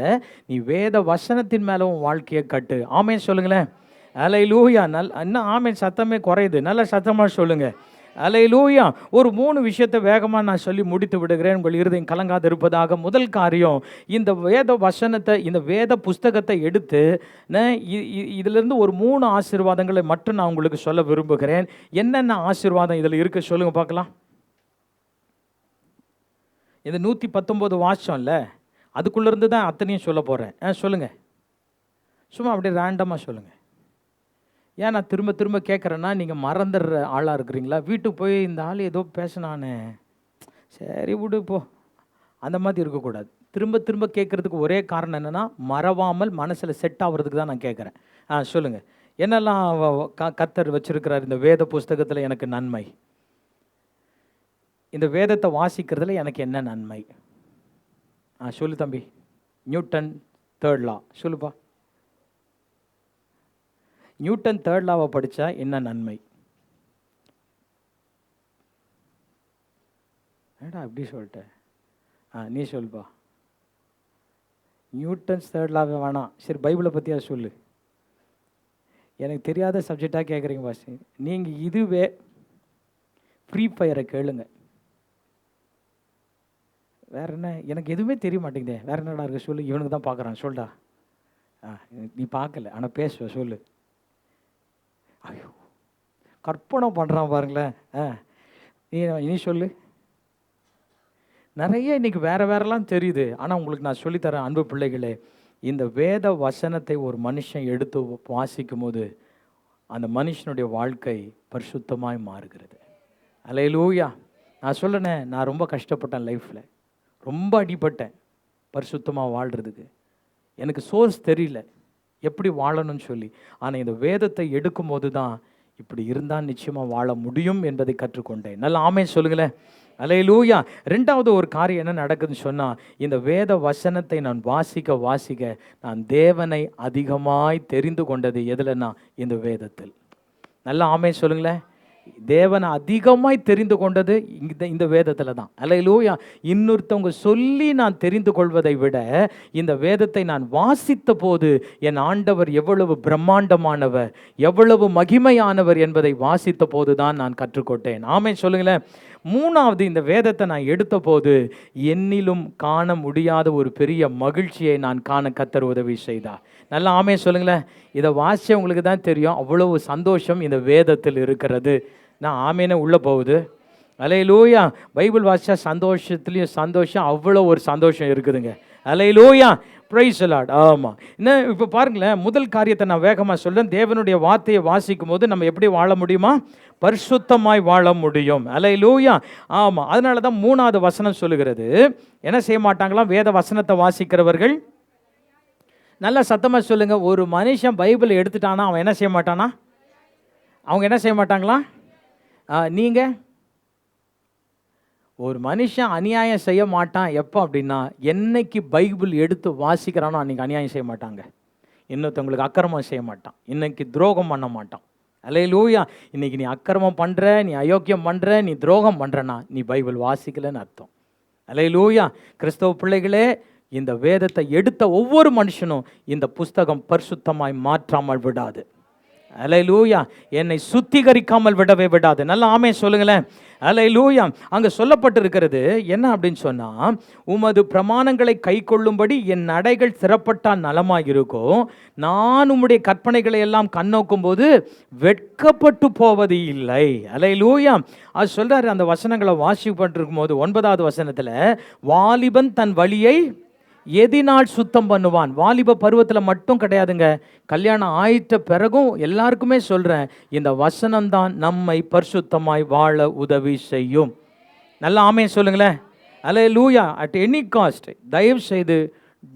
நீ வேத வசனத்தின் மேலே உன் வாழ்க்கையை கட்டு. ஆமேன் சொல்லுங்களேன். அல்லேலூயா. இன்னும் ஆமேன் சத்தமே குறையுது, நல்ல சத்தமாக சொல்லுங்கள். அல்லேலூயா. ஒரு 3 விஷயத்தை வேகமாக நான் சொல்லி முடித்து விடுகிறேன், உங்கள் இருதயம் கலங்காது இருப்பதாக. முதல் காரியம், இந்த வேத வசனத்தை, இந்த வேத புஸ்தகத்தை எடுத்து இதிலிருந்து ஒரு 3 ஆசீர்வாதங்களை மட்டும் நான் உங்களுக்கு சொல்ல விரும்புகிறேன். என்னென்ன ஆசீர்வாதம் இதில் இருக்கு சொல்லுங்க பார்க்கலாம். இந்த 119 வாசம்ல, அதுக்குள்ளேருந்து தான் அத்தனையும் சொல்ல போகிறேன். சொல்லுங்கள், சும்மா அப்படியே ரேண்டமாக சொல்லுங்கள். ஏன் நான் திரும்ப திரும்ப கேட்குறேன்னா, நீங்கள் மறந்துடுற ஆளாக இருக்கிறீங்களா? வீட்டுக்கு போய் இந்த ஆள் ஏதோ பேசினானே, சரி விடு போ, அந்த மாதிரி இருக்கக்கூடாது. திரும்ப திரும்ப கேட்குறதுக்கு ஒரே காரணம் என்னென்னா, மறவாமல் மனசில் செட் ஆகிறதுக்கு தான் நான் கேட்குறேன். சொல்லுங்கள், என்னெல்லாம் கர்த்தர் வச்சுருக்கிறார் இந்த வேத புஸ்தகத்தில் எனக்கு நன்மை? இந்த வேதத்தை வாசிக்கிறதுல எனக்கு என்ன நன்மை? சொல்லு தம்பி. நியூட்டன் 3rd law சொல்லுப்பா. நியூட்டன் 3rd law படித்தா என்ன நன்மை? ஏடா அப்படி சொல்லிட்டேன். நீ சொல்லுப்பா. நியூட்டன்ஸ் 3rd law வேணாம், சரி பைபிளை பற்றியா சொல்லு. எனக்கு தெரியாத சப்ஜெக்டாக கேட்குறீங்க பாஸ். நீங்கள் இதுவே ஃப்ரீ ஃபயரை கேளுங்க. வேற என்ன? எனக்கு எதுவுமே தெரிய மாட்டேங்குதே, வேற என்னடா இருக்கு சொல்லு. இவனுக்கு தான் பார்க்குறான், சொல்டா. நீ பார்க்கல ஆனால் பேசுவ, சொல்லு. ஐயோ, கற்பனை பண்ணுறான் பாருங்களேன். நீ சொல்லு. நிறைய இன்னைக்கு வேறெல்லாம் தெரியுது. ஆனால் உங்களுக்கு நான் சொல்லித்தரேன் அன்பு பிள்ளைகளே, இந்த வேத வசனத்தை ஒரு மனுஷன் எடுத்து வாசிக்கும் போது அந்த மனுஷனுடைய வாழ்க்கை பரிசுத்தமாய் மாறுகிறது. அல்லேலூயா. நான் சொல்லுனேன், நான் ரொம்ப கஷ்டப்பட்டேன் லைஃப்பில், ரொம்ப அடிபட்டேன் பரிசுத்தமாக வாழ்கிறதுக்கு. எனக்கு சோர்ஸ் தெரியல எப்படி வாழணும்னு சொல்லி. ஆனால் இந்த வேதத்தை எடுக்கும் போது தான் இப்படி இருந்தால் நிச்சயமாக வாழ முடியும் என்பதை கற்றுக்கொண்டேன். நல்லா ஆமென் சொல்லுங்களேன். அல்லேலூயா. 2வது ஒரு காரியம் என்ன நடக்குதுன்னு சொன்னால், இந்த வேத வசனத்தை நான் வாசிக்க நான் தேவனை அதிகமாய் தெரிந்து கொண்டது எதுலன்னா இந்த வேதத்தில். நல்லா ஆமென் சொல்லுங்களேன். தேவனை அதிகமாய் தெரிந்து கொண்டது இந்த வேதத்தில் தான். அல்லேலூயா. இன்னொருத்தவங்க சொல்லி நான் தெரிந்து கொள்வதை விட இந்த வேதத்தை நான் வாசித்த போது என் ஆண்டவர் எவ்வளவு பிரம்மாண்டமானவர், எவ்வளவு மகிமையானவர் என்பதை வாசித்த போது தான் நான் கற்றுக்கொண்டேன். ஆமென் சொல்லுங்களேன். 3வது, இந்த வேதத்தை நான் எடுத்த போது என்னிலும் காண முடியாத ஒரு பெரிய மகிழ்ச்சியை நான் காண கர்த்தர் உதவி செய்தார். நல்லா ஆமென் சொல்லுங்களேன். இதை வாசிச்ச உங்களுக்கு தான் தெரியும் அவ்வளவு சந்தோஷம் இந்த வேதத்தில் இருக்கிறது. நான் ஆமேனே உள்ளே போகுது. அல்லேலூயா. பைபிள் வாசிச்சா சந்தோஷத்துலேயும் சந்தோஷம், அவ்வளோ ஒரு சந்தோஷம் இருக்குதுங்க. அல்லேலூயா. Praise the Lord. ஆமாம். இன்னும் இப்போ பாருங்களேன், முதல் காரியத்தை நான் வேகமாக சொல்கிறேன். தேவனுடைய வார்த்தையை வாசிக்கும் போது நம்ம எப்படி வாழ முடியுமா? பரிசுத்தமாய் வாழ முடியும். அல்லேலூயா. ஆமாம். அதனால தான் 3வது வசனம் சொல்லுகிறது, என்ன செய்ய மாட்டாங்களாம் வேத வசனத்தை வாசிக்கிறவர்கள்? நல்லா சத்தமாக சொல்லுங்கள். ஒரு மனுஷன் பைபிளை எடுத்துட்டானா அவன் என்ன செய்ய மாட்டானா? அவங்க என்ன செய்ய மாட்டாங்களா? நீங்கள் ஒரு மனுஷன் அநியாயம் செய்ய மாட்டான் எப்போ அப்படின்னா, என்னைக்கு பைபிள் எடுத்து வாசிக்கிறானோ அன்றைக்கி அநியாயம் செய்ய மாட்டாங்க. இன்னொருத்தவங்களுக்கு அக்கிரமம் செய்ய மாட்டான், இன்னைக்கு துரோகம் பண்ண மாட்டான். அல்லேலூயா. இன்னைக்கு நீ அக்கிரமம் பண்ணுற, நீ அயோக்கியம் பண்ணுற, நீ துரோகம் பண்ணுறனா நீ பைபிள் வாசிக்கலன்னு அர்த்தம். அல்லேலூயா. கிறிஸ்தவ பிள்ளைகளே, இந்த வேதத்தை எடுத்த ஒவ்வொரு மனுஷனும் இந்த புஸ்தகம் பரிசுத்தமாய் மாற்றாமல் விடாது. அல்லேலூயா. என்னை சுத்திகரிக்காமல் விடவே விடாது. நல்ல ஆமென் சொல்லுங்களேன். அல்லேலூயா. அங்க சொல்லப்பட்டிருக்கிறது என்ன அப்படின்னு சொன்னா, உமது பிரமாணங்களை கைக்கொள்ளும்படி என் நடைகள் சிறப்பட்டால் நலமாயிருக்கும். நான் உம்முடைய கற்பனைகளை எல்லாம் கண்ணோக்கும் போது வெட்கப்பட்டு போவது இல்லை. அல்லேலூயா. அது சொல்றாரு. அந்த வசனங்களை வாசிப்பட்டிருக்கும் போது 9வது வசனத்துல, வாலிபன் தன் வழியை எதினால் சுத்தம் பண்ணுவான். வாலிப பருவத்தில் மட்டும் கிடையாதுங்க, கல்யாணம் ஆயிட்ட பிறகும் எல்லாருக்குமே சொல்கிறேன், இந்த வசனம்தான் நம்மை பரிசுத்தமாய் வாழ உதவி செய்யும். நல்லா ஆமென் சொல்லுங்களேன். அல்லேலூயா. அட் எனி காஸ்ட் தயவு செய்து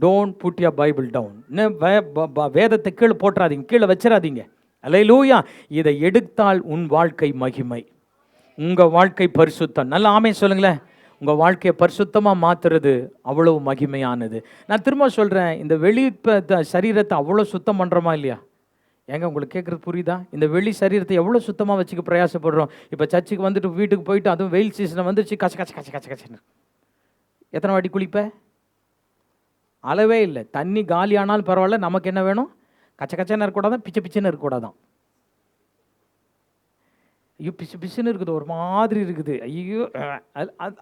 don't put your Bible down. வேதத்தை கீழே போட்டுறாதீங்க, கீழே வச்சிடாதீங்க. அல்லேலூயா. இதை எடுத்தால் உன் வாழ்க்கை மகிமை, உங்கள் வாழ்க்கை பரிசுத்தம். நல்லா ஆமென் சொல்லுங்களேன். உங்கள் வாழ்க்கையை பரிசுத்தமாக மாற்றுறது அவ்வளவு மகிமையானது. நான் திரும்ப சொல்கிறேன், இந்த வெளி சரீரத்தை அவ்வளோ சுத்தம் பண்ணுறோமா இல்லையா? ஏங்க உங்களுக்கு கேட்குறது புரியுதா? இந்த வெளி சரீரத்தை எவ்வளோ சுத்தமாக வச்சுக்க பிரயாசப்படுறோம். இப்போ சர்ச்சுக்கு வந்துட்டு வீட்டுக்கு போயிட்டு, அதுவும் வெயில் சீசனை வந்துச்சு, கச்ச கச்ச கச்ச கச்ச கச்சன்னு எத்தனை வாட்டி குளிப்ப? அளவே இல்லை. தண்ணி காலி ஆனாலும் பரவாயில்ல, நமக்கு என்ன வேணும்? கச்ச கச்சன்னு இருக்கக்கூடாதான், பிச்சை பிச்சைன்னு இருக்கக்கூடாதான். ஐயோ பிசு பிசுன்னு இருக்குது, ஒரு மாதிரி இருக்குது, ஐயோ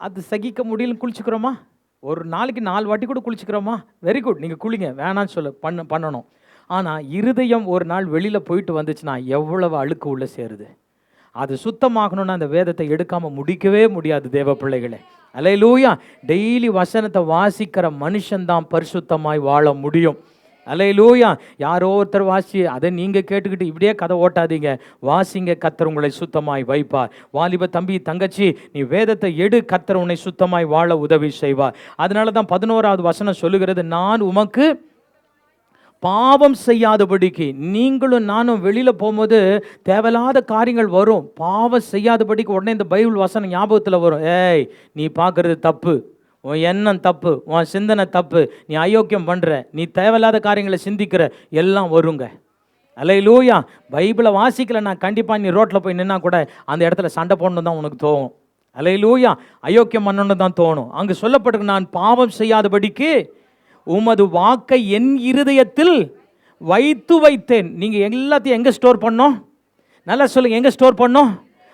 அது சகிக்க முடியலன்னு குளிச்சுக்கிறோமா? ஒரு நாளைக்கு 4 வாட்டி கூட குளிச்சுக்கிறோமா? வெரி குட், நீங்கள் குளிங்க, வேணான்னு சொல்ல பண்ணணும். ஆனால் இருதயம் ஒரு நாள் வெளியில் போயிட்டு வந்துச்சுன்னா எவ்வளவு அழுக்கு உள்ளே சேருது. அது சுத்தமாகணும்னா அந்த வேதத்தை எடுக்காமல் முடிக்கவே முடியாது தேவ பிள்ளைகளே. அல்லேலூயா. டெய்லி வசனத்தை வாசிக்கிற மனுஷன்தான் பரிசுத்தமாய் வாழ முடியும். அல்லேலூயா. யாரோ ஒருத்தர் வாசி, அதை நீங்கள் கேட்டுக்கிட்டு இப்படியே கதை ஓட்டாதீங்க. வாசிங்க, கர்த்தர் உங்களை சுத்தமாய் வைப்பார். வாலிப தம்பி தங்கச்சி, நீ வேதத்தை எடு, கர்த்தர் உன்னை சுத்தமாய் வாழ உதவி செய்வார். அதனால தான் 11வது வசனம் சொல்லுகிறது, நான் உமக்கு பாவம் செய்யாதபடிக்கு. நீங்களும் நானும் வெளியில் போகும்போது தேவையில்லாத காரியங்கள் வரும், பாவம் செய்யாதபடிக்கு உடனே இந்த பைபிள் வசனம் ஞாபகத்தில் வரும். ஏய், நீ பார்க்குறது தப்பு, உன் எண்ணம் தப்பு, உன் சிந்தனை தப்பு, நீ அயோக்கியம் பண்ணுற, நீ தேவையில்லாத காரியங்களை சிந்திக்கிற, எல்லாம் வருங்க. அல்லேலூயா. பைபிளை வாசிக்கல நான் கண்டிப்பாக நீ ரோட்டில் போய் நின்னா கூட அந்த இடத்துல சண்டை போடணும் தான் உனக்கு தோணும். அல்லேலூயா. அயோக்கியம் பண்ணணும் தான் தோணும். அங்கே சொல்லப்பட்டிருக்கு, நான் பாவம் செய்யாதபடிக்கு உமது வாக்கை என் இருதயத்தில் வைத்து வைத்தேன். நீங்கள் எல்லாத்தையும் எங்கே ஸ்டோர் பண்ணோம்? நல்லா சொல்லுங்கள், எங்கே ஸ்டோர் பண்ணோம்?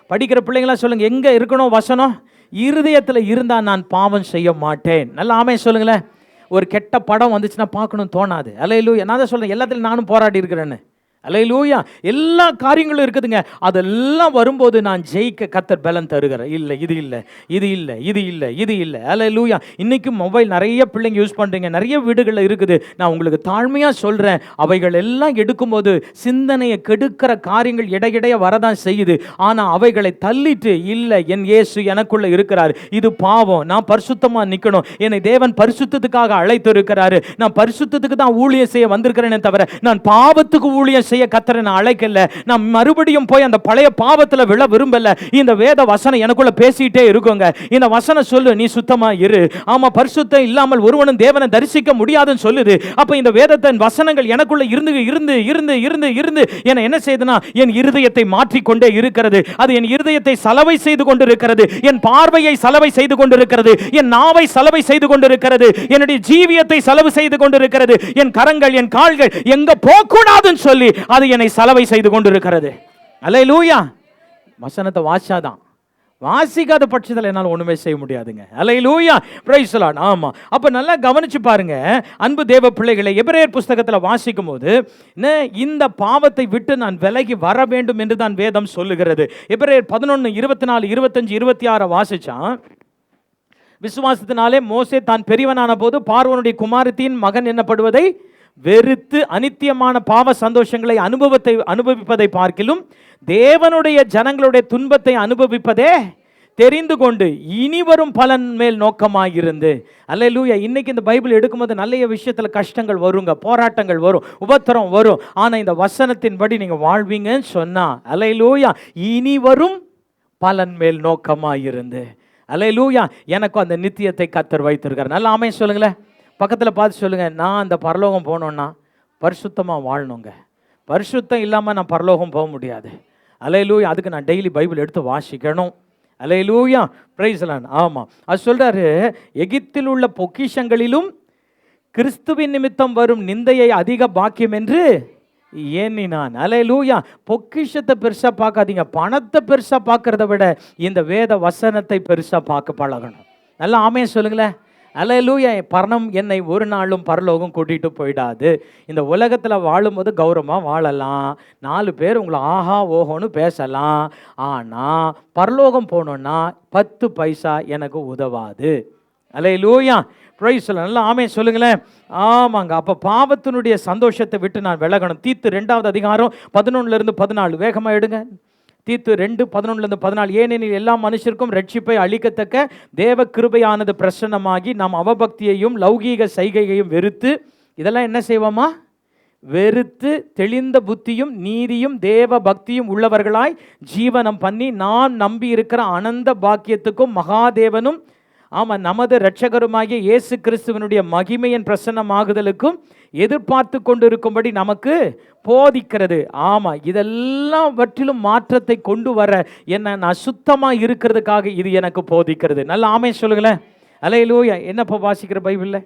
படிக்கிற பிள்ளைங்களா சொல்லுங்கள், எங்கே இருக்கணும் வசனம்? இருதயத்தில் இருந்தால் நான் பாவம் செய்ய மாட்டேன். நல்லா ஆமென் சொல்லுங்களேன். ஒரு கெட்ட படம் வந்துச்சுன்னா பார்க்கணும் தோணாது. அல்லேலூயா. நான் தான் சொல்கிறேன், எல்லாத்துலையும் நானும் போராடி இருக்கிறேன்னு. அல்லேலூயா. எல்லா காரியங்களும் இருக்குதுங்க. அதெல்லாம் வரும்போது நான் ஜெயிக்க கர்த்தர் பலன் தருகிறேன். இல்லை இது இல்லை, இது இல்லை, இது இல்லை, இது இல்லை. அல்லேலூயா. இன்றைக்கும் மொபைல் நிறைய பிள்ளைங்க யூஸ் பண்ணுறீங்க, நிறைய வீடுகளில் இருக்குது. நான் உங்களுக்கு தாழ்மையாக சொல்கிறேன், அவைகள் எல்லாம் எடுக்கும்போது சிந்தனையை கெடுக்கிற காரியங்கள் இடையிடைய வரதான் செய்யுது. ஆனால் அவைகளை தள்ளிட்டு, இல்லை என் இயேசு எனக்குள்ளே இருக்கிறார், இது பாவம், நான் பரிசுத்தமாக நிற்கணும், என்னை தேவன் பரிசுத்தத்துக்காக அழைத்து இருக்கிறாரு, நான் பரிசுத்தத்துக்கு தான் ஊழியம் செய்ய வந்திருக்கிறேனே தவிர நான் பாவத்துக்கு ஊழியம் செய்ய கர்த்தரை நான் அழைக்கல. நான் மறுபடியும் போய் அந்த பழைய பாவத்தில் விழ விரும்பல. இந்த வேத வசனம் எனக்குள்ள பேசிட்டே இருக்குங்க. இந்த வசனம் சொல்லு, நீ சுத்தமா இரு. ஆமா, பரிசுத்தம் இல்லாமல் ஒருவனும் தேவனை தரிசிக்க முடியாதுன்னு சொல்லுது. அப்ப இந்த வேதத்தின் வசனங்கள் எனக்குள்ள இருந்து இருந்து இருந்து இருந்து இருந்து என்ன செய்யுதுன்னா, என் இருதயத்தை மாற்றிக்கொண்டே இருக்கிறது. அது என் இருதயத்தை சலவை செய்து கொண்டிருக்கிறது, என் பார்வையை சலவை செய்து கொண்டிருக்கிறது, என் நாவை சலவை செய்து கொண்டிருக்கிறது, என்னுடைய ஜீவியத்தை சலவு செய்து கொண்டிருக்கிறது. என் கரங்கள், என் கால்கள் எங்க போகக்கூடாதுன்னு சொல்லி அது என்னை சலவை செய்து கொண்டிருக்கிறது. அல்லேலூயா. வசனத்தை வாசிச்சாதான், வாசிக்காத பட்சத்தில் என்னால் ஒண்ணுமே செய்ய முடியாதுங்க. அல்லேலூயா. Praise the Lord. ஆமா. அப்ப நல்லா கவனிச்சு பாருங்க அன்பு தேவ பிள்ளைகளை. எபிரேயர் புத்தகத்தில் வாசிக்கும் போது இந்த பாவத்தை விட்டு நான் விலகி வர வேண்டும் என்று தான் வேதம் சொல்லுகிறது. எபிரேயர் 11, 24, 25, 26 வாசிச்சா, விசுவாசத்தினாலே மோசே தான் பெரியவனான போது பார்வோனுடைய குமாரத்தின் மகன் என்னப்படுவதை வெறுத்து அனித்தியமான பாவ சந்தோஷங்களை அனுபவிப்பதை பார்க்கிலும் தேவனுடைய ஜனங்களுடைய துன்பத்தை அனுபவிப்பதே தெரிந்து கொண்டு இனி வரும் பலன் மேல் நோக்கமாயிருந்து. அல்லேலூயா. இன்னைக்கு இந்த பைபிள் எடுக்கும்போது நல்ல விஷயத்துல கஷ்டங்கள் வருங்க, போராட்டங்கள் வரும், உபத்திரம் வரும். ஆனா இந்த வசனத்தின்படி நீங்க வாழ்வீங்கன்னு சொன்னா, அல்லேலூயா, இனி வரும் பலன் மேல் நோக்கமாயிருந்து. அல்லேலூயா. எனக்கும் அந்த நித்தியத்தை கர்த்தர் வைத்திருக்கார். நல்லா ஆமென் சொல்லுங்களேன். பக்கத்தில் பார்த்து சொல்லுங்க, நான் அந்த பரலோகம் போகணுன்னா பரிசுத்தமாக வாழணுங்க. பரிசுத்தம் இல்லாமல் நான் பரலோகம் போக முடியாது. அல்லேலூயா. அதுக்கு நான் டெய்லி பைபிள் எடுத்து வாசிக்கணும். அல்லேலூயா. Praise the Lord. ஆமாம். அது சொல்கிறாரு, எகிப்தில் உள்ள பொக்கிஷங்களிலும் கிறிஸ்துவின் நிமித்தம் வரும் நிந்தையை அதிக பாக்கியம் என்று எண்ணினான். அல்லேலூயா. பொக்கிஷத்தை பெருசா பார்க்காதீங்க, பணத்தை பெருசா பார்க்கறத விட இந்த வேத வசனத்தை பெருசா பார்க்க பழகணும். நல்லா ஆமென் சொல்லுங்களேன். அல்லேலூயா. பணம் என்னை ஒரு நாளும் பரலோகம் கூட்டிட்டு போயிடாது. இந்த உலகத்தில் வாழும்போது கௌரவமாக வாழலாம், 4 பேர் உங்களை ஆஹா ஓஹோன்னு பேசலாம். ஆனால் பரலோகம் போனோன்னா 10 பைசா எனக்கு உதவாது. அல்லேலூயா. பிரைஸ் நல்லா ஆமென் சொல்லுங்களேன். ஆமாங்க. அப்போ பாவத்தினுடைய சந்தோஷத்தை விட்டு நான் விலகணும். தீத்து 2வது அதிகாரம் 11-14 வேகமாக எடுங்க. தீத்து 2:11-14. ஏனெனில் எல்லா மனுஷருக்கும் ரட்சிப்பை அளிக்கத்தக்க தேவ கிருபையானது பிரசன்னமாகி நாம் அவபக்தியையும் லௌகீக சைகையையும் வெறுத்து, இதெல்லாம் என்ன செய்வோமா? வெறுத்து தெளிந்த புத்தியும் நீதியும் தேவ பக்தியும் உள்ளவர்களாய் ஜீவனம் பண்ணி நாம் நம்பி இருக்கிற அனந்த பாக்கியத்துக்கும் மகாதேவனும் நமது இரட்சகருமாகிய இயேசு கிறிஸ்துவனுடைய மகிமையின் பிரசன்னமாகுதலுக்கும் எதிர்பார்த்து கொண்டிருக்கும்படி நமக்கு போதிக்கிறது. இதெல்லாவற்றிலும் மாற்றத்தை கொண்டு வர என்ன நான் சுத்தமாக இருக்கிறதுக்காக இது எனக்கு போதிக்கிறது. நல்ல ஆமென் சொல்லுங்களேன். அல்லேலூயா. என்னப்பா வாசிக்கிற பைபிளில்?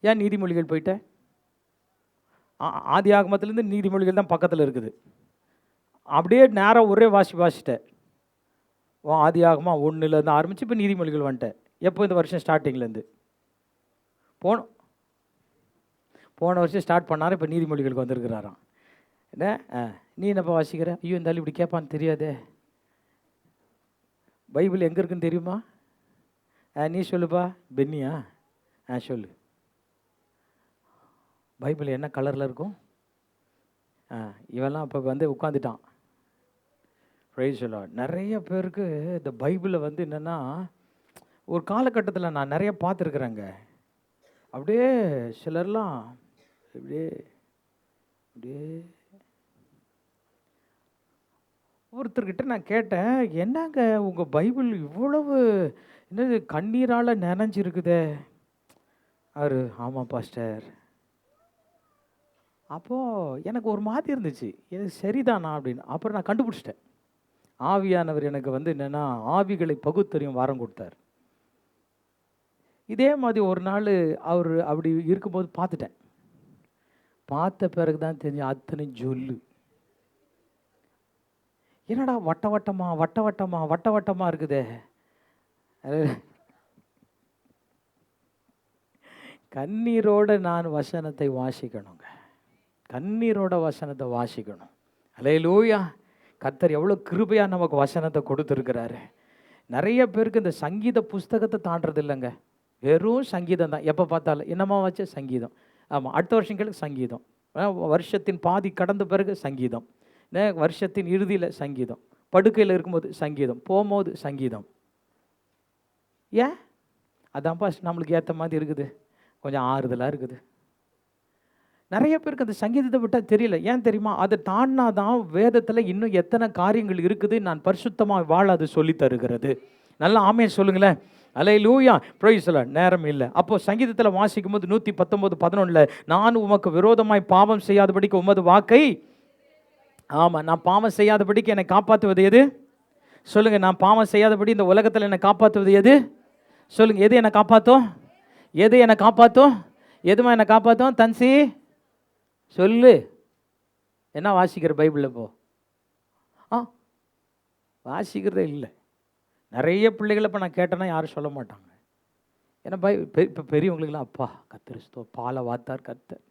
ஏன் நீதிமொழிகள் போயிட்ட? ஆதி ஆகமத்திலேருந்து நீதிமொழிகள் தான் பக்கத்தில் இருக்குது. அப்படியே நேரம் ஒரே வாசிட்டேன். ஆதி ஆகமா 1 ஆரம்பிச்சு இப்போ நீதிமொழிகள் வந்துட்டேன். எப்போ? இந்த வருஷம் ஸ்டார்டிங்லேருந்து. போன வருஷம் ஸ்டார்ட் பண்ணாரு, இப்போ நீதிமொழிகளுக்கு வந்திருக்கிறாராம். என்ன நீ என்னப்பா வாசிக்கிற? ஐயோ இந்த ஆள் இப்படி கேட்பான்னு தெரியாதே. பைபிள் எங்கே இருக்குன்னு தெரியுமா? நீ சொல்லுப்பா. பென்னியா? சொல்லு. பைபிள் என்ன கலரில் இருக்கும்? இவெல்லாம் இப்போ வந்து உட்காந்துட்டான். Price the Lord. நிறைய பேருக்கு இந்த பைபிளை வந்து என்னென்னா, ஒரு காலகட்டத்தில் நான் நிறைய பார்த்துருக்குறேங்க. அப்படியே சிலர்லாம் அப்படியே அப்படியே ஒருத்தர்கிட்ட நான் கேட்டேன், என்னங்க உங்கள் பைபிள் இவ்வளவு என்னது கண்ணீரால் நனைஞ்சிருக்குதே? ஆமாம் பாஸ்டர். அப்போது எனக்கு ஒரு மாதிரி இருந்துச்சு, இது சரிதானா அப்படின்னு. அப்புறம் நான் கண்டுபிடிச்சிட்டேன். ஆவியானவர் எனக்கு வந்து என்னென்னா ஆவிகளை பகுத்தறியும் வரம் கொடுத்தார். இதே மாதிரி ஒரு நாள் அவர் அப்படி இருக்கும்போது பார்த்துட்டேன். பார்த்த பிறகு தான் தெரிஞ்சு அத்தனை ஜொல்லு. என்னடா வட்ட வட்டமா இருக்குதே. கண்ணீரோட நான் வசனத்தை வாசிக்கணுங்க. கண்ணீரோட வசனத்தை வாசிக்கணும். அல்லேலூயா. கர்த்தர் எவ்வளோ கிருபையாக நமக்கு வசனத்தை கொடுத்துருக்கிறாரு. நிறைய பேருக்கு இந்த சங்கீத புஸ்தகத்தை தாண்டது இல்லைங்க. வெறும் சங்கீதம் தான். எப்போ பார்த்தாலும் என்னம்மா வச்ச சங்கீதம். ஆமாம், அடுத்த வருஷங்களுக்கு சங்கீதம். வருஷத்தின் பாதி கடந்த பிறகு சங்கீதம். வருஷத்தின் இறுதியில் சங்கீதம். படுக்கையில் இருக்கும்போது சங்கீதம். போகும்போது சங்கீதம். ஏன்? அதான்ப்பா நம்மளுக்கு ஏற்ற மாதிரி இருக்குது, கொஞ்சம் ஆறுதலாக இருக்குது. நிறைய பேருக்கு அந்த சங்கீதத்தை விட்டால் தெரியல. ஏன் தெரியுமா? அதை தாண்டினா தான் வேதத்தில் இன்னும் எத்தனை காரியங்கள் இருக்குது, நான் பரிசுத்தமாக வாழ அது சொல்லி தருகிறது. நல்லா ஆமென் சொல்லுங்களேன். அல்லேலூயா. Praise the Lord. நேரம் இல்லை. அப்போது சங்கீதத்தில் வாசிக்கும் போது 119:11 நான் உமக்கு விரோதமாய் பாவம் செய்யாதபடிக்கு உமது வாக்கை. நான் பாவம் செய்யாதபடிக்கு என்னை காப்பாற்றுவது எது? சொல்லுங்கள். நான் பாவம் செய்யாதபடி இந்த உலகத்தில் என்னை காப்பாற்றுவது எது? சொல்லுங்கள். எது என்னை காப்பாற்றும்? எது என்னை காப்பாற்றும்? எதுமா என்னை காப்பாற்றும்? தன்சி சொல்லு. என்ன வாசிக்கிற பைபிளில்? போ வாசிக்கிறதே இல்லை. நிறைய பிள்ளைகளை இப்போ நான் கேட்டேன்னா யாரும் சொல்ல மாட்டாங்க. ஏன்னா இப்போ பெரியவங்களுக்குலாம் அப்பா கத்திரிஸ்தோ பாலை வாத்தார் கர்த்தர்,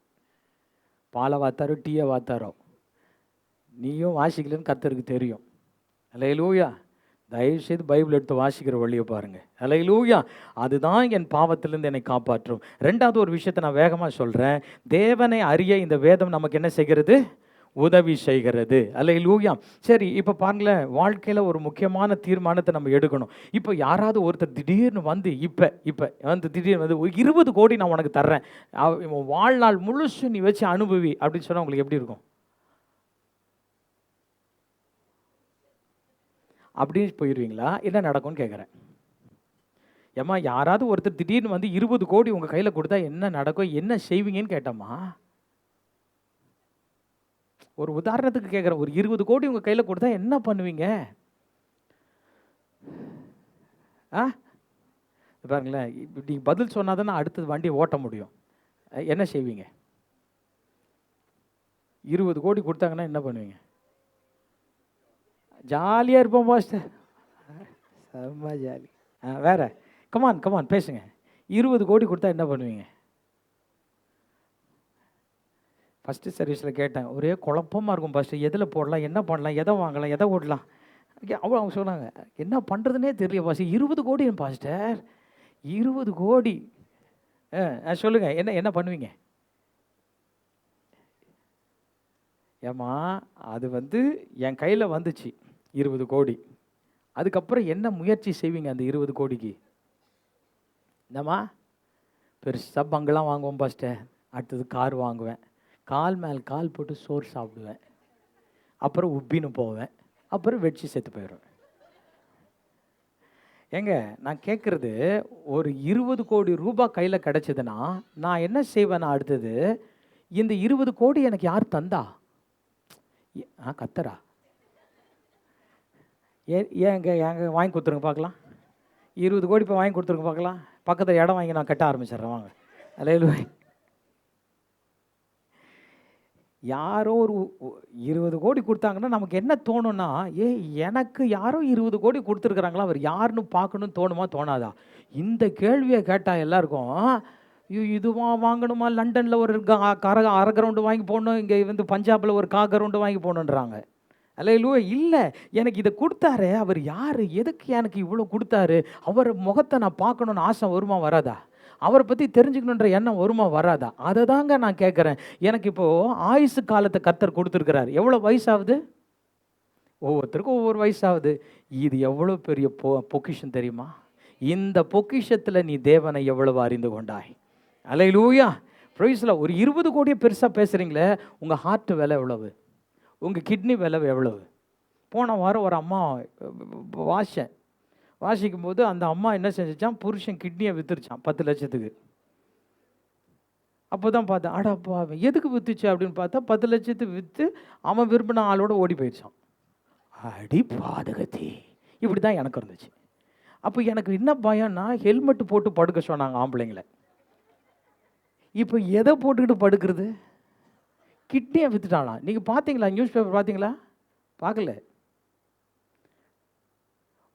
பாலை வாத்தாரோ டீயை வாத்தாரோ, நீயும் வாசிக்கலன்னு கர்த்தருக்கு தெரியும். அல்லேலூயா. தயவுசெய்து பைபிள் எடுத்து வாசிக்கிற வழியை பாருங்கள். அல்லேலூயா. அதுதான் என் பாவத்திலிருந்து என்னை காப்பாற்றும். 2வது ஒரு விஷயத்தை நான் வேகமாக சொல்கிறேன். தேவனை அறிய இந்த வேதம் நமக்கு என்ன செய்கிறது? உதவி செய்கிறது. அல்லேலூயா. சரி, இப்போ பாருங்களேன், வாழ்க்கையில் ஒரு முக்கியமான தீர்மானத்தை நம்ம எடுக்கணும். இப்போ யாராவது ஒருத்தர் திடீர்னு வந்து இப்போ வந்து திடீர்னு வந்து 20 கோடி நான் உனக்கு தர்றேன், வாழ்நாள் முழுசு நீ வச்சு அனுபவி அப்படின்னு சொன்னால் உங்களுக்கு எப்படி இருக்கும்? அப்படின்னு போயிடுவீங்களா? என்ன நடக்கும்னு கேட்குறேன். ஏம்மா, யாராவது ஒருத்தர் திடீர்னு வந்து 20 கோடி உங்கள் கையில் கொடுத்தா என்ன நடக்கும், என்ன செய்வீங்கன்னு கேட்டம்மா. ஒரு உதாரணத்துக்கு கேட்குறேன். ஒரு 20 கோடி உங்கள் கையில் கொடுத்தா என்ன பண்ணுவீங்க? பாருங்களேன், இப்படி பதில் சொன்னால் தானே அடுத்தது வண்டியை ஓட்ட முடியும். என்ன செய்வீங்க? 20 கோடி கொடுத்தாங்கன்னா என்ன பண்ணுவீங்க? ஜாலியாக இருப்போம் பாஸ்டர். செம்ம ஜாலி. வேற கமான் பேசுங்க. 20 கோடி கொடுத்தா என்ன பண்ணுவீங்க? ஃபஸ்ட்டு சர்வீஸில் கேட்டேன், ஒரே குழப்பமாக இருக்கும் பாஸ்டர், எதில் போடலாம், என்ன பண்ணலாம், எதை வாங்கலாம், எதை ஓடலாம். அவங்க சொன்னாங்க, என்ன பண்ணுறதுனே தெரியல பாஸ்டர். 20 கோடி பாஸ்டர், 20 கோடி. சொல்லுங்கள், என்ன பண்ணுவீங்க? ஏம்மா அது என் கையில் வந்துச்சு 20 கோடி. அதுக்கப்புறம் என்ன முயற்சி செய்வீங்க அந்த 20 கோடிக்கு? என்னம்மா பெருசாக பங்கெல்லாம் வாங்குவோம் பாஸ்டர், அடுத்தது கார் வாங்குவேன், கால் மேல் கால் போட்டு சோறு சாப்பிடுவேன், அப்புறம் உப்பின்னு போவேன், அப்புறம் வெடிச்சு செத்து போயிடுவேன். ஏங்க நான் கேட்குறது, ஒரு 20 கோடி ரூபாய் கையில் கிடச்சிதுன்னா நான் என்ன செய்வேன்னா, அடுத்தது இந்த 20 கோடி எனக்கு யார் தந்தா? கத்தரா? ஏங்க வாங்கி கொடுத்துருங்க பார்க்கலாம். 20 கோடி இப்போ வாங்கி கொடுத்துருங்க பார்க்கலாம். பக்கத்தில் இடம் வாங்கி நான் கட்ட ஆரம்பிச்சிடுறேன், வாங்க. அல்லேலூயா. யாரோ ஒரு 20 கோடி கொடுத்தாங்கன்னா நமக்கு என்ன தோணும்னா, எனக்கு யாரோ 20 கோடி கொடுத்துருக்குறாங்களா, அவர் யாருன்னு பார்க்கணும்னு தோணுமா தோணாதா? இந்த கேள்வியை கேட்டால் எல்லாருக்கும், இதுவா வாங்கணுமா, லண்டனில் ஒரு அரை கிரவுண்டு வாங்கி போடணும், இங்கே பஞ்சாபில் ஒரு கிரவுண்டு வாங்கி போகணுன்றாங்க. அல்லேலூயா. இல்லை, எனக்கு இதை கொடுத்தாரு, அவர் யார், எதுக்கு எனக்கு இவ்வளோ கொடுத்தாரு, அவர் முகத்தை நான் பார்க்கணுன்னு ஆசை வருமா வராதா? அவரை பற்றி தெரிஞ்சுக்கணுன்ற எண்ணம் வருமா வராதா? அதை தாங்க நான் கேட்குறேன். எனக்கு இப்போது ஆயுசு காலத்தை கர்த்தர் கொடுத்துருக்கிறார். எவ்வளோ வயசாகுது? ஒவ்வொருத்தருக்கும் ஒவ்வொரு வயசாகுது. இது எவ்வளோ பெரிய பொக்கிஷம் தெரியுமா? இந்த பொக்கிஷத்தில் நீ தேவனை எவ்வளவு அறிந்து கொண்டாய். அல்லேலூயா. பிரைஸ்ல ஒரு 20 கோடியை பெருசாக பேசுகிறீங்களே, உங்கள் ஹார்ட் விலை எவ்வளவு, உங்கள் கிட்னி விலை எவ்வளவு? போன வாரம் ஒரு அம்மா வாசிக்கும் போது அந்த அம்மா என்ன செஞ்சிச்சான், புருஷன் கிட்னியை விற்றுருச்சான் 10 லட்சத்துக்கு. அப்போ தான் பார்த்தேன், அடாப்பா எதுக்கு விற்றுச்சு அப்படின்னு பார்த்தா, 10 லட்சத்துக்கு விற்று அவன் விரும்பின ஆளோட ஓடி போயிடுச்சான். அடி பாதகத்தி. இப்படி தான் எனக்கு இருந்துச்சு. அப்போ எனக்கு என்ன பயம்னா, ஹெல்மெட்டு போட்டு படுக்க சொன்னாங்க ஆம்பளைங்களை. இப்போ எதை போட்டுக்கிட்டு படுக்கிறது? கிட்னியை விற்றுட்டானா? நீங்கள் பார்த்தீங்களா? நியூஸ் பேப்பர் பார்த்தீங்களா? பார்க்கல.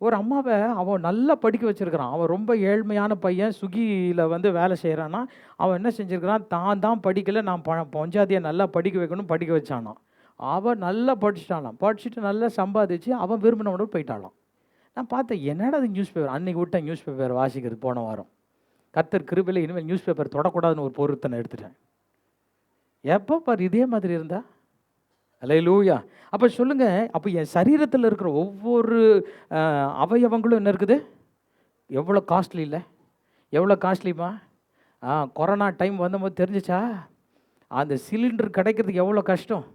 ஒரு அம்மாவை அவன் நல்லா படிக்க வச்சுருக்கிறான். அவன் ரொம்ப ஏழ்மையான பையன், சுகியில் வேலை செய்கிறான்னா, அவன் என்ன செஞ்சுருக்கிறான், தான் படிக்கலை, நான் பொஞ்சாதியை நல்லா படிக்க வைக்கணும், படிக்க வச்சானான். அவன் நல்லா படிச்சுட்டானான். படிச்சுட்டு நல்லா சம்பாதிச்சு அவன் விரும்பினோட போயிட்டாளாம். நான் பார்த்தேன், என்னடா அது நியூஸ் பேப்பர். அன்றைக்கி விட்டேன் நியூஸ் பேப்பர் வாசிக்கிறது போன வாரம். கர்த்தர் கிருபையில் இனிமேல் நியூஸ் பேப்பர் தொடக்கூடாதுன்னு ஒரு பொருத்தனை எடுத்துட்டேன். எப்போ பார் இதே மாதிரி இருந்தா? அல்லேலூயா. அப்போ சொல்லுங்கள், அப்போ என் சரீரத்தில் இருக்கிற ஒவ்வொரு அவயவங்களும் என்ன இருக்குது, எவ்வளோ காஸ்ட்லி இல்லை? எவ்வளோ காஸ்ட்லிமா? கொரோனா டைம் வந்தபோது தெரிஞ்சிச்சா? அந்த சிலிண்டர் கிடைக்கிறதுக்கு எவ்வளோ கஷ்டம்.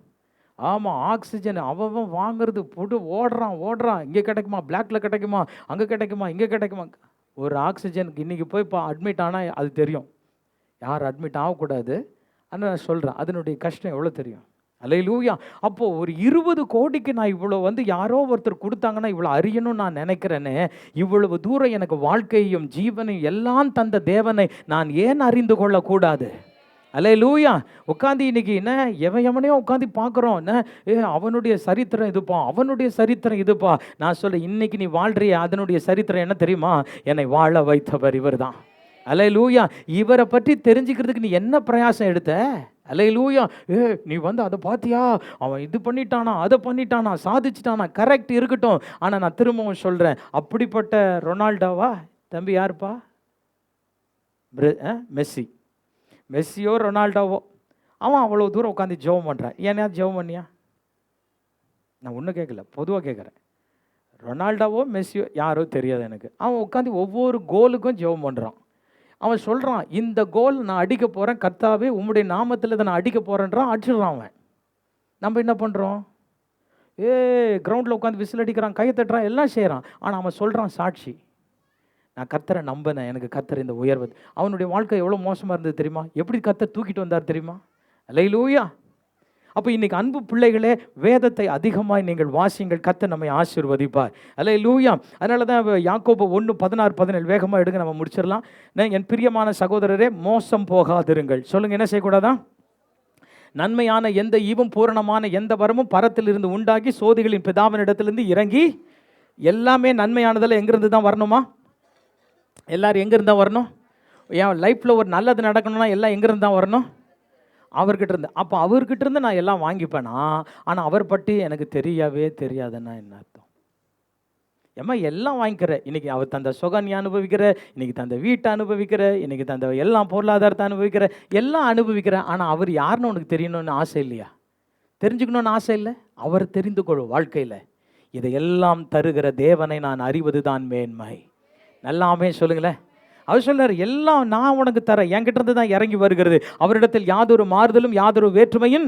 ஆமாம், ஆக்சிஜன் அவன் வாங்குறது போட்டு ஓடுறான். இங்கே கிடைக்குமா, பிளாக்ல கிடைக்குமா, அங்கே கிடைக்குமா, இங்கே கிடைக்குமா. ஒரு ஆக்சிஜனுக்கு இன்றைக்கி போய் அட்மிட் ஆனால் அது தெரியும். யார் அட்மிட் ஆகக்கூடாது. ஆனால் நான் சொல்கிறேன், அதனுடைய கஷ்டம் எவ்வளோ தெரியும். அல்லேலூயா. அப்போது ஒரு 20 கோடிக்கு நான் இவ்வளோ யாரோ ஒருத்தர் கொடுத்தாங்கன்னா இவ்வளோ அறியணும்னு நான் நினைக்கிறேன்னு, இவ்வளவு தூரம் எனக்கு வாழ்க்கையும் ஜீவனையும் எல்லாம் தந்த தேவனை நான் ஏன் அறிந்து கொள்ளக்கூடாது? அல்லேலூயா. உட்காந்து இன்னைக்கு என்ன எவனையோ உட்காந்து பார்க்குறோம், என்ன அவனுடைய சரித்திரம் இதுப்பா, அவனுடைய சரித்திரம் இதுப்பா. நான் சொல்ல, இன்னைக்கு நீ வாழ்றிய அதனுடைய சரித்திரம் என்ன தெரியுமா? என்னை வாழ வைத்தவர் இவர் தான். அல்லேலூயா. இவரை பற்றி தெரிஞ்சுக்கிறதுக்கு நீ என்ன பிரயாசம் எடுத்த? அல்லேலூயா. நீ அதை பார்த்தியா, அவன் இது பண்ணிட்டானா, அதை பண்ணிட்டானா, சாதிச்சிட்டானா, கரெக்ட் இருக்கட்டும். ஆனால் நான் திரும்பவும் சொல்கிறேன், அப்படிப்பட்ட ரொனால்டோவா தம்பி யாருப்பா? மெஸ்ஸியோ ரொனால்டோவோ, அவன் அவ்வளோ தூரம் உட்காந்து ஜெபம் பண்ணுறான். ஏன்னா ஜெபம் பண்ணியா? நான் ஒன்றும் கேட்கல, பொதுவாக கேட்குறேன். ரொனால்டோவோ மெஸ்ஸியோ யாரோ தெரியாது எனக்கு. அவன் உட்காந்து ஒவ்வொரு கோலுக்கும் ஜெபம் பண்ணுறான். அவன் சொல்கிறான், இந்த கோல் நான் அடிக்க போகிறேன் கர்த்தாவே, உம்முடைய நாமத்தில் இதை நான் அடிக்க போகிறேன்றான். அடிச்சிடுறான் அவன். நம்ம என்ன பண்ணுறோம்? கிரவுண்டில் உட்காந்து விசில் அடிக்கிறான், கையை தட்டுறான், எல்லாம் செய்கிறான். ஆனால் அவன் சொல்கிறான் சாட்சி, நான் கர்த்தரை நம்பினேன், எனக்கு கர்த்தர் இந்த உயர்வு. அவனுடைய வாழ்க்கை எவ்வளோ மோசமாக இருந்தது தெரியுமா? எப்படி கர்த்தர் தூக்கிட்டு வந்தார் தெரியுமா? அல்லேலூயா. அப்போ இன்னைக்கு அன்பு பிள்ளைகளே, வேதத்தை அதிகமாய் நீங்கள் வாசியுங்கள். கர்த்தர் நம்மை ஆசீர்வதிப்பார். அல்லேலூயா. அதனால தான் யாக்கோபு 1:16-17 வேகமாக எடுங்க, நம்ம முடிச்சிடலாம். என் பிரியமான சகோதரரே, மோசம் போகாதிருங்கள். சொல்லுங்க, என்ன செய்யக்கூடாதா? நன்மையான எந்த ஈவும் பூரணமான எந்த வரமும் பரத்திலிருந்து உண்டாகி சோதிகளின் பிதாவினிடத்திலிருந்து இறங்கி, எல்லாமே நன்மையானதில் எங்கிருந்து தான் வரணுமா? எல்லாரும் எங்கிருந்து தான் வரணும்? என் லைஃப்பில் ஒரு நல்லது நடக்கணும்னா எல்லாம் எங்கிருந்து தான் வரணும்? அவர்கிட்ட இருந்து. அப்போ அவர்கிட்ட இருந்து நான் எல்லாம் வாங்கிப்பேனா? ஆனால் அவர் பற்றி எனக்கு தெரியவே தெரியாதுன்னா என்ன அர்த்தம்? ஏம்மா எல்லாம் வாங்கிக்கிற, இன்னைக்கு அவர் தந்த சுகம் நீ அனுபவிக்கிற, இன்னைக்கு தந்த வீட்டை அனுபவிக்கிற, இன்னைக்கு தந்த எல்லாம் பொருளாதாரத்தை அனுபவிக்கிற, எல்லாம் அனுபவிக்கிற. ஆனால் அவர் யாருன்னு உனக்கு தெரியணும்னு ஆசை இல்லையா? தெரிஞ்சுக்கணும்னு ஆசை இல்லை? அவர் தெரிந்து கொள்ளும் வாழ்க்கையில். இதையெல்லாம் தருகிற தேவனை நான் அறிவது தான் மேன்மை. நல்லாமே சொல்லுங்களேன். அவர் சொல்றாரு, எல்லாம் நான் உனக்கு தரேன், என்கிட்ட இருந்து தான் இறங்கி வருகிறது. அவரிடத்தில் யாதொரு மாறுதலும் யாதொரு வேற்றுமையும்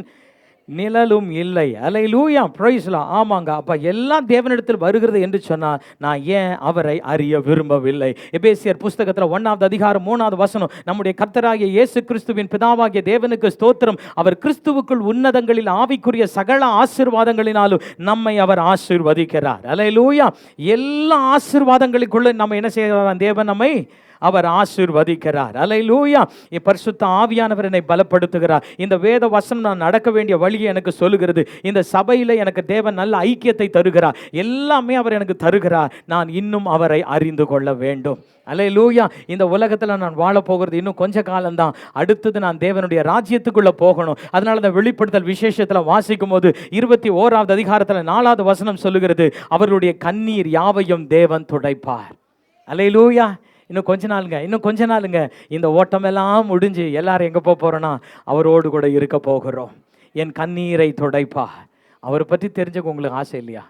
நிழலும் இல்லை. அல்லேலூயா, பிரைஸ் தி லார்ட். ஆமாங்க. அப்ப எல்லாம் தேவனிடத்தில் வருகிறது என்று சொன்னால் நான் ஏன் அவரை அறிய விரும்பவில்லை? எபேசியர் புஸ்தகத்தில் 1ஆவது அதிகாரம் 3ஆவது வசனம், நம்முடைய கர்த்தராகிய இயேசு கிறிஸ்துவின் பிதாவாகிய தேவனுக்கு ஸ்தோத்திரம், அவர் கிறிஸ்துவுக்குள் உன்னதங்களில் ஆவிக்குரிய சகல ஆசீர்வாதங்களினாலும் நம்மை அவர் ஆசீர்வதிக்கிறார். அல்லேலூயா. எல்லா ஆசீர்வாதங்களுக்குள்ள நம்ம என்ன செய்கிறார்? தேவன் நம்மை அவர் ஆசீர்வதிக்கிறார். அல்லேலூயா. பரிசுத்த ஆவியானவர் என்னை பலப்படுத்துகிறார். இந்த வேத வசனம் நான் நடக்க வேண்டிய வழியை எனக்கு சொல்லுகிறது. இந்த சபையில் எனக்கு தேவன் நல்ல ஐக்கியத்தை தருகிறார். எல்லாமே அவர் எனக்கு தருகிறார். நான் இன்னும் அவரை அறிந்து கொள்ள வேண்டும். அல்லேலூயா. இந்த உலகத்தில் நான் வாழ போகிறது இன்னும் கொஞ்ச காலம்தான். அடுத்தது நான் தேவனுடைய ராஜ்யத்துக்குள்ள போகணும். அதனால இந்த வெளிப்படுத்தல் விசேஷத்தில் வாசிக்கும் போது 21ஆவது அதிகாரத்தில் 4ஆவது வசனம் சொல்லுகிறது, அவர்களுடைய கண்ணீர் யாவையும் தேவன் துடைப்பார். அல்லேலூயா. இன்னும் கொஞ்ச நாளுங்க இந்த ஓட்டமெல்லாம் முடிஞ்சு எல்லாரும் எங்கே போகிறோன்னா அவரோடு கூட இருக்க போகிறோம். என் கண்ணீரை துடைப்பா. அவரை பற்றி தெரிஞ்சுக்க உங்களுக்கு ஆசை இல்லையா?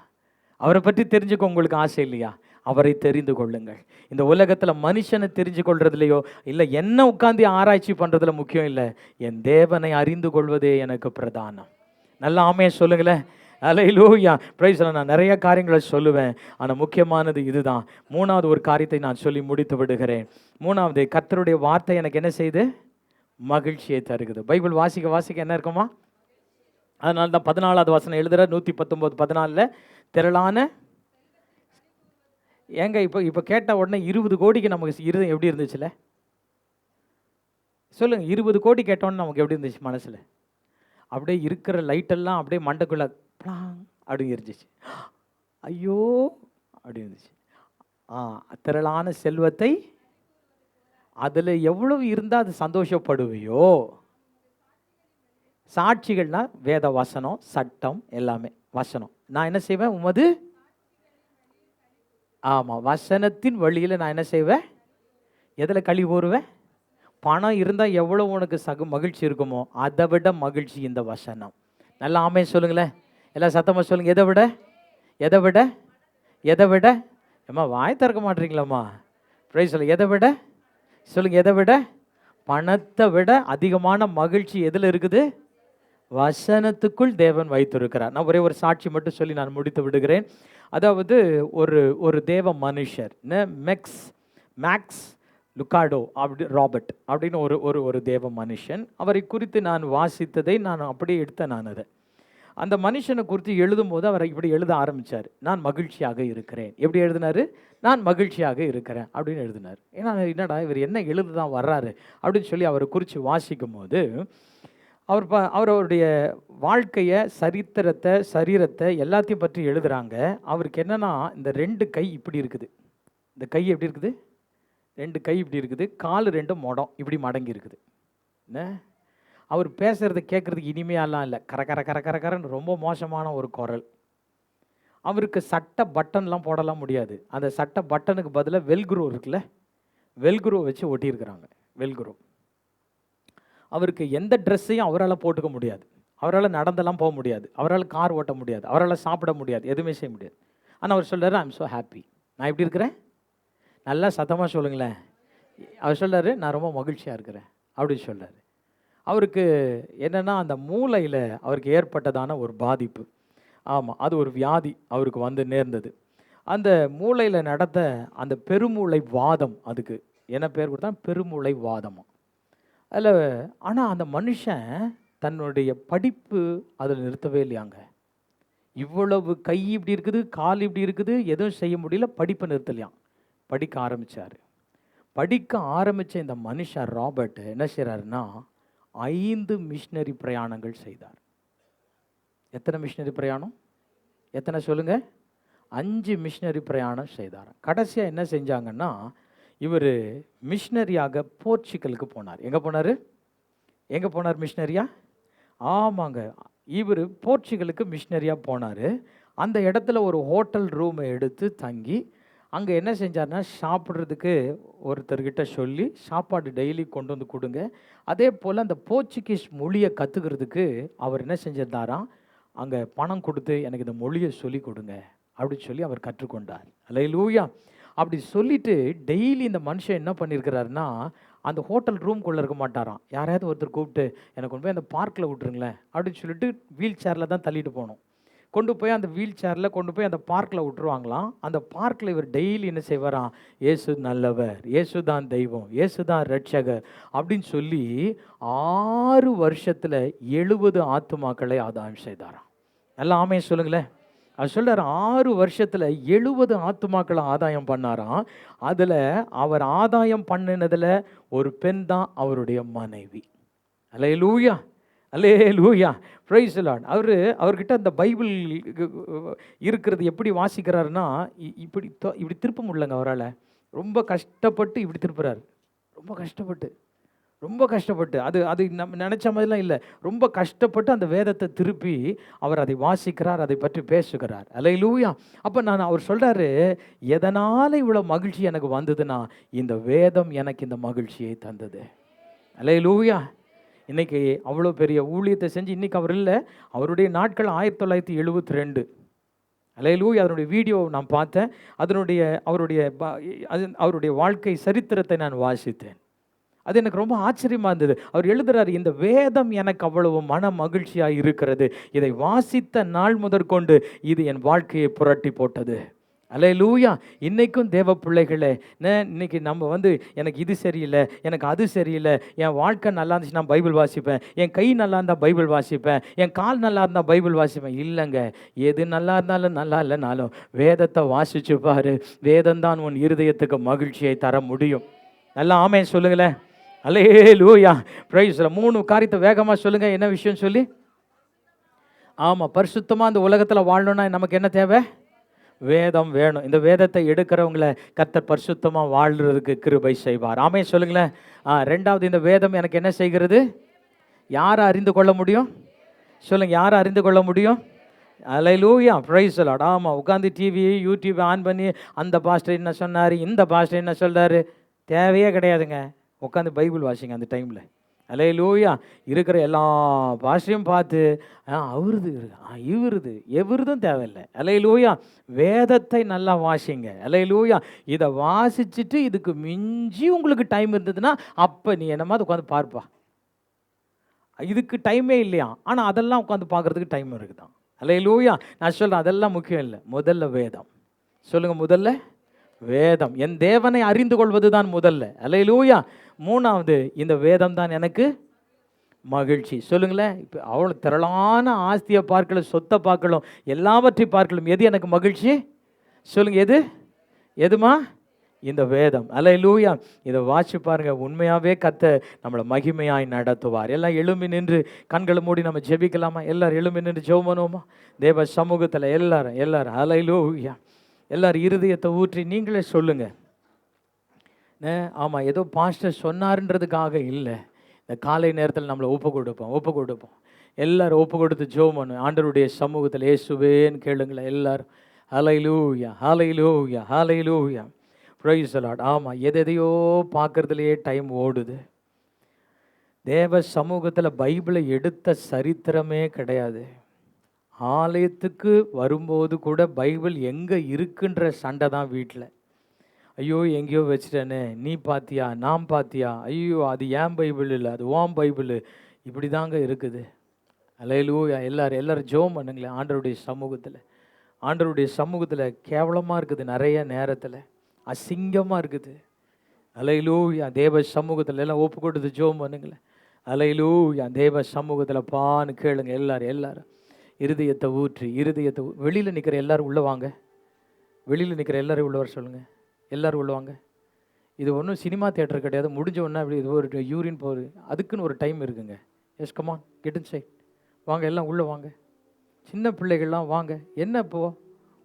அவரை பற்றி தெரிஞ்சுக்க உங்களுக்கு ஆசை இல்லையா? அவரை தெரிந்து கொள்ளுங்கள். இந்த உலகத்தில் மனுஷனை தெரிஞ்சு கொள்றதுலையோ இல்லை என்ன உட்காந்து ஆராய்ச்சி பண்ணுறதுல முக்கியம் இல்லை. என் தேவனை அறிந்து கொள்வதே எனக்கு பிரதானம். நல்லா ஆமே சொல்லுங்களேன். அல்லேலூயா, பிரைஸ் தி லார்ட். நான் நிறைய காரியங்களை சொல்லுவேன், ஆனால் முக்கியமானது இதுதான். 3ஆவது ஒரு காரியத்தை நான் சொல்லி முடித்து விடுகிறேன். 3ஆவது, கர்த்தருடைய வார்த்தை எனக்கு என்ன செய்து? மகிழ்ச்சியை தருகிறது. பைபிள் வாசிக்க என்ன இருக்குமா? அதனால தான் 14ஆவது வசனம் எழுதுகிற 119:14 திரளான ஏங்க இப்போ கேட்ட உடனே 20 கோடிக்கு நமக்கு இருதயம் எப்படி இருந்துச்சுல? சொல்லுங்க, 20 கோடி கேட்டோன்னு நமக்கு எப்படி இருந்துச்சு மனசில்? அப்படியே இருக்கிற லைட்டெல்லாம் அப்படியே மண்டைக்குள்ள அப்படி இருந்துச்சு. ஐயோ அப்படி இருந்துச்சு. திரளான செல்வத்தை அதில் எவ்வளவு இருந்தால் அது சந்தோஷப்படுவையோ? சாட்சிகள்னா வேத வசனம், சட்டம், எல்லாமே வசனம். நான் என்ன செய்வேன்? உமது ஆமாம், வசனத்தின் வழியில் நான் என்ன செய்வேன்? எதில் களி கூறுவேன்? பணம் இருந்தால் எவ்வளோ உனக்கு மகிழ்ச்சி இருக்குமோ அதை விட மகிழ்ச்சி இந்த வசனம். நல்லா ஆமே சொல்லுங்களேன். எல்லாம் சத்தமாக சொல்லுங்கள். எதை விட ஏம்மா வாய் திறக்க மாட்டீங்களாம்மா? பிரைஸ் சொல்லுங்க. எதை விட? பணத்தை விட அதிகமான மகிழ்ச்சி எதில் இருக்குது? வசனத்துக்குள் தேவன் வைத்திருக்கிறார். நான் ஒரே ஒரு சாட்சி மட்டும் சொல்லி நான் முடித்து விடுகிறேன். அதாவது ஒரு தேவ மனுஷர் மேக்ஸ் லுக்காடோ ராபர்ட் அப்படின்னு ஒரு தேவ மனுஷன். அவரை குறித்து நான் வாசித்ததை நான் அப்படியே எடுத்தேன். நான் அதை அந்த மனுஷனை குறித்து எழுதும்போது அவர் இப்படி எழுத ஆரம்பித்தார். நான் மகிழ்ச்சியாக இருக்கிறேன். எப்படி எழுதினார்? நான் மகிழ்ச்சியாக இருக்கிறேன் அப்படின்னு எழுதினார். ஏன்னா என்னடா இவர் என்ன எழுதுதான் வர்றாரு அப்படின்னு சொல்லி அவரை குறித்து வாசிக்கும் போது அவருடைய வாழ்க்கையை, சரித்திரத்தை, சரீரத்தை எல்லாத்தையும் பற்றி எழுதுகிறாங்க. அவருக்கு என்னென்னா, இந்த 2 கை இப்படி இருக்குது. இந்த கை எப்படி இருக்குது? 2 கை இப்படி இருக்குது. கால் 2 மொடம் இப்படி மடங்கி இருக்குது. என்ன அவர் பேசுகிறத கேட்குறதுக்கு இனிமையாலாம் இல்லை. கரன்னு ரொம்ப மோசமான ஒரு குரல். அவருக்கு சட்டை பட்டன்லாம் போடலாம் முடியாது. அந்த சட்டை பட்டனுக்கு பதிலாக வெல்க்ரோ இருக்குல்ல, வெல்க்ரோ வச்சு ஒட்டியிருக்கிறாங்க. வெல்க்ரோ. அவருக்கு எந்த ட்ரெஸ்ஸையும் அவரால் போட்டுக்க முடியாது. அவரால் நடந்தெல்லாம் போக முடியாது. அவரால் கார் ஓட்ட முடியாது. அவரால் சாப்பிட முடியாது. எதுவுமே செய்ய முடியாது. ஆனால் அவர் சொல்கிறார், ஐ எம் ஸோ ஹாப்பி. நான் எப்படி இருக்கிறேன்? நல்லா சத்தமாக சொல்லுங்களேன். அவர் சொல்கிறார், நான் ரொம்ப மகிழ்ச்சியாக இருக்கிறேன் அப்படின்னு சொல்கிறார். அவருக்கு என்னென்னா, அந்த மூளையில் அவருக்கு ஏற்பட்டதான ஒரு பாதிப்பு. ஆமாம், அது ஒரு வியாதி அவருக்கு வந்து நேர்ந்தது. அந்த மூளையில் நடந்த அந்த பெருமூளை வாதம், அதுக்கு என்ன பேர் கொடுத்தா பெருமூளை வாதம். அதில் ஆனால் அந்த மனுஷன் தன்னுடைய படிப்பு அதில் நிறுத்தவே இல்லையாங்க. இவ்வளவு கை இப்படி இருக்குது, கால் இப்படி இருக்குது, எதுவும் செய்ய முடியல, படிப்பை நிறுத்தலையாம். படிக்க ஆரம்பித்தார். படிக்க ஆரம்பித்த இந்த மனுஷன் ராபர்ட் என்ன செய்கிறாருன்னா 5 மிஷினரி பிரயாணங்கள் செய்தார். எத்தனை மிஷினரி பிரயாணம்? எத்தனை சொல்லுங்க? 5 மிஷினரி பிரயாணம் செய்தார். கடைசியாக என்ன செஞ்சாங்கன்னா, இவர் மிஷினரியாக போர்ச்சுகலுக்கு போனார். எங்கே போனார்? எங்கே போனார் மிஷினரியா? ஆமாங்க, இவர் போர்ச்சுகலுக்கு மிஷினரியாக போனார். அந்த இடத்துல ஒரு ஹோட்டல் ரூமை எடுத்து தங்கி அங்கே என்ன செஞ்சார்னா, சாப்பிட்றதுக்கு ஒருத்தர்கிட்ட சொல்லி சாப்பாடு டெய்லி கொண்டு வந்து கொடுங்க. அதே போல் அந்த போர்ச்சுகீஸ் மொழியை கற்றுக்கிறதுக்கு அவர் என்ன செஞ்சிருந்தாராம், அங்கே பணம் கொடுத்து எனக்கு இந்த மொழியை சொல்லி கொடுங்க அப்படின்னு சொல்லி அவர் கற்றுக்கொண்டார். அல்லேலூயா. அப்படி சொல்லிட்டு டெய்லி இந்த மனுஷன் என்ன பண்ணியிருக்கிறாருன்னா, அந்த ஹோட்டல் ரூம்குள்ளே இருக்க மாட்டாராம். யாரையாவது ஒருத்தர் கூப்பிட்டு எனக்கு கொண்டு போய் அந்த பார்க்கில் விட்டுருங்களேன் அப்படின்னு சொல்லிட்டு வீல் சேரில் தான் தள்ளிட்டு போகணும். கொண்டு போய் அந்த வீல் சேரில் கொண்டு போய் அந்த பார்க்கில் விட்டுருவாங்களாம். அந்த பார்க்கில் இவர் டெய்லி என்ன செய்வாராம், இயேசு நல்லவர், இயேசு தான் தெய்வம், இயேசு தான் ரட்சகர் அப்படின்னு சொல்லி 6 வருஷத்தில் 70 ஆத்துமாக்களை ஆதாயம் செய்தாராம். நல்லா ஆமென் சொல்லுங்களேன். அவர் சொல்கிறார் 6 வருஷத்தில் 70 ஆத்துமாக்களை ஆதாயம் பண்ணாராம். அதில் அவர் ஆதாயம் பண்ணினதில் ஒரு பெண் தான் அவருடைய மனைவி. அல்லேலூயா, அல்லேலூயா, பிரைஸ் தி லார்ட். அவர்கிட்ட அந்த பைபிள் இருக்கிறது எப்படி வாசிக்கிறாருன்னா, இப்படி திருப்ப முடியலங்க அவரால். ரொம்ப கஷ்டப்பட்டு இப்படி திருப்புறாரு. ரொம்ப கஷ்டப்பட்டு அது நம்ம நினச்ச மாதிரிலாம் இல்லை. ரொம்ப கஷ்டப்பட்டு அந்த வேதத்தை திருப்பி அவர் அதை வாசிக்கிறார், அதை பற்றி பேசுகிறார். அல்லேலூயா. அப்போ அவர் சொல்கிறாரு, எதனால் இவ்வளோ மகிழ்ச்சி எனக்கு வந்ததுன்னா இந்த வேதம் எனக்கு இந்த மகிழ்ச்சியை தந்தது. அல்லேலூயா. இன்றைக்கி அவ்வளோ பெரிய ஊழியத்தை செஞ்சு இன்றைக்கி அவர் இல்லை. அவருடைய நாட்கள் 1972. அல்லேலூயா. அதனுடைய வீடியோ நான் பார்த்தேன். அவருடைய வாழ்க்கை சரித்திரத்தை நான் வாசித்தேன். அது எனக்கு ரொம்ப ஆச்சரியமாக இருந்தது. அவர் எழுதுகிறார், இந்த வேதம் எனக்கு அவ்வளவு மன மகிழ்ச்சியாக இருக்கிறது. இதை வாசித்த நாள் முதற்கொண்டு இது என் வாழ்க்கையை புரட்டி போட்டது. அல்லேலூயா. இன்றைக்கும் தேவ பிள்ளைகளே, இன்னைக்கு நம்ம எனக்கு இது சரியில்லை, எனக்கு அது சரியில்லை, என் வாழ்க்கை நல்லா இருந்துச்சு நான் பைபிள் வாசிப்பேன், என் கை நல்லா இருந்தால் பைபிள் வாசிப்பேன், என் கால் நல்லா இருந்தால் பைபிள் வாசிப்பேன். இல்லைங்க, எது நல்லா இருந்தாலும் நல்லா இல்லைனாலும் வேதத்தை வாசிச்சு பாரு. வேதம்தான் உன் இருதயத்துக்கு மகிழ்ச்சியை தர முடியும். நல்லா ஆமென் சொல்லுங்களேன். அல்லேலூயா, பிரைஸ். 3 காரியத்தை வேகமாக சொல்லுங்கள். என்ன விஷயம் சொல்லி? ஆமாம், பரிசுத்தமாக அந்த உலகத்தில் வாழணும்னா நமக்கு என்ன தேவை? வேதம் வேணும். இந்த வேதத்தை எடுக்கிறவங்கள கர்த்தர் பரிசுத்தமாக வாழ்கிறதுக்கு கிருபை செய்வார். ஆமென் சொல்லுங்களேன். 2வது, இந்த வேதம் எனக்கு என்ன செய்கிறது? யாரை அறிந்து கொள்ள முடியும்? சொல்லுங்கள், யாரை அறிந்து கொள்ள முடியும்? Hallelujah, praise the Lord. ஆமாம், உட்காந்து டிவி யூடியூப் ஆன் பண்ணி அந்த பாஸ்டர் என்ன சொன்னார், இந்த பாஸ்டர் என்ன சொல்கிறாரு, தேவையே கிடையாதுங்க. உட்காந்து பைபிள் வாசிங்க அந்த டைமில். அல்லேலூயா. இருக்கிற எல்லா பாஷையும் பார்த்து எவருதும் தேவையில்லை. அல்லேலூயா. வேதத்தை நல்லா வாசிங்க. அல்லேலூயா. இதை வாசிச்சுட்டு இதுக்கு மிஞ்சி உங்களுக்கு டைம் இருந்ததுன்னா அப்போ நீ என்னமாதிரி உட்காந்து பார்ப்பா. இதுக்கு டைமே இல்லையா, ஆனால் அதெல்லாம் உட்காந்து பார்க்குறதுக்கு டைம் இருக்குதான். அல்லேலூயா. நான் சொல்கிறேன், அதெல்லாம் முக்கியம் இல்லை. முதல்ல வேதம். சொல்லுங்கள், முதல்ல வேதம். என் தேவனை அறிந்து கொள்வது தான் முதல்ல. அல்லேலூயா. 3வது, இந்த வேதம் தான் எனக்கு மகிழ்ச்சி. சொல்லுங்களேன். இப்போ அவ்வளோ திரளான ஆஸ்தியை பார்க்கலும், சொத்தை பார்க்கலும், எல்லாவற்றையும் பார்க்கலும், எது எனக்கு மகிழ்ச்சி? சொல்லுங்கள், எதுமா? இந்த வேதம். அல்லேலூயா. இதை வாசி பாருங்க. உண்மையாகவே கர்த்தர் நம்மளை மகிமையாய் நடத்துவார். எல்லாம் எழும்பி நின்று கண்களை மூடி நம்ம ஜெபிக்கலாமா? எல்லாரும் எழும்பி நின்று ஜெபம் பண்ணுவோமா? தேவ சமூகத்தில் எல்லாரும் அல்லேலூயா. எல்லாரும் இருதயத்தை ஊற்றி நீங்களே சொல்லுங்க. ஆமாம், ஏதோ பாஸ்டர் சொன்னார்ன்றதுக்காக இல்லை. இந்த காலை நேரத்தில் நம்மளை ஒப்பு கொடுப்போம். எல்லாரும் ஒப்பு கொடுத்து ஜெபம் பண்ணுவோம். ஆண்டவருடைய சமூகத்தில் இயேசுவேன்னு கேளுங்களேன். எல்லாரும் ஹல்லேலூயா, ஹல்லேலூயா, ஹல்லேலூயா, பிரைஸ் தி லார்ட். ஆமாம், எதையோ பார்க்கறதுலையே டைம் ஓடுது. தேவ சமூகத்தில் பைபிளை எடுத்த சரித்திரமே கிடையாது. ஆலயத்துக்கு வரும்போது கூட பைபிள் எங்கே இருக்குன்ற சண்டை தான் வீட்டில். ஐயோ, எங்கேயோ வச்சுட்டேனே, நீ பார்த்தியா, நான் பார்த்தியா, ஐயோ அது ஏன் பைபிள் இல்லை, அது ஓம் பைபிள், இப்படி தாங்க இருக்குது. அல்லேலூயா. எல்லாரும் ஜெபம் பண்ணுங்களேன். ஆண்டவருடைய சமூகத்தில் கேவலமாக இருக்குது, நிறைய நேரத்தில் அசிங்கமாக இருக்குது. அல்லேலூயா. தேவ சமூகத்தில் எல்லாம் ஒப்பு கொடுத்து ஜெபம் பண்ணுங்களேன். அல்லேலூயா. தேவ சமூகத்தில் பான்னு கேளுங்க. எல்லாரும் இருதயத்தை ஊற்றி வெளியில் நிற்கிற எல்லாரும் உள்ள வாங்க. வெளியில் நிற்கிற எல்லாரும் உள்ள வர சொல்லுங்கள். எல்லாரும் உள்ள வாங்க. இது ஒன்றும் சினிமா தியேட்டர் கிடையாது. முடிஞ்ச உடனே அப்படி இது ஒரு யூரின் போகுது, அதுக்குன்னு ஒரு டைம் இருக்குங்க. Yes come on, get inside. வாங்க, எல்லாம் உள்ளே வாங்க. சின்ன பிள்ளைகள்லாம் வாங்க. என்ன இப்போ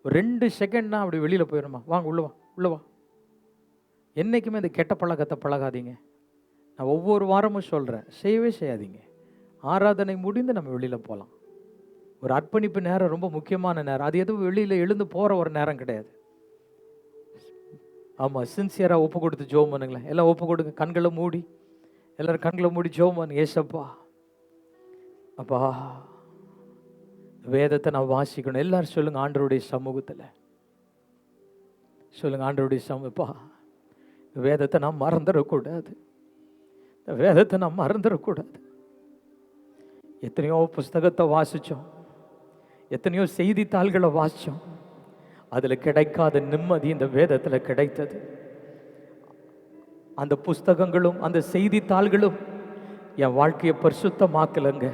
ஒரு 2 செகண்ட்னா அப்படி வெளியில் போயிடுமா? வாங்க, உள்ளே வா. என்றைக்குமே இந்த கெட்ட பழக்கத்தை பழகாதீங்க. நான் ஒவ்வொரு வாரமும் சொல்கிறேன், செய்யவே செய்யாதீங்க. ஆராதனை முடிந்து நம்ம வெளியில் போகலாம். ஒரு அர்ப்பணிப்பு நேரம் ரொம்ப முக்கியமான நேரம். அது எதுவும் வெளியில் எழுந்து போகிற ஒரு நேரம் கிடையாது. ஆமாம், சின்சியராக ஒப்பு கொடுத்து ஜோம் பண்ணுங்களேன். எல்லாம் ஒப்பு கொடுங்க. கண்களை மூடி, எல்லோரும் கண்களை மூடி ஜோம் பண்ணுங்க. ஏசப்பா, அப்பா, வேதத்தை நான் வாசிக்கணும். எல்லாரும் சொல்லுங்க, ஆண்டவருடைய சமூகத்தில் சொல்லுங்க, ஆண்டவருடைய சமூகப்பா, வேதத்தை நான் மறந்துடக்கூடாது. வேதத்தை நான் மறந்துடக்கூடாது. எத்தனையோ புஸ்தகத்தை வாசித்தோம், எத்தனையோ செய்தித்தாள்களை வாசித்தோம். அதில் கிடைக்காத நிம்மதி இந்த வேதத்தில் கிடைத்தது. அந்த புஸ்தகங்களும் அந்த செய்தித்தாள்களும் என் வாழ்க்கையை பரிசுத்தமாக்கலைங்க.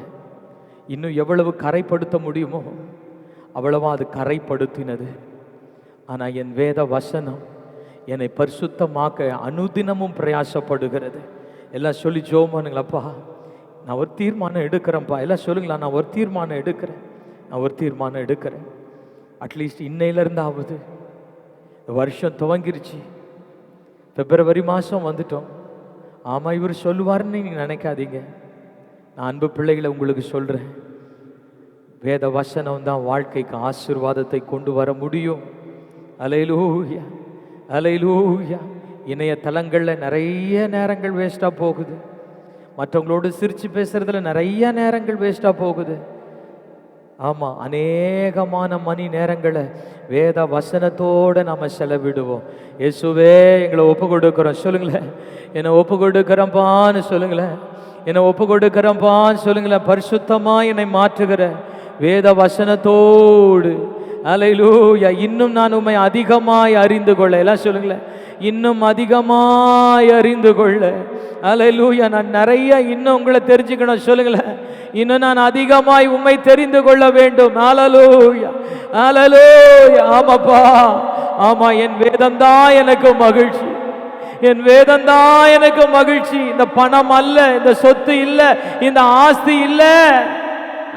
இன்னும் எவ்வளவு கரைப்படுத்த முடியுமோ அவ்வளவா அது கரைப்படுத்தினது. ஆனால் என் வேத வசனம் என்னை பரிசுத்தமாக்க அனுதினமும் பிரயாசப்படுகிறது. எல்லாம் சொல்லி ஜோமானுங்களப்பா, நான் ஒரு தீர்மானம் எடுக்கிறேன்ப்பா. எல்லாம் சொல்லுங்களா, நான் ஒரு தீர்மானம் எடுக்கிறேன். அட்லீஸ்ட் இன்னையிலிருந்தாவது, வருஷம் துவங்கிருச்சு, பிப்ரவரி மாதம் வந்துட்டோம். ஆமாம், இவர் சொல்லுவார்னு நீங்கள் நினைக்காதீங்க. நான் அன்பு பிள்ளைகளை உங்களுக்கு சொல்கிறேன், வேத வசனம் தான் வாழ்க்கைக்கு ஆசீர்வாதத்தை கொண்டு வர முடியும். அல்லேலூயா, அல்லேலூயா. இணையதளங்களில் நிறைய நேரங்கள் வேஸ்ட்டாக போகுது. மற்றவங்களோடு சிரித்து பேசுறதுல நிறைய நேரங்கள் வேஸ்ட்டாக போகுது. ஆமாம், அநேகமான மணி நேரங்களை வேத வசனத்தோடு நம்ம செலவிடுவோம். இயேசுவே, எங்களை ஒப்பு கொடுக்குறோம். சொல்லுங்களேன், என்னை ஒப்பு கொடுக்குறப்பான்னு சொல்லுங்களேன். என்னை ஒப்பு கொடுக்குறப்பான்னு சொல்லுங்களேன். பரிசுத்தமாக என்னை மாற்றுகிற வேத வசனத்தோடு, அல்லேலூயா, இன்னும் நான் உம்மை அதிகமாய் அறிந்து கொள்ள. எல்லாம் சொல்லுங்களேன், இன்னும் அதிகமாய் அறிந்து கொள்ள. அல்லேலூயா, நான் நிறைய இன்னும் உங்களை தெரிஞ்சுக்கணும். சொல்லுங்களேன், இன்னும் நான் அதிகமாய் உம்மை தெரிந்து கொள்ள வேண்டும். அல்லேலூயா, அல்லேலூயா. ஆமாப்பா, ஆமா, என் வேதம்தான் எனக்கு மகிழ்ச்சி. என் வேதம்தான் எனக்கு மகிழ்ச்சி. இந்த பணம் அல்ல, இந்த சொத்து இல்லை, இந்த ஆஸ்தி இல்லை.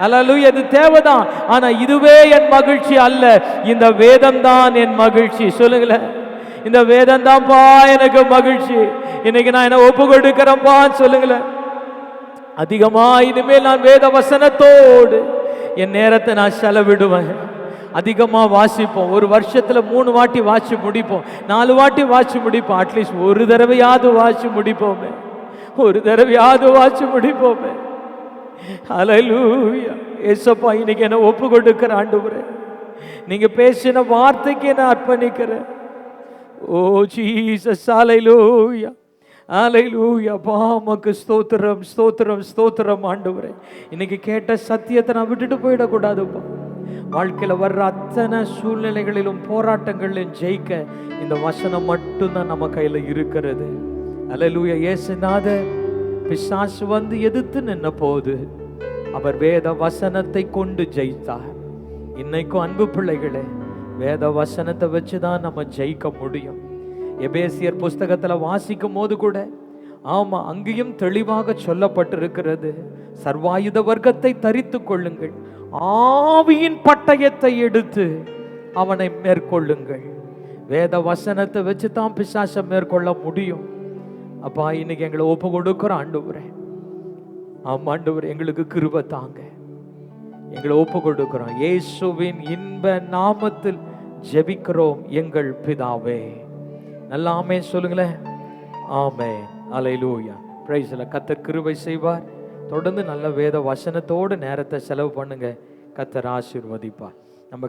அல்லேலூயா, இது தேவைதான். ஆனா இதுவே என் மகிழ்ச்சி அல்ல. இந்த வேதம் தான் என் மகிழ்ச்சி. சொல்லுங்களேன், இந்த வேதம் தான்ப்பா எனக்கு மகிழ்ச்சி. இன்னைக்கு நான் என்ன ஒப்பு கொடுக்கிறேன்ப்பா சொல்லுங்களேன். அதிகமா இனிமேல் நான் வேத வசனத்தோடு என் நேரத்தை நான் செலவிடுவேன். அதிகமாக வாசிப்போம். ஒரு வருஷத்துல 3 வாட்டி வாசி முடிப்போம், 4 வாட்டி வாசி முடிப்போம். அட்லீஸ்ட் ஒரு தடவையாவது வாசி முடிப்போமே, ஒரு தடவையாவது வாசி முடிப்போமே. அல்லேலூயா. ஏசப்பா, இன்னைக்கு என்ன ஒப்பு கொடுக்கிற ஆண்டவரே, நீங்க பேசின வார்த்தைக்கு என்ன அர்ப்பணிக்கிறேன். ஓ ஜீசஸ், அல்லேலூயா, அல்லேலூயா. பாமக்கு ஸ்தோத்திரம், ஸ்தோத்திரம், ஸ்தோத்திரம் ஆண்டவரே. இன்னைக்கு கேட்ட சத்தியத்தை நான் விட்டுட்டு போயிடக்கூடாதுப்பா. வாழ்க்கையில் வர்ற அத்தனை சூழ்நிலைகளிலும் போராட்டங்களிலும் ஜெயிக்க இந்த வசனம் மட்டும்தான் நம்ம கையில் இருக்கிறது. அல்லேலூயா. இயேசுநாதர் பிசாசு வந்து எதிர்த்து நின்ன போது அவர் வேத வசனத்தை கொண்டு ஜெயித்தார். இன்னைக்கும் அன்பு பிள்ளைகளே, வேத வசனத்தை வச்சுதான் நம்ம ஜெயிக்க முடியும். எபேசியர் புஸ்தகத்துல வாசிக்கும் போது கூட ஆமா, அங்கேயும் தெளிவாக சொல்லப்பட்டிருக்கிறது, சர்வாயுத வர்க்கத்தை தரித்து கொள்ளுங்கள், ஆவியின் பட்டயத்தை எடுத்து அவனை மேற்கொள்ளுங்கள். வேத வசனத்தை வச்சு தான் பிசாசை மேற்கொள்ள முடியும். அப்பா, இன்னைக்கு எங்களை ஒப்பு கொடுக்கிற ஆண்டவரே, ஆமா ஆண்டவரே, எங்களுக்கு கிருபை தாங்க. எங்களை ஒப்பு கொடுக்கிறோம். இயேசுவின் இன்ப நாமத்தில் ஜெபிக்கிறோம் எங்கள் பிதாவே. நல்ல ஆமென் சொல்லுங்களேன். ஆமென், அல்லேலூயா. Praise the Lord. கர்த்தர் கிருபை செய்வார். தொடர்ந்து நல்ல வேத வசனத்தோடு நேரத்தை செலவு பண்ணுங்க. கர்த்தர் ஆசீர்வதிப்பார். நம்ம